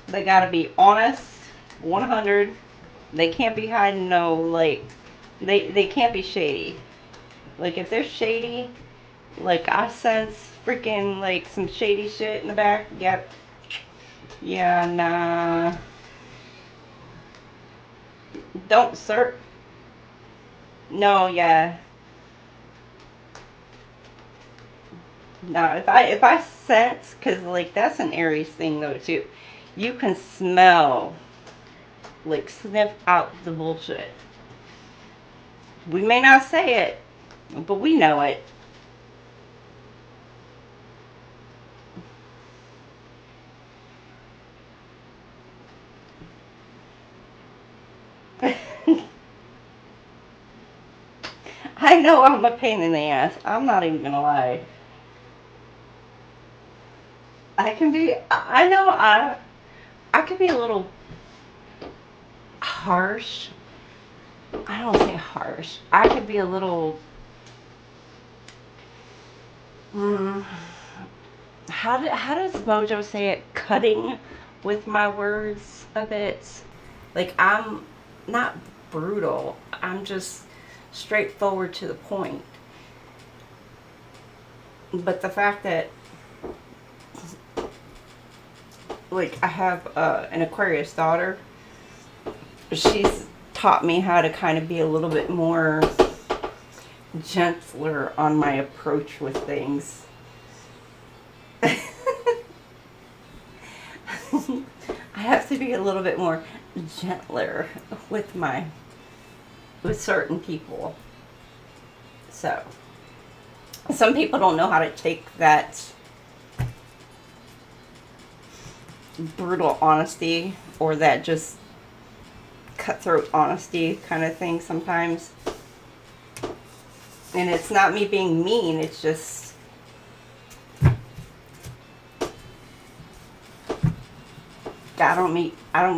They gotta be honest, 100. They can't be hiding no, like, they can't be shady. Like, if they're shady, like, I sense freaking, like, some shady shit in the back, yep. Yeah, nah. Don't search. No, yeah. No, if I sense, because, like, that's an Aries thing, though, too. You can smell, like, sniff out the bullshit. We may not say it, but we know it. I know I'm a pain in the ass. I'm not even gonna lie. I know I can be a little harsh. I don't say harsh. I could be a little, mm, how does Mojo say it? Cutting with my words a bit. Like, I'm not brutal. I'm just straightforward to the point. But the fact that, like, I have an Aquarius daughter, she's taught me how to kind of be a little bit more gentler on my approach with things. I have to be a little bit more gentler with certain people. So, Some people don't know how to take that brutal honesty or that just cutthroat honesty kind of thing sometimes. And it's not me being mean, it's just I don't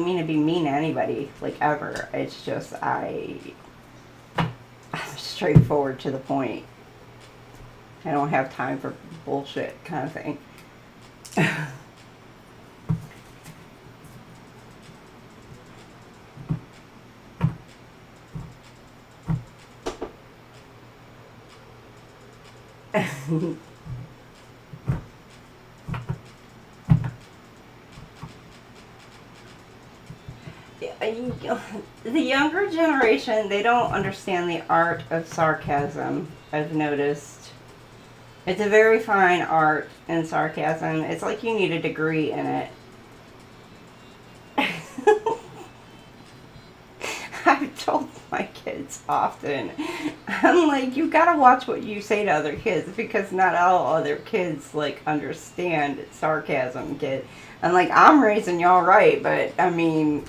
mean to be mean to anybody, like, ever. It's just I'm straightforward to the point. I don't have time for bullshit kind of thing. The younger generation, they don't understand the art of sarcasm, I've noticed. It's a very fine art in sarcasm. It's like you need a degree in it. I've told my kids often, I'm like, you gotta watch what you say to other kids, because not all other kids, like, understand sarcasm, kid. I'm like, I'm raising y'all right, but, I mean,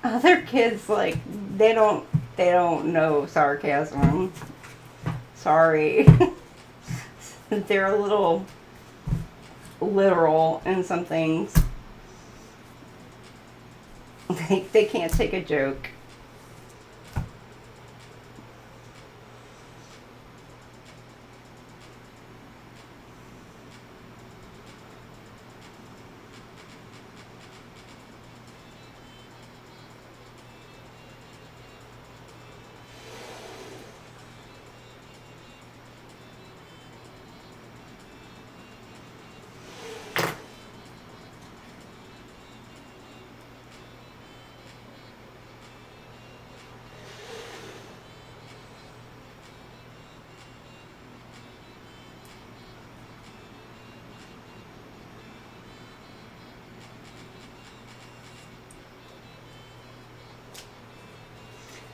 other kids, like, they don't know sarcasm. Sorry. They're a little literal in some things. They can't take a joke.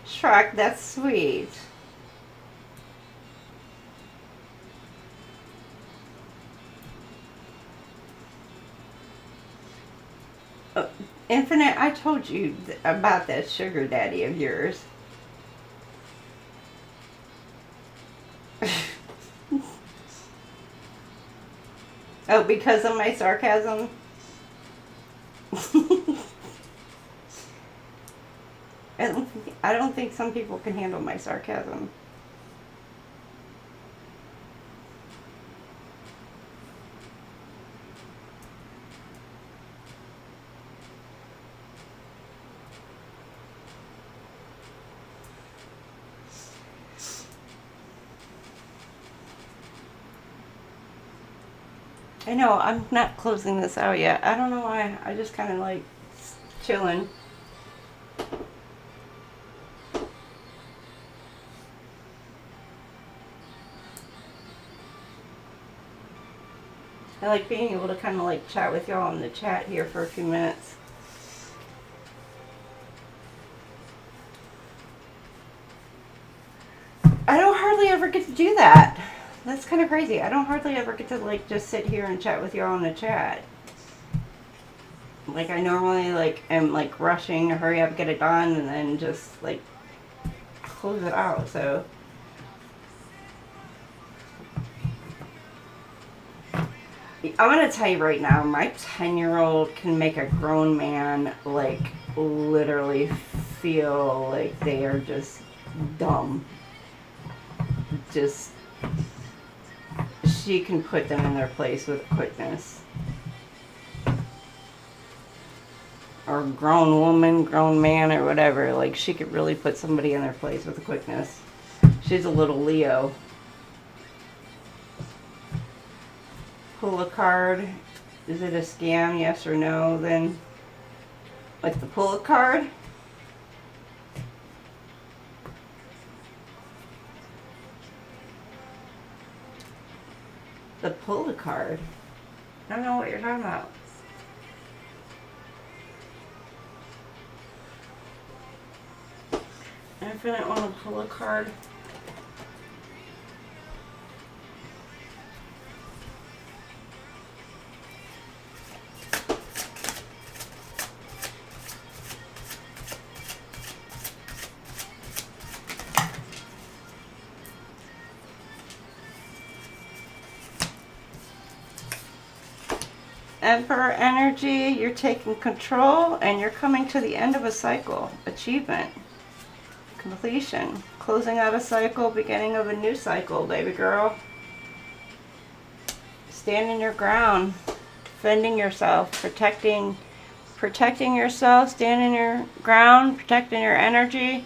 Shrek, that's sweet. Infinite, I told you about that sugar daddy of yours. Oh, because of my sarcasm? I don't think some people can handle my sarcasm. I know, I'm not closing this out yet. I don't know why. I just kind of like chilling. I like being able to kind of like chat with y'all in the chat here for a few minutes. I don't hardly ever get to do that. That's kind of crazy. I don't hardly ever get to like just sit here and chat with y'all in the chat. Like I normally like am like rushing to hurry up, get it done, and then just like close it out. So I'm gonna tell you right now, my 10-year-old can make a grown man like literally feel like they are just dumb. Just she can put them in their place with quickness. Or grown woman, grown man, or whatever. Like she could really put somebody in their place with quickness. She's a little Leo. Pull a card. Is it a scam? Yes or no? Then, like the pull a card. The pull a card. I don't know what you're talking about. Infinite want to pull a card. Emperor energy, you're taking control and you're coming to the end of a cycle. Achievement. Completion. Closing out a cycle, beginning of a new cycle, baby girl. Standing your ground. Defending yourself. Protecting yourself. Standing your ground. Protecting your energy.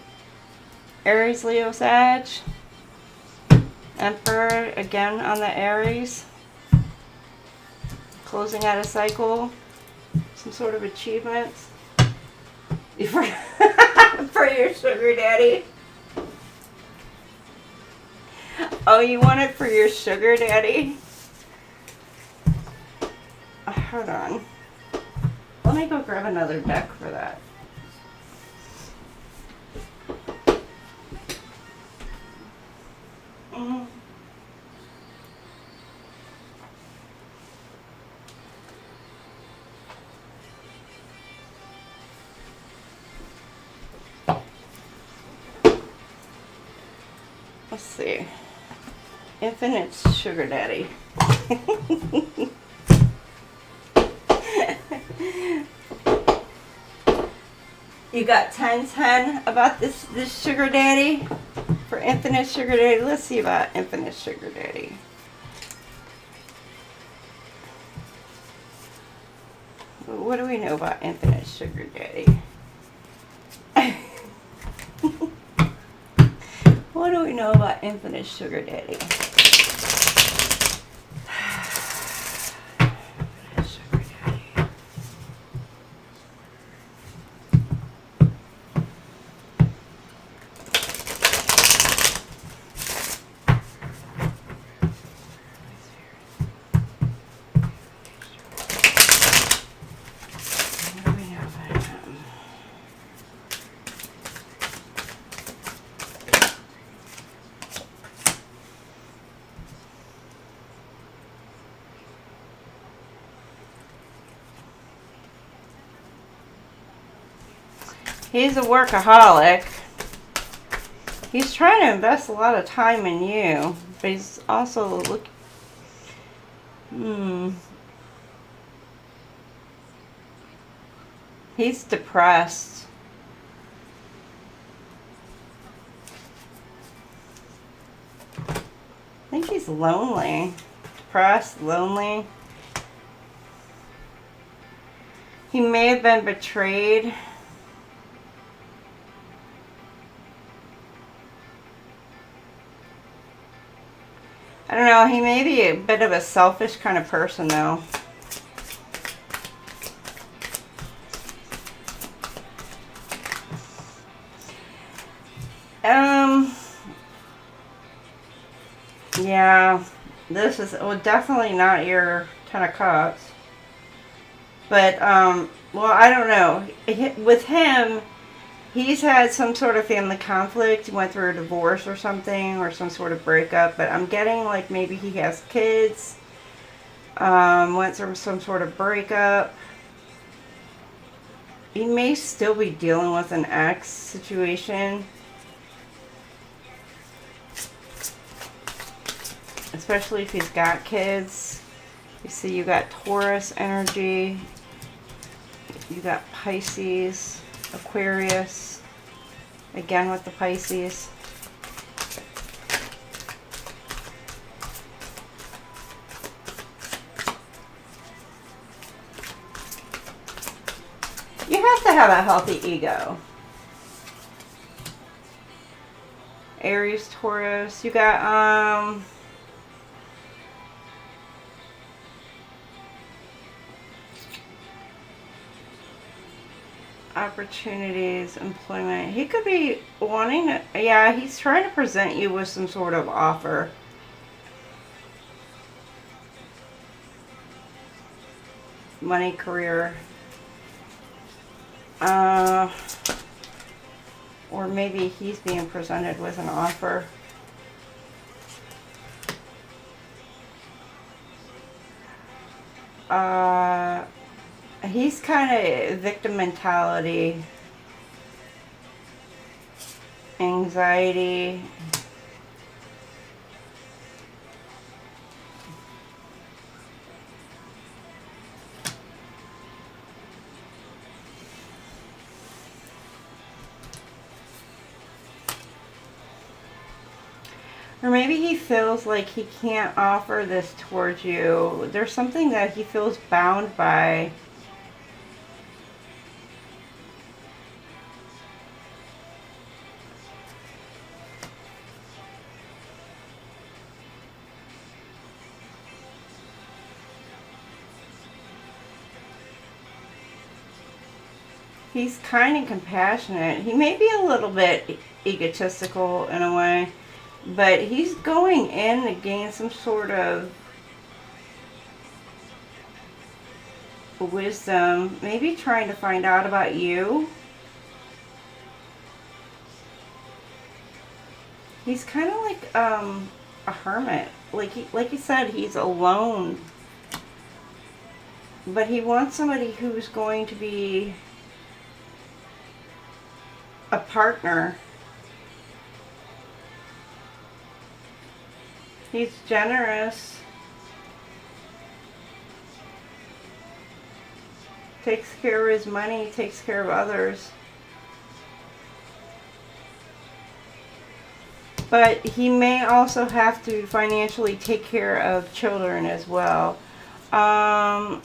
Aries, Leo, Sag. Emperor, again on the Aries. Closing out a cycle. Some sort of achievements. For your sugar daddy. Oh, you want it for your sugar daddy? Hold on. Let me go grab another deck for that. Let's see. Infinite sugar daddy. You got 10-10 about this sugar daddy? For infinite sugar daddy, let's see about infinite sugar daddy. What do we know about infinite sugar daddy? What do we know about infinite sugar daddy? Sugar daddy. What do we know about him? He's a workaholic. He's trying to invest a lot of time in you, but he's also He's depressed. I think he's lonely. Depressed, lonely. He may have been betrayed. I don't know, he may be a bit of a selfish kind of person though. Yeah, this is definitely not your 10 of Cups. But, well, I don't know. With him, he's had some sort of family conflict. He went through a divorce or something, or some sort of breakup. But I'm getting like maybe he has kids. Went through some sort of breakup. He may still be dealing with an ex situation. Especially if he's got kids. You see you got Taurus energy. You got Pisces, Aquarius. Again with the Pisces. You have to have a healthy ego. Aries, Taurus. You got, opportunities, employment. He could be wanting to, yeah, he's trying to present you with some sort of offer. Money, career. Or maybe he's being presented with an offer. He's kind of victim mentality, anxiety. Or maybe he feels like he can't offer this towards you. There's something that he feels bound by. He's kind and compassionate. He may be a little bit egotistical in a way, but he's going in to gain some sort of wisdom, maybe trying to find out about you. He's kind of like a hermit. Like you said, he's alone. But he wants somebody who's going to be a partner. He's generous. Takes care of his money, takes care of others. But he may also have to financially take care of children as well. I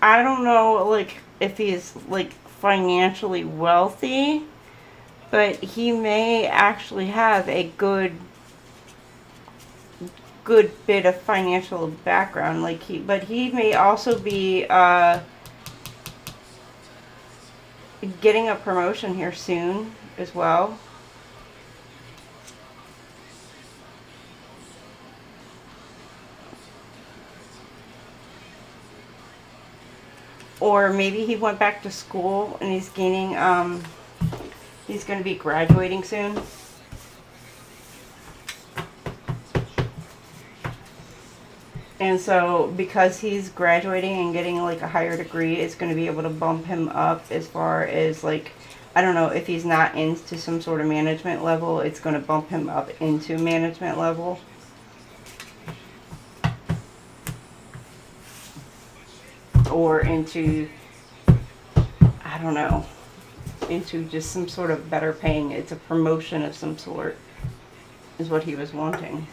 don't know, like, if he's, like, financially wealthy, but he may actually have a good bit of financial background. But he may also be getting a promotion here soon as well. Or maybe he went back to school and he's gaining, he's going to be graduating soon. And so because he's graduating and getting like a higher degree, it's going to be able to bump him up as far as like, I don't know, if he's not into some sort of management level, it's going to bump him up into management level. Or into, I don't know, into just some sort of better paying. It's a promotion of some sort is what he was wanting.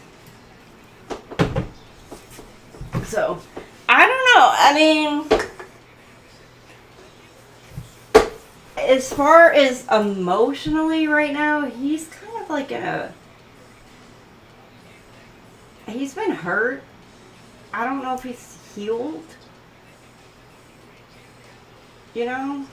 So, I don't know. I mean, as far as emotionally right now, he's kind of like he's been hurt. I don't know if he's healed. You know?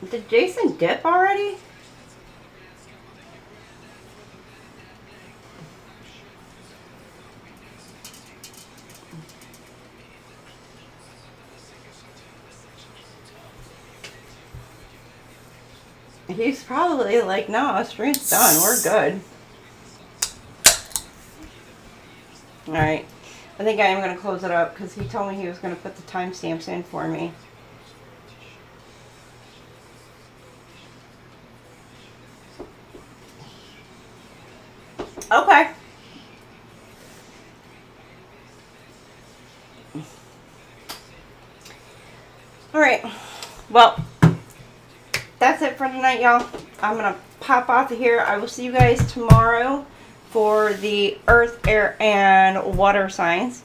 Did Jason dip already? He's probably like, no, stream's done. We're good. Alright. I think I am going to close it up because he told me he was going to put the timestamps in for me. Okay. Alright. Well, that's it for tonight, y'all. I'm going to pop off of here. I will see you guys tomorrow for the earth, air, and water signs.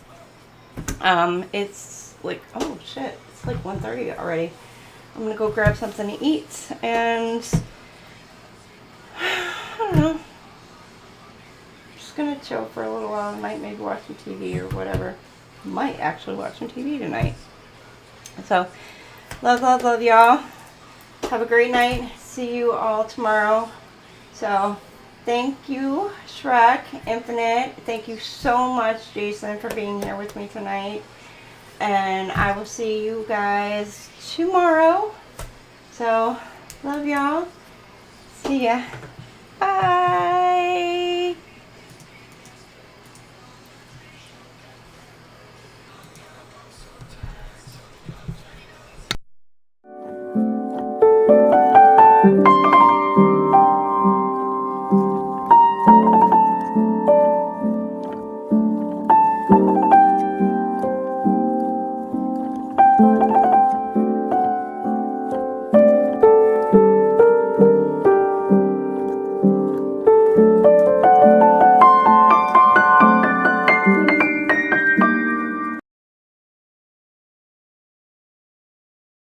It's like, oh shit, it's like 1:30 already. I'm going to go grab something to eat and I don't know. Gonna chill for a little while. Might maybe watch some TV or whatever. Might actually watch some TV tonight. So, love y'all. Have a great night. See you all tomorrow. So, thank you, Shrek Infinite. Thank you so much, Jason, for being here with me tonight. And I will see you guys tomorrow. So, love y'all. See ya. Bye.